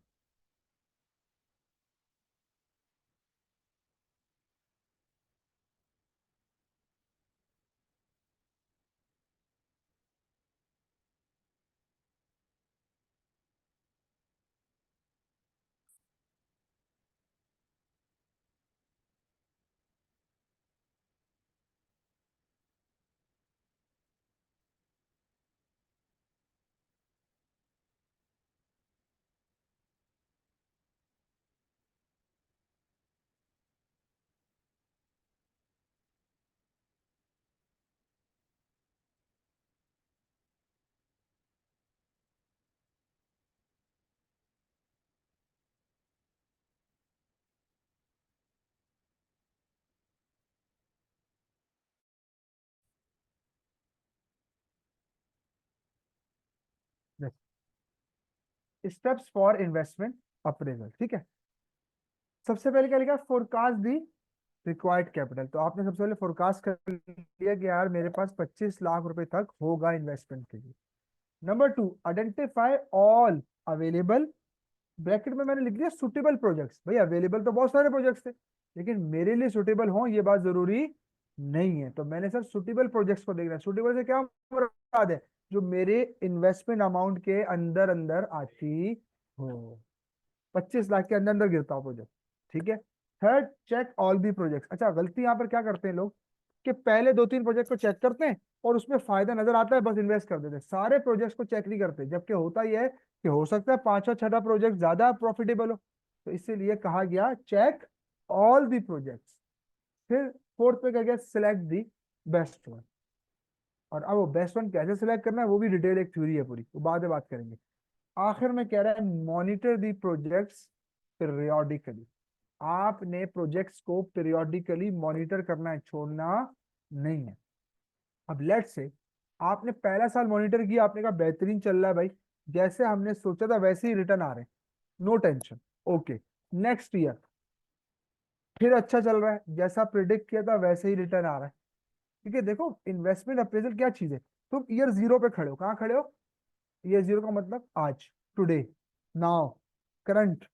स्टेप्स फॉर इन्वेस्टमेंट अप्रेजल, ठीक है। सबसे पहले क्या लिखा, फोरकास्ट दी रिक्वायर्ड कैपिटल। तो आपने सबसे पहले फोरकास्ट कर लिया कि यार मेरे पास 25 लाख रुपए तक होगा इन्वेस्टमेंट के लिए। Number 2, identify all available, bracket में मैंने लिख दिया सुटेबल प्रोजेक्ट्स। भाई अवेलेबल तो बहुत सारे प्रोजेक्ट्स थे, लेकिन मेरे लिए सुटेबल हो ये बात जरूरी नहीं है। तो मैंने सर सुटेबल प्रोजेक्ट्स को देखना है। सुटेबल से क्या मुराद है, जो मेरे इन्वेस्टमेंट अमाउंट के अंदर अंदर आती हो, 25 लाख के अंदर अंदर गिरता हो प्रोजेक्ट, ठीक है। Third, check all the projects. अच्छा, गलती यहाँ पर क्या करते हैं लोग कि पहले 2-3 प्रोजेक्ट को चेक करते हैं और उसमें फायदा नजर आता है बस इन्वेस्ट कर देते हैं, सारे प्रोजेक्ट्स को चेक नहीं करते। जबकि होता ही है कि हो सकता है पांचवा छठा प्रोजेक्ट ज्यादा प्रॉफिटेबल हो, तो इसीलिए कहा गया चेक ऑल दी प्रोजेक्ट्स। फिर फोर्थ पे कहा गया सिलेक्ट दी बेस्ट वन। और अब वो बेस्ट वन कैसे सिलेक्ट करना है वो भी डिटेल एक थ्योरी है पूरी, वो बाद में बात करेंगे। आखिर में कह रहा है मॉनिटर दी प्रोजेक्ट्स पीरियोडिकली। आपने प्रोजेक्ट्स को पीरियोडिकली मॉनिटर करना है, छोड़ना नहीं है। अब लेट से आपने पहला साल मॉनिटर किया, आपने कहा बेहतरीन चल रहा है भाई, जैसे हमने सोचा था वैसे ही रिटर्न आ रहे हैं, no tension, okay. Next year फिर अच्छा चल रहा है, जैसा प्रिडिक्ट किया था वैसे ही रिटर्न आ रहा है। ठीक है, देखो इन्वेस्टमेंट अप्रेजल क्या चीज है। तुम ईयर जीरो पे खड़े हो, कहाँ खड़े हो, ईयर जीरो का मतलब आज, टुडे, नाउ, करंट,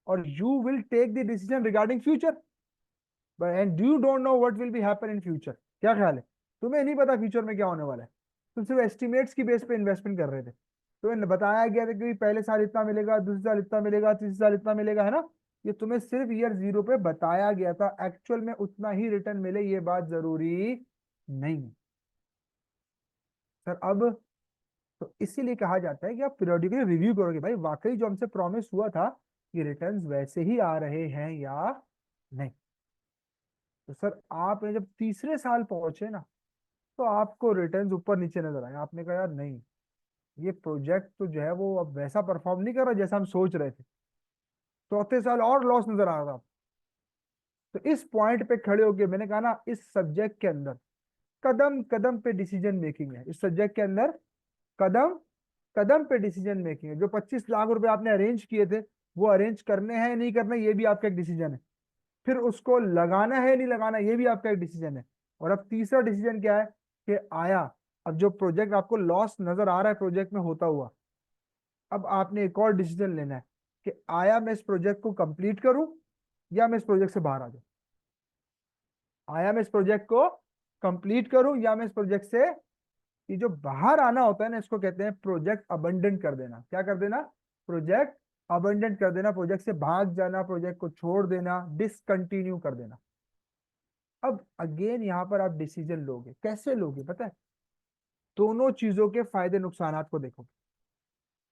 और you will take the decision regarding future, and you don't know what will be happen in future. क्या ख्याल है, तुम्हें नहीं पता फ्यूचर में क्या होने वाला है, तुम सिर्फ एस्टिमेट्स की बेस पे इन्वेस्टमेंट कर रहे थे। तुम्हें बताया गया था कि पहले साल इतना मिलेगा, दूसरे साल इतना मिलेगा, तीसरे साल इतना मिलेगा, है ना। ये तुम्हें सिर्फ ईयर जीरो पे बताया गया था, एक्चुअल में उतना ही रिटर्न मिले ये बात जरूरी नहीं है सर। अब तो इसीलिए कहा जाता है कि आप पीरियोडिकली रिव्यू करोगे, भाई वाकई जो हमसे प्रॉमिस हुआ था कि रिटर्न्स वैसे ही आ रहे हैं या नहीं। तो सर आपने जब तीसरे साल पहुंचे ना, तो आपको रिटर्न्स ऊपर नीचे नजर आए, आपने कहा यार नहीं, ये प्रोजेक्ट तो जो है वो अब वैसा परफॉर्म नहीं कर रहा जैसा हम सोच रहे थे। चौथे साल और लॉस नजर आ रहा था। तो इस पॉइंट पे खड़े होके मैंने कहा ना, इस सब्जेक्ट के अंदर कदम कदम पे डिसीजन मेकिंग है। इस सब्जेक्ट के अंदर कदम कदम पे डिसीजन मेकिंग है। जो 25 लाख रुपए आपने अरेंज किए थे, वो अरेंज करने हैं नहीं करना, ये भी आपका एक डिसीजन है। फिर उसको लगाना है नहीं लगाना, ये भी आपका एक डिसीजन है। और अब तीसरा डिसीजन क्या है कि आया, अब जो प्रोजेक्ट आपको लॉस नजर आ रहा है प्रोजेक्ट में होता हुआ, अब आपने एक और डिसीजन लेना है कि आया मैं इस प्रोजेक्ट को कंप्लीट करूं या मैं इस प्रोजेक्ट से बाहर आ जाऊं। आया मैं इस प्रोजेक्ट को कंप्लीट करूं या मैं इस प्रोजेक्ट से, ये जो बाहर आना होता है ना, इसको कहते हैं प्रोजेक्ट अबंडन कर देना। क्या कर देना, प्रोजेक्ट अबंडन कर देना, प्रोजेक्ट से भाग जाना, प्रोजेक्ट को छोड़ देना, डिसकंटिन्यू कर देना। अब अगेन यहां पर आप डिसीजन लोगे, कैसे लोगे पता है, दोनों चीजों के फायदे नुकसानात को देखो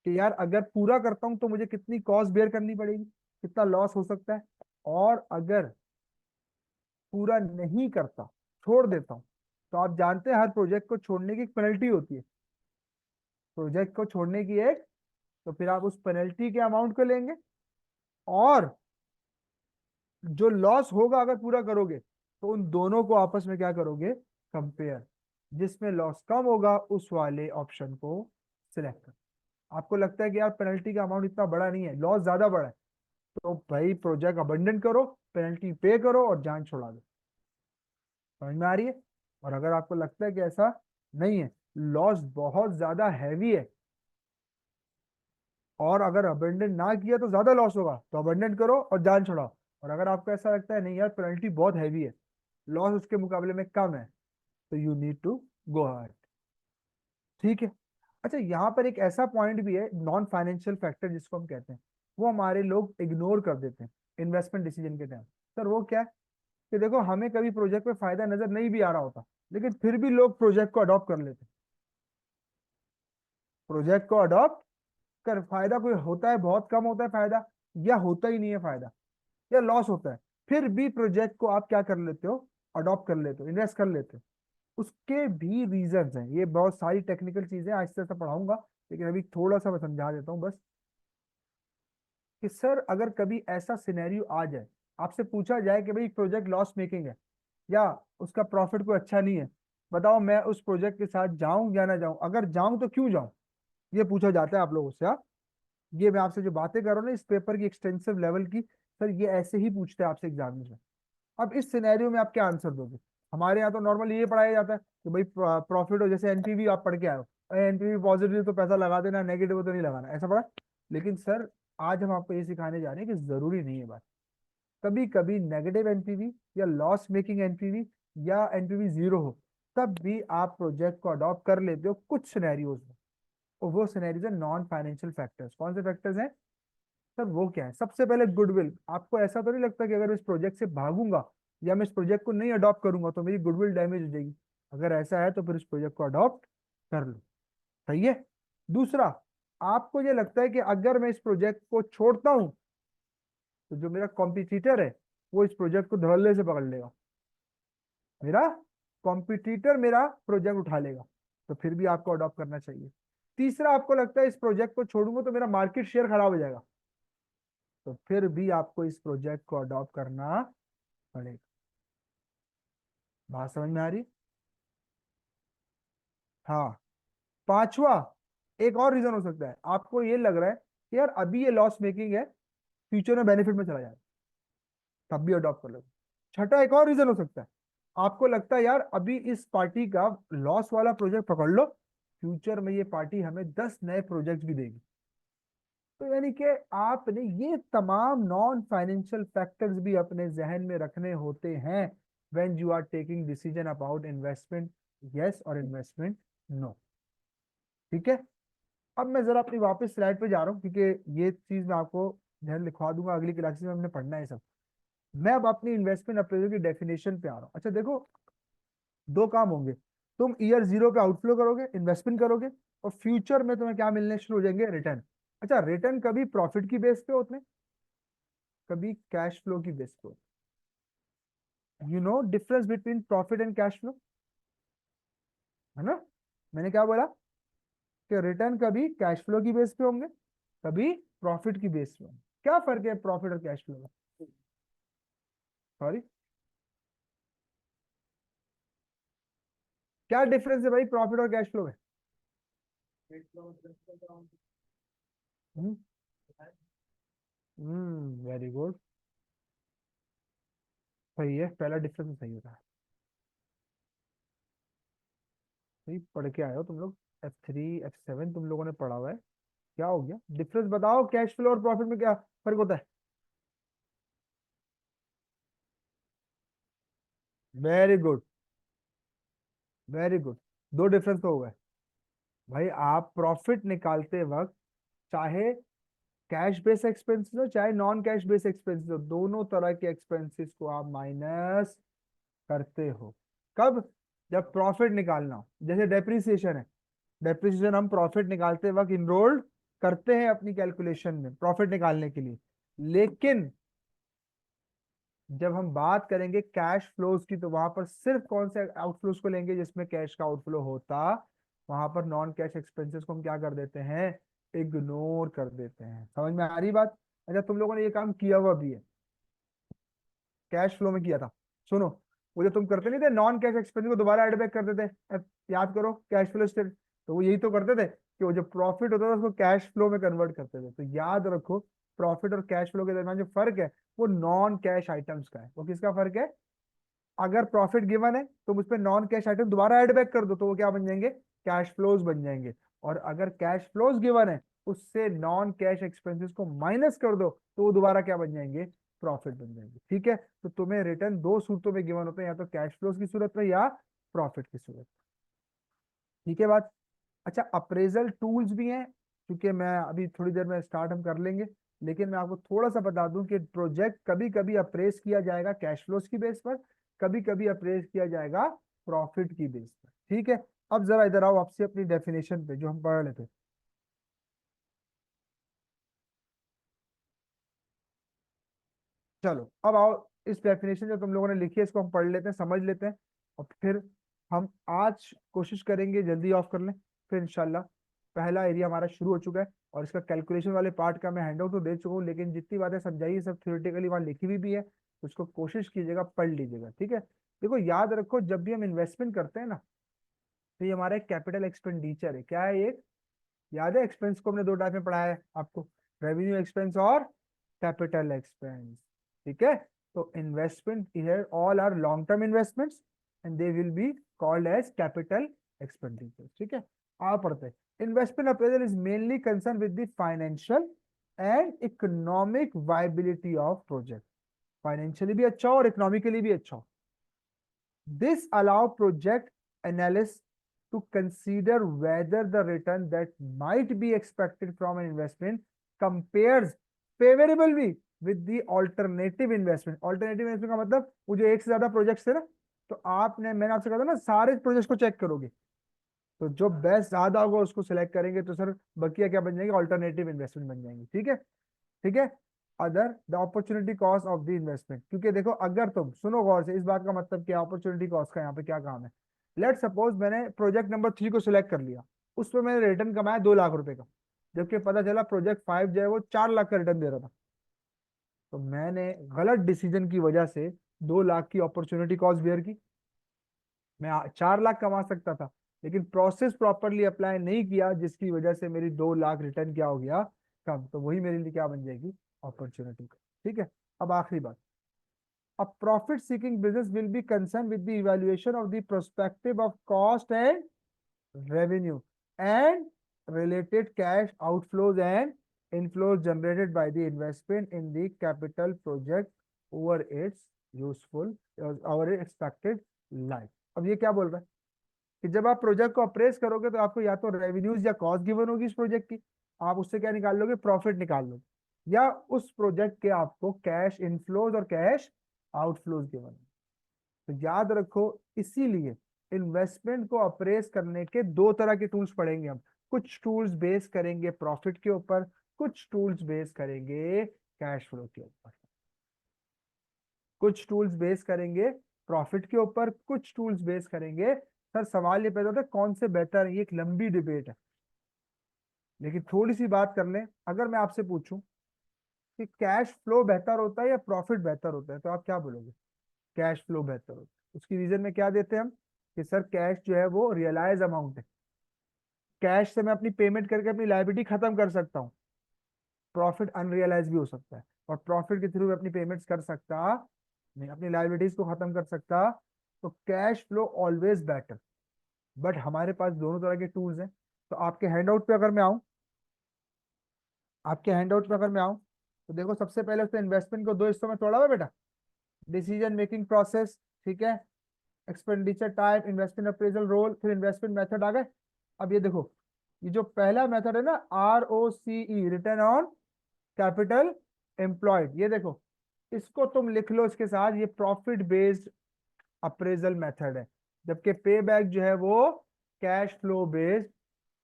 कि यार अगर पूरा करता हूं तो मुझे कितनी कॉस्ट बेयर करनी पड़ेगी, कितना लॉस हो सकता है, और अगर पूरा नहीं करता, छोड़ देता हूं, तो आप जानते हैं हर प्रोजेक्ट को छोड़ने की एक पेनल्टी होती है। प्रोजेक्ट को छोड़ने की एक, तो फिर आप उस पेनल्टी के अमाउंट को लेंगे, और जो लॉस होगा अगर पूरा करोगे, तो उन दोनों को आपस में क्या करोगे, कंपेयर, जिसमें लॉस कम होगा उस वाले ऑप्शन को सिलेक्ट कर। आपको लगता है कि यार पेनल्टी का अमाउंट इतना बड़ा नहीं है, लॉस ज्यादा बड़ा है, तो भाई प्रोजेक्ट अबंडन करो, पेनल्टी पे करो और जान छुड़ा दो। समझ में आ रही है। और अगर आपको लगता है कि ऐसा नहीं है, लॉस बहुत ज्यादा हैवी है, और अगर अबेंडन ना किया तो ज्यादा लॉस होगा, तो अबेंडन करो और जान छुड़ाओ। और अगर आपको ऐसा लगता है नहीं यार पेनल्टी बहुत हैवी है, लॉस उसके मुकाबले में कम है, तो you need to go ahead. ठीक है। अच्छा, यहाँ पर एक ऐसा पॉइंट भी है, नॉन फाइनेंशियल फैक्टर जिसको हम कहते हैं, वो हमारे लोग इग्नोर कर देते हैं इन्वेस्टमेंट डिसीजन के टाइम। सर वो क्या है कि देखो हमें कभी प्रोजेक्ट में फायदा नजर नहीं भी आ रहा होता, लेकिन फिर भी लोग प्रोजेक्ट को अडॉप्ट कर लेते हैं। प्रोजेक्ट को अडॉप्ट कर, फायदा कोई होता है, बहुत कम होता है फायदा, या होता ही नहीं है फायदा, या लॉस होता है, फिर भी प्रोजेक्ट को आप क्या कर लेते हो, अडॉप्ट कर लेते हो, इन्वेस्ट कर लेते हो। उसके भी रीजंस हैं, ये बहुत सारी टेक्निकल चीजें आहिस्ते से पढ़ाऊंगा, लेकिन अभी थोड़ा सा मैं समझा देता हूँ बस, कि सर अगर कभी ऐसा सिनेरियो आ जाए, आपसे पूछा जाए कि भाई प्रोजेक्ट लॉस मेकिंग है या उसका प्रॉफिट कोई अच्छा नहीं है, बताओ मैं उस प्रोजेक्ट के साथ जाऊं या ना जाऊं, अगर जाऊं तो क्यों जाऊं, ये पूछा जाता है आप लोगों से, हाँ? ये मैं आपसे जो बातें कर रहा हूँ ना इस पेपर की एक्सटेंसिव लेवल की, सर ये ऐसे ही पूछते हैं आपसे एग्जाम में। अब इस सिनेरियो में आप क्या आंसर दोगे? हमारे यहाँ तो नॉर्मली ये पढ़ाया जाता है कि भाई प्रॉफिट हो, जैसे एनपीवी आप पढ़ के आए हो, एनपीवी पॉजिटिव तो पैसा लगा देना, नेगेटिव तो नहीं लगाना, ऐसा पढ़ा। लेकिन सर आज हम आपको ये सिखाने जा रहे हैं कि जरूरी नहीं है बात। कभी कभी नेगेटिव एनपीवी या लॉस मेकिंग एनपीवी या एनपीवी जीरो हो, तब भी आप प्रोजेक्ट को अडॉप्ट कर लेते हो कुछ सिनेरियोज में। और वो सिनेरियोज है नॉन फाइनेंशियल फैक्टर्स। कौन से फैक्टर्स हैं सर? वो क्या है? सबसे पहले गुडविल। आपको ऐसा तो नहीं लगता कि अगर मैं इस प्रोजेक्ट से भागूंगा या मैं इस प्रोजेक्ट को नहीं अडॉप्ट करूंगा तो मेरी गुडविल डैमेज हो जाएगी? अगर ऐसा है तो फिर इस प्रोजेक्ट को अडॉप्ट कर लो। सही है। दूसरा, आपको ये लगता है कि अगर मैं इस प्रोजेक्ट को छोड़ता हूं तो जो मेरा कॉम्पिटिटर है वो इस प्रोजेक्ट को धड़ल्ले से पकड़ लेगा, मेरा कॉम्पिटिटर मेरा प्रोजेक्ट उठा लेगा, तो फिर भी आपको अडॉप्ट करना चाहिए। तीसरा, आपको लगता है इस प्रोजेक्ट को छोड़ूंगा तो मेरा मार्केट शेयर खराब हो जाएगा, तो फिर भी आपको इस प्रोजेक्ट को अडॉप्ट करना पड़ेगा। बात समझ में आ रही? हाँ। पांचवा, एक और रीजन हो सकता है, आपको ये लग रहा है कि यार अभी ये लॉस मेकिंग है, फ्यूचर में बेनिफिट में चला जाएगा, तब भी अडॉप्ट कर लो। छठा, एक और रीजन हो सकता है, आपको लगता है यार अभी इस पार्टी का लॉस वाला प्रोजेक्ट पकड़ लो, फ्यूचर में ये पार्टी हमें 10 नए प्रोजेक्ट भी देगी। तो यानी कि आपने ये तमाम नॉन फाइनेंशियल फैक्टर्स भी अपने जहन में रखने होते हैं when you are taking decision about investment, yes और इन्वेस्टमेंट नो। ठीक है। अब मैं जरा अपनी वापस स्लाइड पे जा रहा हूँ क्योंकि ये चीज मैं आपको ध्यान लिखवा दूंगा, अगली क्लासेस में हमने पढ़ना है सब। मैं अब अपनी इन्वेस्टमेंट अप्रेजल की डेफिनेशन पे आ रहा हूँ। अच्छा देखो, दो काम होंगे। तुम ईयर जीरो पे आउटफ्लो करोगे, इन्वेस्टमेंट करोगे, और फ्यूचर में तुम्हें क्या मिलने शुरू हो जाएंगे? रिटर्न। अच्छा, रिटर्न कभी प्रॉफिट की बेस पे होते हैं, कभी कैश फ्लो की बेस पे होते हैं। You know difference between profit and cash flow, है ना? मैंने क्या बोला कि रिटर्न कभी कैश फ्लो की बेस पे होंगे, कभी प्रॉफिट की बेस पे होंगे। क्या फर्क है प्रॉफिट और कैश फ्लो का? सॉरी, क्या डिफरेंस है भाई प्रॉफिट और कैश फ्लो में? Very good. सही है, पहला डिफरेंस सही होता है। सही पढ़ के आए हो तुम लोग। F3 F7 तुम लोगों ने पढ़ा हुआ है। क्या हो गया डिफरेंस? बताओ कैश फ्लो और प्रॉफिट में क्या फर्क होता है? Very good, very good. दो डिफरेंस तो हो गए। भाई आप प्रॉफिट निकालते वक्त चाहे कैश बेस एक्सपेंसेस हो चाहे नॉन कैश बेस एक्सपेंसेस हो, दोनों तरह के एक्सपेंसेस को आप माइनस करते हो। कब? जब प्रॉफिट निकालना हो। जैसे डेप्रिसिएशन है, डेप्रिसिएशन हम प्रॉफिट निकालते वक्त इनरोल्ड करते हैं अपनी कैलकुलेशन में प्रॉफिट निकालने के लिए। लेकिन जब हम बात करेंगे कैश फ्लोज की तो वहां पर सिर्फ कौन से आउटफ्लोज को लेंगे जिसमें कैश का आउटफ्लो होता, वहां पर नॉन कैश एक्सपेंसेस को हम क्या कर देते हैं? इग्नोर कर देते हैं। समझ में आ रही बात? अच्छा, तुम लोगों ने ये काम किया हुआ भी है, कैश फ्लो में किया था। सुनो, वो जो तुम करते नहीं थे नॉन कैश एक्सपेंस को दोबारा एड बैक कर देते, अब याद करो कैश फ्लो स्टेट, तो वो यही तो करते थे कि वो जो प्रॉफिट होता था उसको कैश फ्लो में कन्वर्ट करते थे। तो याद रखो, प्रॉफिट और कैश फ्लो के दरमियान जो फर्क है वो नॉन कैश आइटम्स का है। वो किसका फर्क है? अगर प्रॉफिट गिवन है तो उस पर नॉन कैश आइटम दोबारा ऐड बैक कर दो तो वो क्या बन जाएंगे? कैश फ्लोज बन जाएंगे। और अगर कैश फ्लोज गिवन है, उससे नॉन कैश एक्सपेंसेस को माइनस कर दो तो वो दोबारा क्या बन जाएंगे? प्रॉफिट बन जाएंगे। ठीक है। तो तुम्हें रिटर्न दो सूरतों में गिवन होते हैं, या तो कैश फ्लोज की सूरत में या प्रॉफिट की सूरत। ठीक है बात? अच्छा, अप्रेजल टूल्स भी हैं, क्योंकि मैं अभी थोड़ी देर में स्टार्ट हम कर लेंगे, लेकिन मैं आपको थोड़ा सा बता दूं कि प्रोजेक्ट कभी कभी अप्रेस किया जाएगा कैश फ्लोज की बेस पर, कभी कभी अप्रेस किया जाएगा प्रॉफिट की बेस पर। ठीक है। अब जरा इधर आओ, आपसे अपनी डेफिनेशन पे जो हम पढ़ रहे थे। चलो अब आओ, इस डेफिनेशन जो तुम लोगों ने लिखी है इसको हम पढ़ लेते हैं, समझ लेते हैं, और फिर हम आज कोशिश करेंगे जल्दी ऑफ कर लें। फिर इंशाल्लाह पहला एरिया हमारा शुरू हो चुका है, और इसका कैलकुलेशन वाले पार्ट का मैं हैंडआउट तो दे चुका हूँ, लेकिन जितनी बातें समझाई है सब थ्योरेटिकली वहाँ लिखी हुई भी है, तो उसको कोशिश कीजिएगा पढ़ लीजिएगा। ठीक है। देखो याद रखो, जब भी हम इन्वेस्टमेंट करते हैं ना, तो ये हमारा एक कैपिटल एक्सपेंडिचर है। क्या है ये? याद है एक्सपेंस को हमने दो टाइप में पढ़ाया है आपको, रेवेन्यू एक्सपेंस और कैपिटल एक्सपेंस। ठीक है, तो investment here all are long term investments and they will be called as capital expenditure. ठीक है, आप पढ़ते हैं investment appraisal is mainly concern with the financial and economic viability of project. Financially भी अच्छा हो और इकोनॉमिकली भी अच्छा हो। This allow project analysts to consider whether the return that might be expected from an investment compares favorably with the alternative investment। Alternative investment का मतलब वो जो एक से ज्यादा प्रोजेक्ट्स है ना, तो आपने मैंने आपसे कहा था ना सारे प्रोजेक्ट्स को चेक करोगे, तो जो बेस्ट ज्यादा होगा उसको सिलेक्ट करेंगे, तो सर बकिया क्या बन जाएंगे, ऑल्टरनेटिव इन्वेस्टमेंट बन जाएंगे। ठीक है, ठीक है। Other the opportunity cost of the investment, क्योंकि देखो अगर तुम सुनो गौर से, इस बात का मतलब क्या अपॉर्चुनिटी कॉस्ट का यहाँ पे क्या काम है। लेट सपोज मैंने प्रोजेक्ट नंबर 3 को सिलेक्ट कर लिया, उस पर मैंने रिटर्न कमाया 2 लाख रुपए का, जबकि पता चला प्रोजेक्ट 5 जो है वो 4 लाख का रिटर्न दे रहा था, तो मैंने गलत डिसीजन की वजह से 2 लाख की अपॉर्चुनिटी कॉस्ट बेयर की। मैं 4 लाख कमा सकता था, लेकिन प्रोसेस प्रॉपरली अप्लाई नहीं किया, जिसकी वजह से मेरी 2 लाख रिटर्न क्या हो गया, कम। तो वही मेरे लिए क्या बन जाएगी, अपॉर्चुनिटी। ठीक है, अब आखिरी बात, a profit seeking business will be concerned with the evaluation of the perspective of cost and revenue and related cash outflows and inflows generated by the investment in the capital project over its useful over its expected life। अब ये क्या बोल रहा है कि जब आप project को अप्रेस करोगे तो आपको या तो रेवेन्यूज या कॉस्ट गिवन होगी इस प्रोजेक्ट की, आप उससे क्या निकाल लोगे, प्रॉफिट निकाल लोगे, या उस प्रोजेक्ट के आपको कैश इनफ्लोज और कैश आउटफ्लोज गिवन। तो याद रखो, इसीलिए इन्वेस्टमेंट को अप्रेस करने के 2 तरह के टूल्स पढ़ेंगे हम। कुछ टूल्स बेस करेंगे प्रॉफिट के ऊपर, कुछ टूल्स बेस करेंगे कैश फ्लो के ऊपर। कुछ टूल्स बेस करेंगे प्रॉफिट के ऊपर, कुछ टूल्स बेस करेंगे। सर सवाल ये पैदा होता है कौन से बेहतर है, ये एक लंबी डिबेट है, लेकिन थोड़ी सी बात कर लें। अगर मैं आपसे पूछूं कि कैश फ्लो बेहतर होता है या प्रॉफिट बेहतर होता है, तो आप क्या बोलोगे, कैश फ्लो बेहतर होता है। उसकी रीजन में क्या देते हैं हम कि सर कैश जो है वो रियलाइज अमाउंट है, कैश से मैं अपनी पेमेंट करके अपनी लाइबिलिटी खत्म कर सकता हूँ। प्रॉफिट अनरियलाइज भी हो सकता है, और प्रॉफिट के थ्रू अपनी पेमेंट्स कर सकता नहीं, अपनी लाइबिलिटीज को खत्म कर सकता। तो cash flow always better. But हमारे पास दोनों तरह के टूल्स हैं। तो आपके हैंडआउट पे अगर मैं आऊं, आपके हैंडआउट पे अगर मैं आऊं, तो देखो सबसे पहले उसने इन्वेस्टमेंट को 2 हिस्सों में तोड़ा हुआ है बेटा। डिसीजन मेकिंग प्रोसेस, ठीक है, expenditure type, investment appraisal role, फिर इन्वेस्टमेंट मेथड आ गए। अब ये देखो, ये जो पहला मेथड है ना, ROCE, return on capital employed, ये देखो इसको तुम लिख लो इसके साथ, ये प्रॉफिट बेस्ड अप्रेजल मेथड है। जबकि पे बैक जो है वो cash flow based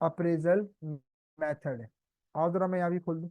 appraisal method है। और जरा मैं यहाँ भी खोल दूं,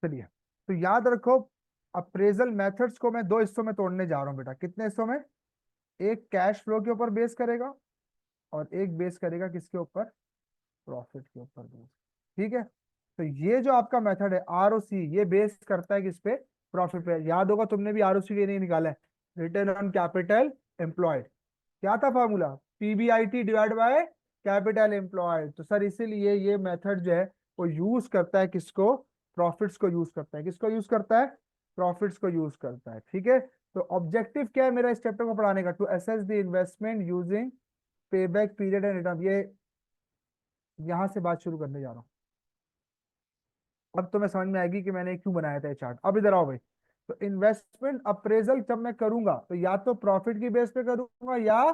चलिए। तो याद रखो, अप्रेजल मेथड्स को मैं 2 हिस्सों में तोड़ने जा रहा हूँ बेटा। कितने हिस्सों में, एक कैश फ्लो के ऊपर बेस करेगा और एक बेस करेगा किसके ऊपर, प्रॉफिट के ऊपर बेस। ठीक है, तो ये जो आपका मेथड है ROC, ये बेस करता है किस पे, प्रॉफिट पे। याद होगा तुमने भी ROC के नहीं निकाला है, रिटर्न ऑन कैपिटल एम्प्लॉयड। क्या था formula, PBIT divide by capital employed. तो सर इसीलिए ये मेथड जो है वो यूज करता है किसको, प्रॉफिट्स को यूज करता है। किसको यूज करता है, प्रॉफिट्स को यूज करता है। ठीक है, तो ऑब्जेक्टिव क्या है मेरा इस चैप्टर को पढ़ाने का, to assess the investment using pay back period and return. ये यहां से बात शुरू करने जा रहा हूँ। अब तो मैं समझ में आएगी कि मैंने क्यों बनाया था ये चार्ट। अब इधर आओ भाई। तो इन्वेस्टमेंट अप्रेजल जब मैं करूंगा तो या तो प्रॉफिट की बेस पे करूंगा या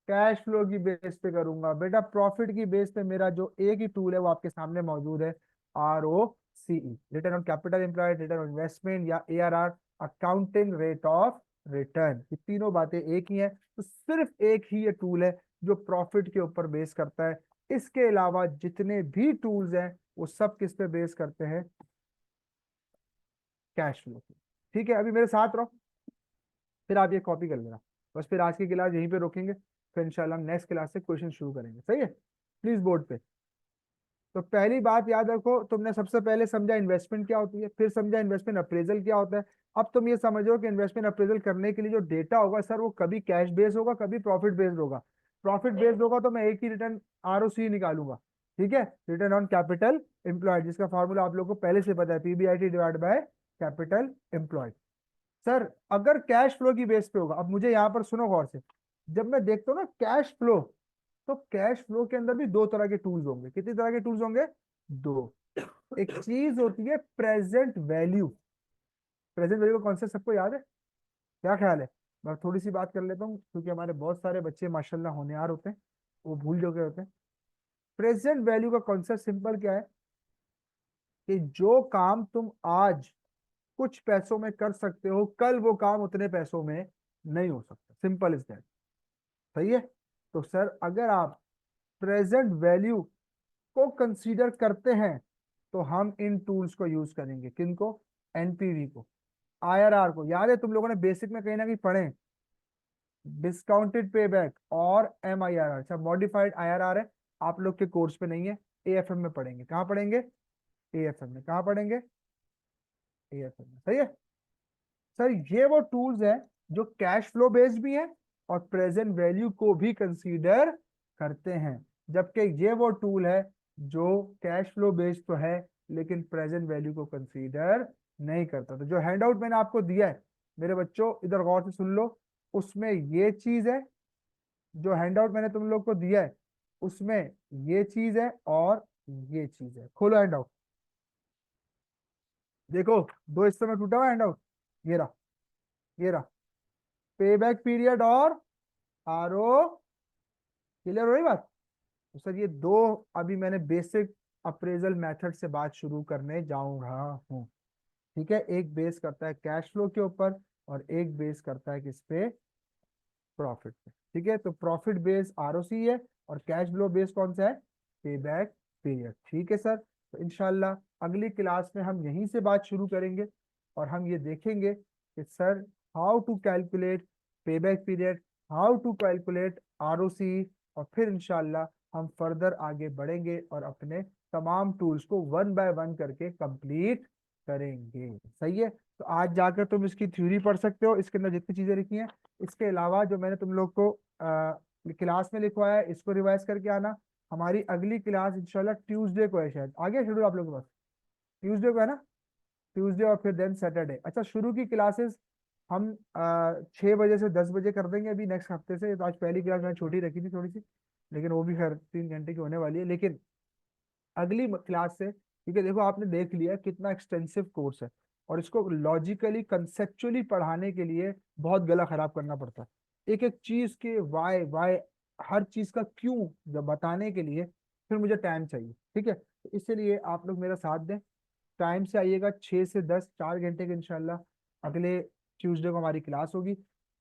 कैश फ्लो की बेस पे करूंगा। बेटा प्रॉफिट की बेस पे मेरा जो एक ही टूल है वो आपके सामने मौजूद है, ROCE, return on capital employed, return on investment या ARR, accounting rate of return. ये तीनों बातें एक ही हैं। तो सिर्फ एक ही ये टूल है जो प्रॉफिट के ऊपर बेस करता है। इसके अलावा जितने भी टूल्स हैं वो सब किस पे बेस करते हैं? कैश फ्लो पे। ठीक है, अभी मेरे साथ रहो, फिर आप ये कॉपी कर लेना। बस फिर आज की क्लास यहीं पे रोकेंगे, फिर इंशाल्लाह हम नेक्स्ट क्लास से क्वेश्चन शुरू करेंगे। सही है, प्लीज बोर्ड पे। तो पहली बात याद रखो, तुमने सबसे पहले समझा इन्वेस्टमेंट क्या होती है, फिर समझा इन्वेस्टमेंट अप्रेजल क्या होता है। अब तुम ये समझो कि इन्वेस्टमेंट अप्रेजल करने के लिए जो डेटा होगा सर, वो कभी कैश बेस्ड होगा, कभी प्रॉफिट बेस्ड होगा। प्रॉफिट बेस्ड होगा तो मैं एक ही रिटर्न ROC निकालूंगा। ठीक है, रिटर्न ऑन कैपिटल एम्प्लॉयड, जिसका फॉर्मूला आप लोगों को पहले से पता है, PBIT divide by capital employed. Sir अगर कैश फ्लो की बेस पे होगा, अब मुझे यहाँ पर सुनो गौर से, जब मैं देखता हूँ ना कैश फ्लो, तो कैश फ्लो के अंदर भी दो तरह के टूल्स होंगे। कितनी तरह के टूल्स होंगे? दो। एक चीज होती है प्रेजेंट वैल्यू। प्रेजेंट वैल्यू का कॉन्सेप्ट सबको याद है? क्या ख्याल है? मैं थोड़ी सी बात कर लेता हूँ, क्योंकि हमारे बहुत सारे बच्चे माशाल्लाह होनहार होते हैं, वो भूल चुके होते हैं। प्रेजेंट वैल्यू का कॉन्सेप्ट सिंपल क्या है कि जो काम तुम आज कुछ पैसों में कर सकते हो, कल वो काम उतने पैसों में नहीं हो सकता। Simple is that. सही है। तो सर अगर आप प्रेजेंट वैल्यू को कंसीडर करते हैं तो हम इन टूल्स को यूज करेंगे। किनको? NPV को, IRR को। याद है तुम लोगों ने बेसिक में कहीं ना कहीं पढ़े, डिस्काउंटेड पे बैक और MIRR। अच्छा, मॉडिफाइड IRR है, आप लोग के कोर्स पे नहीं है, AFM में पढ़ेंगे। कहाँ पढ़ेंगे? AFM में। कहाँ पढ़ेंगे? AFM में। सही है सर। ये वो टूल्स हैं जो कैश फ्लो बेस्ड भी हैं और प्रेजेंट वैल्यू को भी कंसीडर करते हैं। जबकि ये वो टूल है जो कैश फ्लो बेस्ड तो है लेकिन प्रेजेंट वैल्यू को कंसीडर नहीं करता। तो जो हैंडआउट मैंने आपको दिया है मेरे बच्चों, इधर गौर से सुन लो, उसमें ये चीज है। जो हैंडआउट मैंने तुम लोग को दिया है उसमें ये चीज है और ये चीज है। खोलो हैंडआउट, देखो दो हिस्सों में टूटा हुआ हैंडआउट। ये रहा, ये रहा। पे बैक पीरियड और RO, क्लियर हो रही बात? तो सर ये दो, अभी मैंने बेसिक अप्रेजल मेथड से बात शुरू करने जाऊं रहा हूँ। ठीक है, एक बेस करता है कैश फ्लो के ऊपर और एक बेस करता है किस पे? प्रॉफिट पे। ठीक है, तो प्रॉफिट बेस ROC है और कैश फ्लो बेस कौन सा है? पे बैक पीरियड। ठीक है सर, तो इंशाल्लाह अगली क्लास में हम यहीं से बात शुरू करेंगे और हम ये देखेंगे कि sir how to calculate pay back period, how to calculate ROC, और फिर इंशाल्लाह हम फर्दर आगे बढ़ेंगे और अपने तमाम टूल्स को वन बाय वन करके कंप्लीट करेंगे। सही है, तो आज जाकर तुम इसकी थ्योरी पढ़ सकते हो, इसके अंदर जितनी चीजें लिखी हैं। इसके अलावा जो मैंने तुम लोग को क्लास में लिखवाया है इसको रिवाइज करके आना। हमारी अगली क्लास इंशाल्लाह ट्यूसडे को है, शायद आ गया शेड्यूल आप लोगों के पास? ट्यूसडे को है ना? ट्यूसडे और फिर देन सैटरडे। अच्छा, शुरू की क्लासेस हम 6 बजे से 10 बजे कर देंगे अभी नेक्स्ट हफ्ते से। तो आज पहली क्लास मैंने छोटी रखी थी थोड़ी सी, लेकिन वो भी खैर 3 घंटे की होने वाली है। लेकिन अगली क्लास से, क्योंकि देखो आपने देख लिया कितना एक्सटेंसिव कोर्स है और इसको लॉजिकली कंसेप्चुअली पढ़ाने के लिए बहुत गला खराब करना पड़ता है। एक एक चीज के वाई वाई, हर चीज का क्यों जब बताने के लिए फिर मुझे टाइम चाहिए। ठीक है, तो इसलिए आप लोग मेरा साथ दें, टाइम से आइएगा। 6 से 10, 4 घंटे के इंशाल्लाह अगले ट्यूसडे को हमारी क्लास होगी,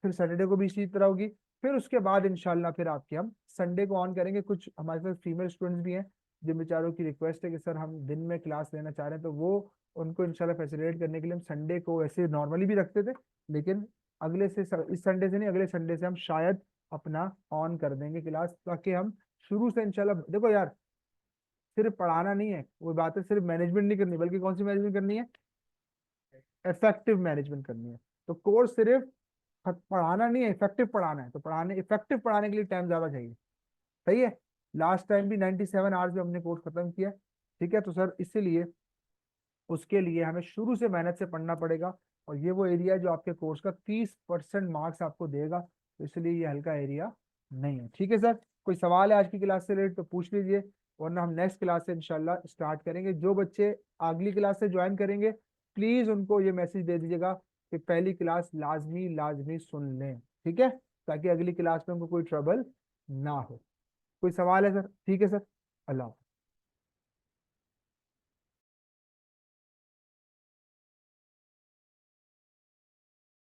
फिर सैटरडे को भी इसी तरह होगी। फिर उसके बाद इंशाल्लाह फिर आपके हम संडे को ऑन करेंगे। कुछ हमारे साथ फीमेल स्टूडेंट्स भी हैं जिन बेचारों की रिक्वेस्ट है कि सर हम दिन में क्लास लेना चाह रहे हैं, तो वो उनको इंशाल्लाह फैसिलिटेट करने के लिए हम संडे को ऐसे नॉर्मली भी रखते थे, लेकिन अगले से इस संडे से नहीं, अगले संडे से हम शायद अपना ऑन कर देंगे क्लास, ताकि हम शुरू से इंशाल्लाह। देखो यार, सिर्फ पढ़ाना नहीं है वो बात है, सिर्फ मैनेजमेंट नहीं करनी, बल्कि कौन सी मैनेजमेंट करनी है? इफेक्टिव मैनेजमेंट करनी है। तो कोर्स सिर्फ पढ़ाना नहीं है, इफेक्टिव पढ़ाना है। तो पढ़ाने, इफेक्टिव पढ़ाने के लिए टाइम ज्यादा चाहिए। सही है, लास्ट टाइम भी 97 आवर्स में हमने कोर्स खत्म किया। ठीक है, तो सर इसीलिए उसके लिए हमें शुरू से मेहनत से पढ़ना पड़ेगा और ये वो एरिया है जो आपके कोर्स का 30% मार्क्स आपको देगा। तो इसलिए ये हल्का एरिया नहीं है। ठीक है सर, कोई सवाल है आज की क्लास से रिलेटेड तो पूछ लीजिए, वरना हम नेक्स्ट क्लास से इंशाल्लाह स्टार्ट करेंगे। जो बच्चे अगली क्लास से ज्वाइन करेंगे, प्लीज उनको ये मैसेज दे दीजिएगा कि पहली क्लास लाजमी लाजमी सुन लें, ठीक है, ताकि अगली क्लास में उनको कोई ट्रबल ना हो। कोई सवाल है सर? ठीक है सर, अल्लाह हाफ़िज़।